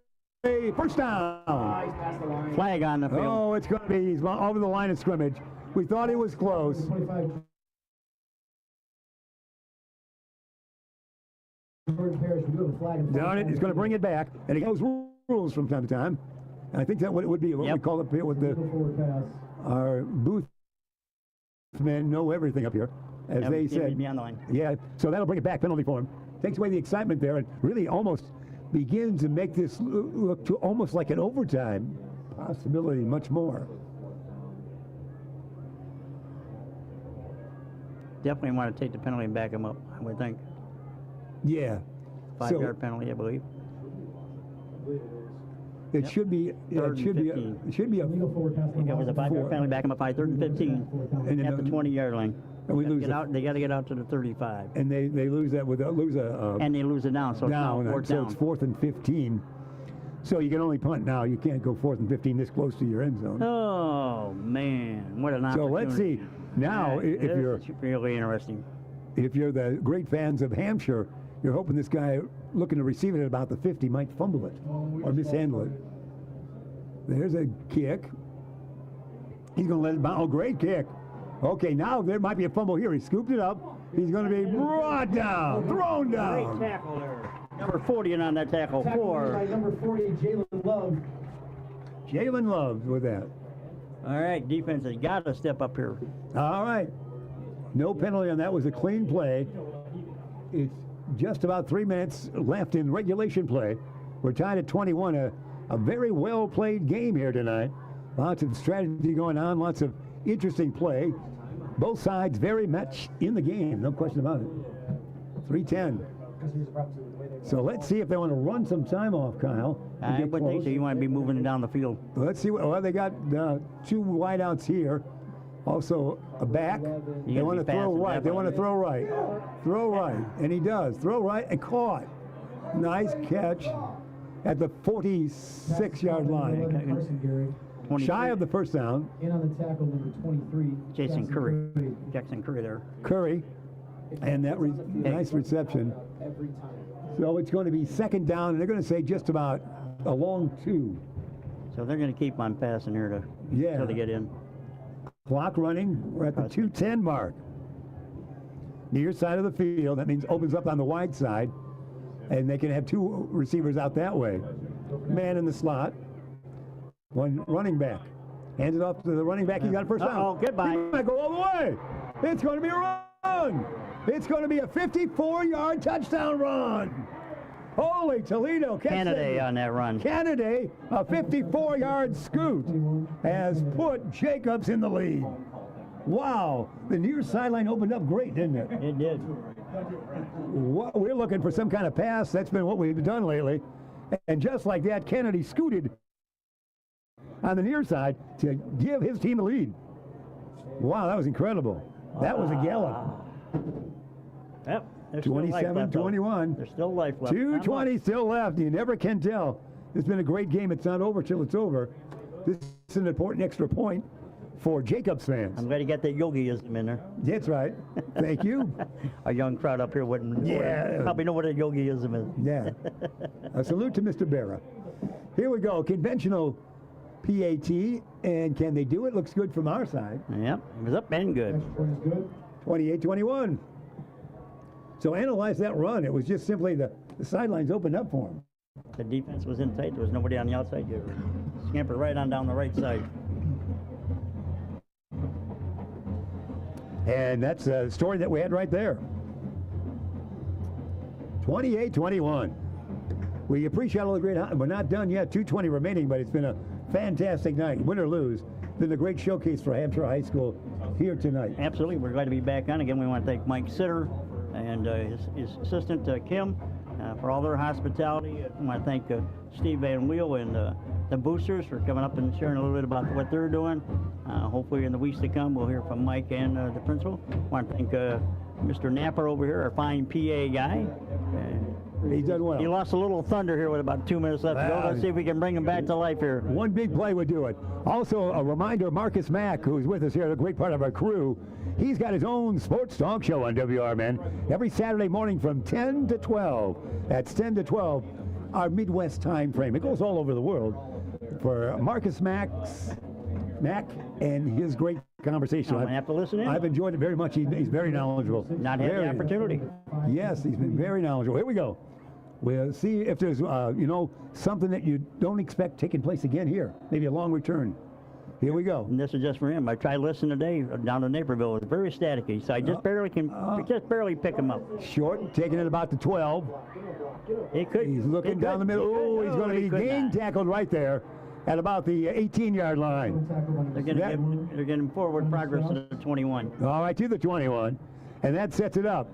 first down. Flag on the field. Oh, it's going to be. He's over the line of scrimmage. We thought he was close. Darn it, he's going to bring it back. And he knows rules from time to time. And I think that's what it would be. What we call up here with our booth men know everything up here. As they said. Me on the line. Yeah, so that'll bring it back, penalty for him. Takes away the excitement there and really almost begins to make this look to almost like an overtime possibility, much more. Definitely want to take the penalty and back him up, I would think. Yeah. 5-yard penalty, I believe. It should be. It should be. It should be a. It was a 5-yard penalty, back him up by 3rd and 15 at the 20-yard line. And we lose they got to get out to the 35. And they lose that with lose a. And they lose it down, so down. It's So it's 4th and 15. So you can only punt now. You can't go 4th and 15 this close to your end zone. Oh man, what an opportunity! So let's see now if you're really interesting. If you're the great fans of Hampshire, you're hoping this guy looking to receive it at about the 50 might fumble it or mishandle it. There's a kick. He's going to let it bounce. Oh, great kick. Okay, now there might be a fumble here. He scooped it up. He's going to be brought down, thrown down. Great tackle there. Number 40 on that tackle. Number 40, Jalen Love. Jalen Love with that. All right, defense has got to step up here. All right. No penalty on that. Was a clean play. It's just about 3 minutes left in regulation play. We're tied at 21. A very well played game here tonight. Lots of strategy going on. Lots of interesting play. Both sides very much in the game. No question about it. 3:10. So let's see if they want to run some time off, Kyle. I would think so. You want to be moving it down the field. Let's see. Well, they got 2 wideouts here. Also a back. They want to throw right. They want to throw right. Throw right. And he does. Throw right and caught. Nice catch at the 46-yard line. Shy of the first down. In on the tackle, number 23. Jackson Curry there. Curry. And that nice reception. Every time. So it's going to be 2nd down, and they're going to say just about a long 2. So they're going to keep on passing here until they get in. Clock running. We're at the 2:10 mark. Near side of the field. That means opens up on the wide side. And they can have 2 receivers out that way. Man in the slot. One running back. Hands it off to the running back. He got a first down. Oh, goodbye. He's going to go all the way. It's going to be a run. It's going to be a 54-yard touchdown run. Holy Toledo. Kennedy on that run. Kennedy, a 54-yard scoot, has put Jacobs in the lead. Wow. The near sideline opened up great, didn't it? It did. We're looking for some kind of pass. That's been what we've done lately. And just like that, Kennedy scooted on the near side to give his team the lead. Wow, that was incredible. That was a gallop. Yep. 27-21. There's still life left. 2:20 still left. You never can tell. It's been a great game. It's not over till it's over. This is an important extra point for Jacobs fans. I'm glad you got that yogiism in there. That's right. Thank you. A young crowd up here wouldn't probably know what a yogiism is. Yeah. A salute to Mr. Berra. Here we go. Conventional PAT. And can they do it? Looks good from our side. Yep. It was up and good. 28-21. So analyze that run. It was just simply the sidelines opened up for him. The defense was in tight. There was nobody on the outside. You scampered right on down the right side. And that's a story that we had right there. 28-21. We appreciate all the great. We're not done yet. 2:20 remaining, but it's been a fantastic night. Win or lose, been a great showcase for Hampshire High School here tonight. Absolutely. We're glad to be back on again. We want to thank Mike Sitter and his assistant Kim for all their hospitality. I want to thank Steve Van Wheel and the boosters for coming up and sharing a little bit about what they're doing. Hopefully in the weeks to come we'll hear from Mike and the principal. I want to thank Mr. Napper over here, our fine PA guy. He's done well. He lost a little thunder here with about 2 minutes left to go. Let's see if we can bring him back to life here. One big play would do it. Also, a reminder, Marcus Mack, who's with us here, a great part of our crew, he's got his own sports talk show on WRMN every Saturday morning from 10 to 12. That's 10 to 12, our Midwest time frame. It goes all over the world. For Marcus Mack and his great conversation. I'm going to have to listen in. I've enjoyed it very much. He's very knowledgeable. Not had the opportunity. Yes, he's been very knowledgeable. Here we go. We'll see if there's, something that you don't expect taking place again here. Maybe a long return. Here we go. And this is just for him. I tried listening today down in Naperville. It was very staticky, so I just barely pick him up. Short, taking it about to 12. He's looking down the middle. Oh, he's going to be gang tackled right there at about the 18-yard line. They're getting forward progress to the 21. All right, to the 21. And that sets it up.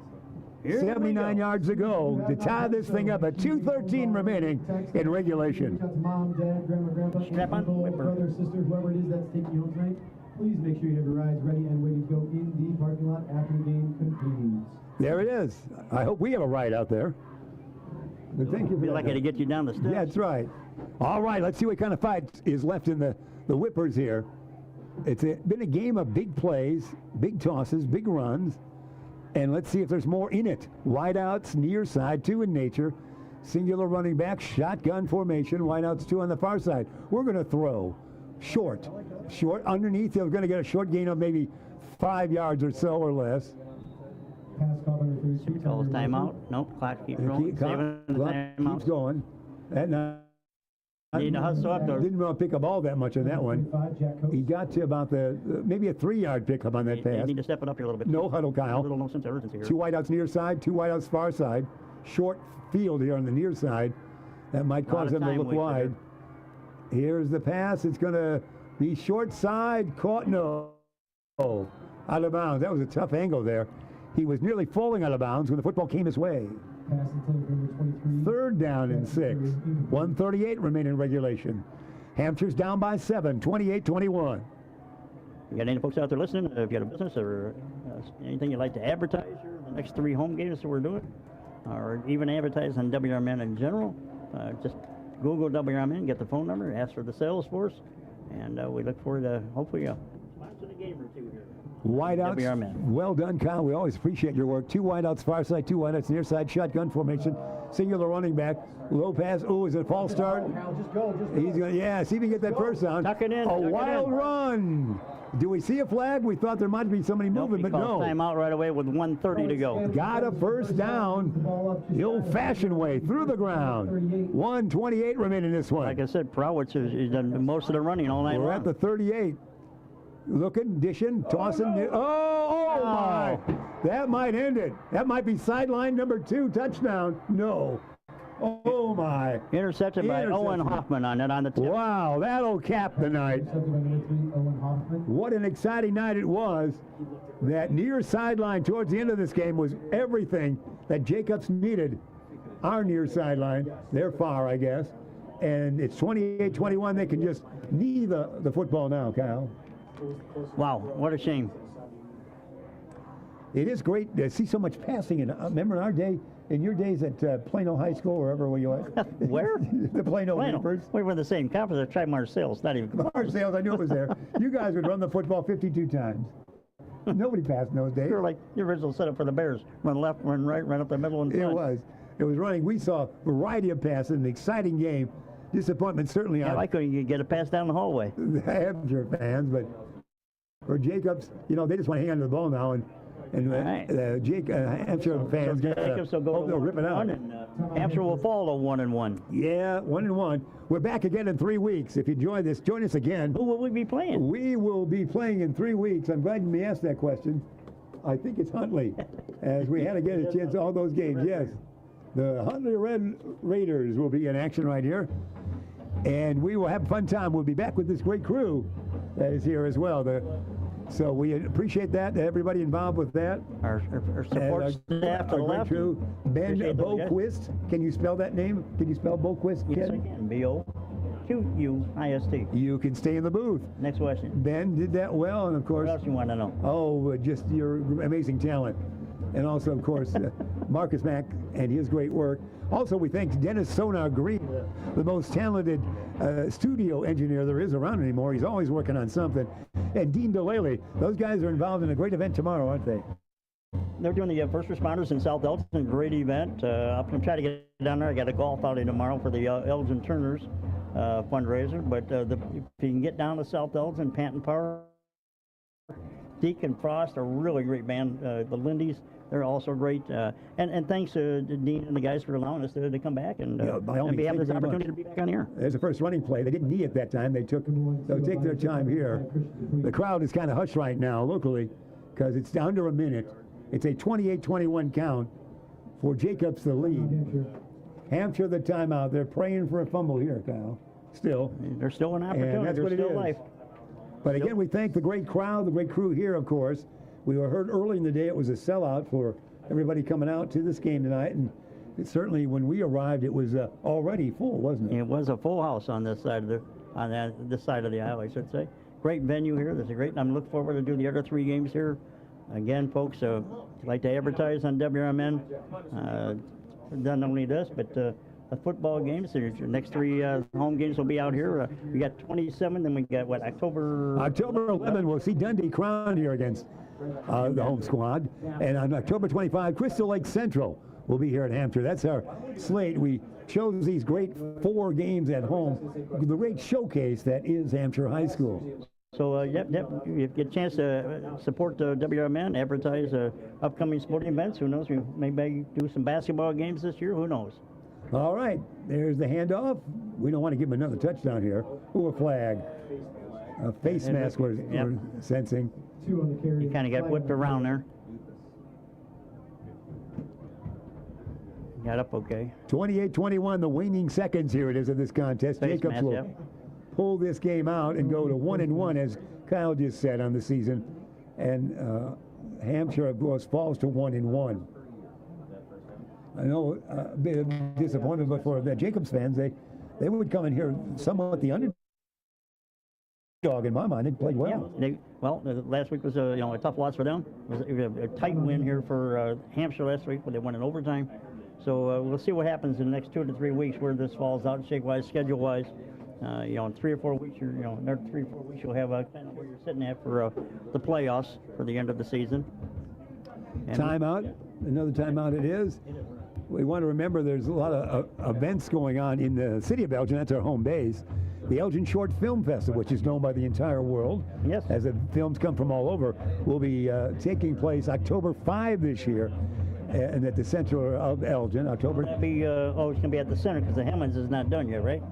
79 yards to go to tie this thing up at 2:13 remaining in regulation. Strap on, brother, sister, whoever it is that's taking you home tonight, please make sure you have your rides ready and ready to go in the parking lot after the game concludes. There it is. I hope we have a ride out there. But thank you for be that. lucky to get you down the steps. Yeah, that's right. All right, let's see what kind of fight is left in the Whippers here. It's been a game of big plays, big tosses, big runs. And let's see if there's more in it. Wideouts, near side, 2 in nature. Singular running back, shotgun formation. Wideouts 2 on the far side. We're going to throw short. Short underneath. They're going to get a short gain of maybe 5 yards or so or less. Should we call this timeout? Nope, clock keeps rolling. Keeps going. Need to hustle up there. Didn't want to pick up all that much on that one. He got to about maybe a 3-yard pickup on that pass. You need to step it up here a little bit. No huddle, Kyle. A little no sense of urgency here. 2 wideouts near side, 2 wideouts far side. Short field here on the near side. That might cause them to look wide. Here's the pass. It's going to be short side. Caught. No. Out of bounds. That was a tough angle there. He was nearly falling out of bounds when the football came his way. 3rd down and 6. 1:38 remaining in regulation. Hampshire's down by 7, 28-21. You got any folks out there listening? If you got a business or anything you'd like to advertise here in the next 3 home games that we're doing, or even advertise on WRMN in general, just Google WRMN, get the phone number, ask for the sales force, and we look forward to hopefully sponsor the game or 2 here. Wideouts, well done, Kyle. We always appreciate your work. 2 wideouts far side, 2 wideouts near side, shotgun formation, singular running back, low pass. Oh, is it a false start? Just go. He's going to, see if he can get that first down. Tuck it in. A wild run. Do we see a flag? We thought there might be somebody moving, but no. Timeout right away with 1:30 to go. Got a first down the old-fashioned way, through the ground. 1:28 remaining in this one. Like I said, Prowitz has done most of the running all night long. We're at the 38. Looking, dishing, tossing. Oh my. That might end it. That might be sideline number 2, touchdown. No. Oh my. Intercepted by Owen Hoffman on the tip. Wow, that'll cap the night. What an exciting night it was. That near sideline towards the end of this game was everything that Jacobs needed. Our near sideline. They're far, I guess. And it's 28-21. They can just knee the football now, Kyle. Wow, what a shame. It is great to see so much passing. And remember in our day, in your days at Plano High School, wherever were you at? Where? The Plano Reapers. We were in the same conference. I tried Marseilles, not even. Marseilles, I knew it was there. You guys would run the football 52 times. Nobody passed in those days. You were like the original setup for the Bears. Run left, run right, run up the middle. And it was running. We saw a variety of passes, an exciting game. Disappointment certainly on. I couldn't get a pass down the hallway. The Hampshire fans, but for Jacobs, they just want to hang on to the ball now, and Hampshire fans Jacobs will go they'll rip it out. And Hampshire will fall to 1-1. Yeah, 1-1. We're back again in 3 weeks. If you enjoy this, join us again. Who will we be playing? We will be playing in 3 weeks. I'm glad you asked that question. I think it's Huntley, as we had to get a chance to all those games. Yes. The Huntley Red Raiders will be in action right here. And we will have a fun time. We'll be back with this great crew that is here as well. So we appreciate that, everybody involved with that. Our support staff to the left. Crew. Ben Boquist. Can you spell that name? Can you spell Boquist? Yes, I can. B-O-Q-U-I-S-T. You can stay in the booth. Next question. Ben did that well, and of course. What else you want to know? Oh, just your amazing talent. And also, of course, Marcus Mack and his great work. Also, we thank Dennis Sonar Green, the most talented studio engineer there is around anymore. He's always working on something. And Dean Delaley. Those guys are involved in a great event tomorrow, aren't they? They're doing the first responders in South Elgin. Great event. I'm going to try to get down there. I got a golf outing tomorrow for the Elgin Turners fundraiser. But if you can get down to South Elgin, Panton Park, Deacon Frost, a really great band. The Lindy's, they're also great. And thanks to Dean and the guys for allowing us to come back and be having this opportunity to be back on here. There's the first running play. They didn't need it that time. They'll take their time here. The crowd is kind of hushed right now locally because it's under a minute. It's a 28-21 count for Jacobs the lead. Hampshire the timeout. They're praying for a fumble here, Kyle. Still. There's still an opportunity. And that's what it is. Life. But again, we thank the great crowd, the great crew here, of course. We were heard early in the day it was a sellout for everybody coming out to this game tonight. And certainly when we arrived, it was already full, wasn't it? It was a full house on this side of this side of the aisle, I should say. Great venue here. There's a great. I'm looking forward to do the other 3 games here. Again, folks, if you'd like to advertise on WRMN, not only this, but the football games. Your next 3 home games will be out here. We got 27, then we got what, October 11, we'll see Dundee Crown here against the home squad. And on October 25, Crystal Lake Central will be here at Hampshire. That's our slate. We chose these great 4 games at home. The great showcase that is Hampshire High School. So, yep, if you get a chance to support WRMN, advertise upcoming sporting events. Who knows? We may do some basketball games this year. Who knows? All right, there's the handoff. We don't want to give him another touchdown here. Ooh, a flag. A face mask we're sensing. He kind of got whipped around there. Got up okay. 28-21, the waning seconds here it is in this contest. Face Jacobs mask, will pull this game out and go to 1-1, as Kyle just said, on the season. And Hampshire, of course, falls to 1-1. I know a bit of disappointment, but for the Jacobs fans, they would come in here somewhat the underdog in my mind. They played well. Yeah, last week was a tough loss for them. It was a tight win here for Hampshire last week, but they won in overtime. So we'll see what happens in the next 2 to 3 weeks where this falls out, shape-wise, schedule-wise. In 3 or 4 weeks, another 3 or 4 weeks, you'll have kind of where you're sitting at for the playoffs for the end of the season. And timeout. Another timeout it is. We want to remember there's a lot of events going on in the city of Elgin. That's our home base. The Elgin Short Film Festival, which is known by the entire world, as the films come from all over, will be taking place October 5 this year, and at the center of Elgin. October. It's going to be at the center because the Hemmons is not done yet, right?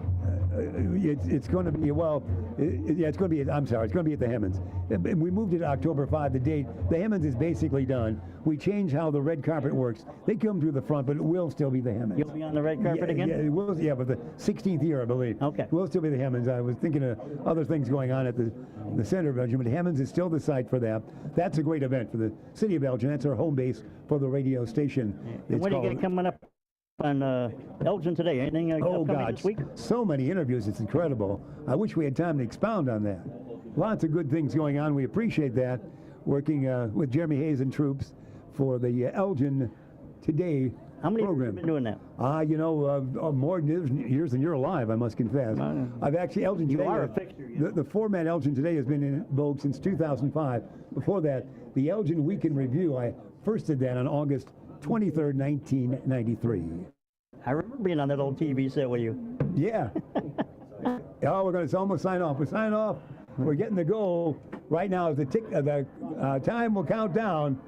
It's going to be, it's going to be, it's going to be at the Hemmons. We moved it to October 5, the date. The Hemmons is basically done. We changed how the red carpet works. They come through the front, but it will still be the Hemmons. You'll be on the red carpet again? Yeah, it will, but the 16th year, I believe. Okay. It will still be the Hemmons. I was thinking of other things going on at the center of Elgin, but Hemmons is still the site for that. That's a great event for the city of Elgin. That's our home base for the radio station. And what do you got coming up on Elgin today? Anything upcoming this week? So many interviews. It's incredible. I wish we had time to expound on that. Lots of good things going on. We appreciate that. Working with Jeremy Hayes and troops for the Elgin Today How many program. years have you been doing that? More years than you're alive, I must confess. I've actually, Elgin Today. You are a fixture. The format Elgin Today has been in vogue since 2005. Before that, the Elgin Week in Review, I first did that on August 23rd, 1993. I remember being on that old TV set with you. Yeah. We're going to almost sign off. We're signing off. We're getting the goal. Right now, as the time will count down.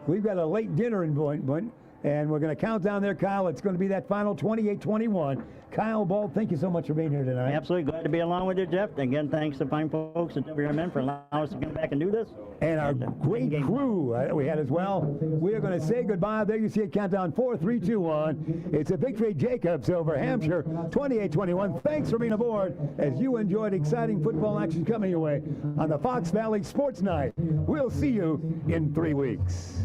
We've got a late dinner in point. And we're going to count down there, Kyle. It's going to be that final 28-21. Kyle Ball, thank you so much for being here tonight. Absolutely glad to be along with you, Jeff. Again, thanks to fine folks at WRMN for allowing us to come back and do this. And our great crew we had as well. We are going to say goodbye. There you see it, countdown 4, 3, 2, 1. It's a victory, Jacobs over Hampshire, 28-21. Thanks for being aboard as you enjoyed exciting football action coming your way on the Fox Valley Sports Night. We'll see you in 3 weeks.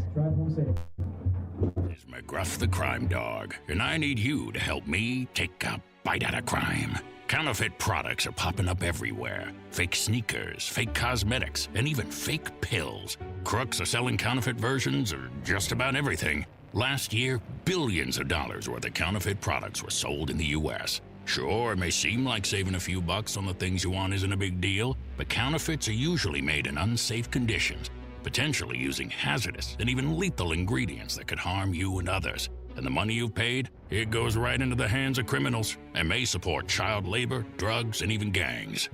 It's McGruff the Crime Dog, and I need you to help me take a bite out of crime. Counterfeit products are popping up everywhere. Fake sneakers, fake cosmetics, and even fake pills. Crooks are selling counterfeit versions of just about everything. Last year, billions of dollars worth of counterfeit products were sold in the U.S. Sure, it may seem like saving a few bucks on the things you want isn't a big deal, but counterfeits are usually made in unsafe conditions, potentially using hazardous and even lethal ingredients that could harm you and others. And the money you've paid, it goes right into the hands of criminals and may support child labor, drugs, and even gangs.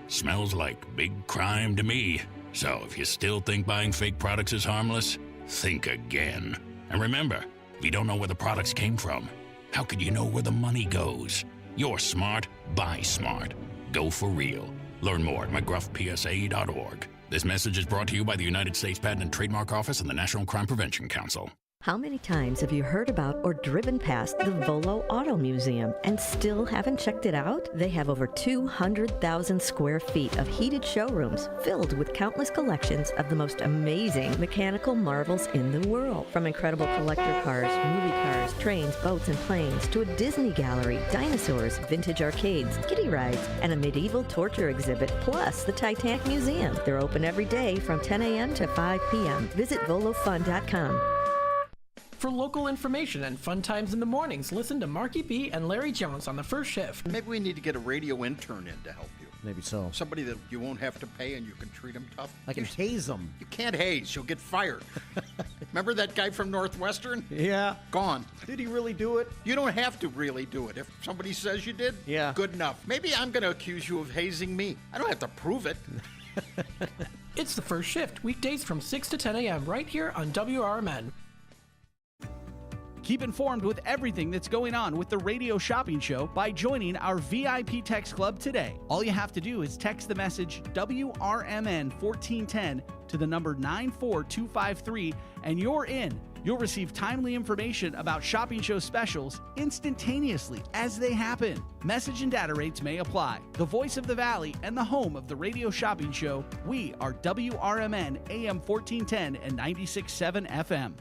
Smells like big crime to me. So if you still think buying fake products is harmless, think again. And remember, if you don't know where the products came from, how could you know where the money goes? You're smart, buy smart. Go for real. Learn more at mcgruffpsa.org. This message is brought to you by the United States Patent and Trademark Office and the National Crime Prevention Council. How many times have you heard about or driven past the Volo Auto Museum and still haven't checked it out? They have over 200,000 square feet of heated showrooms filled with countless collections of the most amazing mechanical marvels in the world. From incredible collector cars, movie cars, trains, boats, and planes, to a Disney gallery, dinosaurs, vintage arcades, kiddie rides, and a medieval torture exhibit, plus the Titanic Museum. They're open every day from 10 a.m. to 5 p.m. Visit volofun.com. For local information and fun times in the mornings, listen to Marky B and Larry Jones on the first shift. Maybe we need to get a radio intern in to help you. Maybe so. Somebody that you won't have to pay and you can treat them tough. I can haze them. You can't haze. You'll get fired. Remember that guy from Northwestern? Yeah. Gone. Did he really do it? You don't have to really do it. If somebody says you did, yeah, good enough. Maybe I'm going to accuse you of hazing me. I don't have to prove it. It's the first shift, weekdays from 6 to 10 a.m. right here on WRMN. Keep informed with everything that's going on with the Radio Shopping Show by joining our VIP Text Club today. All you have to do is text the message WRMN 1410 to the number 94253 and you're in. You'll receive timely information about shopping show specials instantaneously as they happen. Message and data rates may apply. The voice of the Valley and the home of the Radio Shopping Show, we are WRMN AM 1410 and 96.7 FM.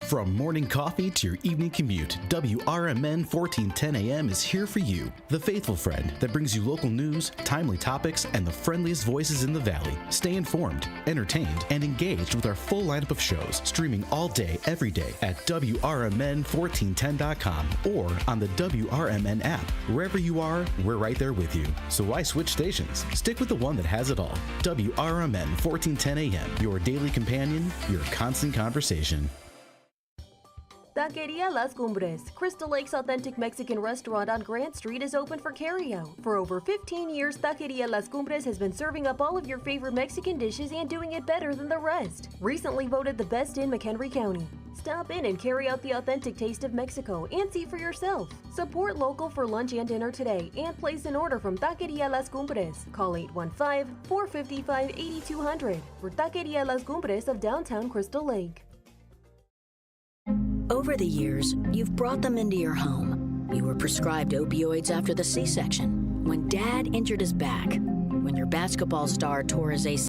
From morning coffee to your evening commute, WRMN 1410 AM is here for you. The faithful friend that brings you local news, timely topics, and the friendliest voices in the Valley. Stay informed, entertained, and engaged with our full lineup of shows, streaming all day, every day at WRMN1410.com or on the WRMN app. Wherever you are, we're right there with you. So why switch stations? Stick with the one that has it all. WRMN 1410 AM, your daily companion, your constant conversation. Taqueria Las Cumbres, Crystal Lake's authentic Mexican restaurant on Grant Street, is open for carryout. For over 15 years, Taqueria Las Cumbres has been serving up all of your favorite Mexican dishes and doing it better than the rest. Recently voted the best in McHenry County. Stop in and carry out the authentic taste of Mexico and see for yourself. Support local for lunch and dinner today and place an order from Taqueria Las Cumbres. Call 815-455-8200 for Taqueria Las Cumbres of downtown Crystal Lake. Over the years, you've brought them into your home. You were prescribed opioids after the C-section, when Dad injured his back, when your basketball star tore his ACL.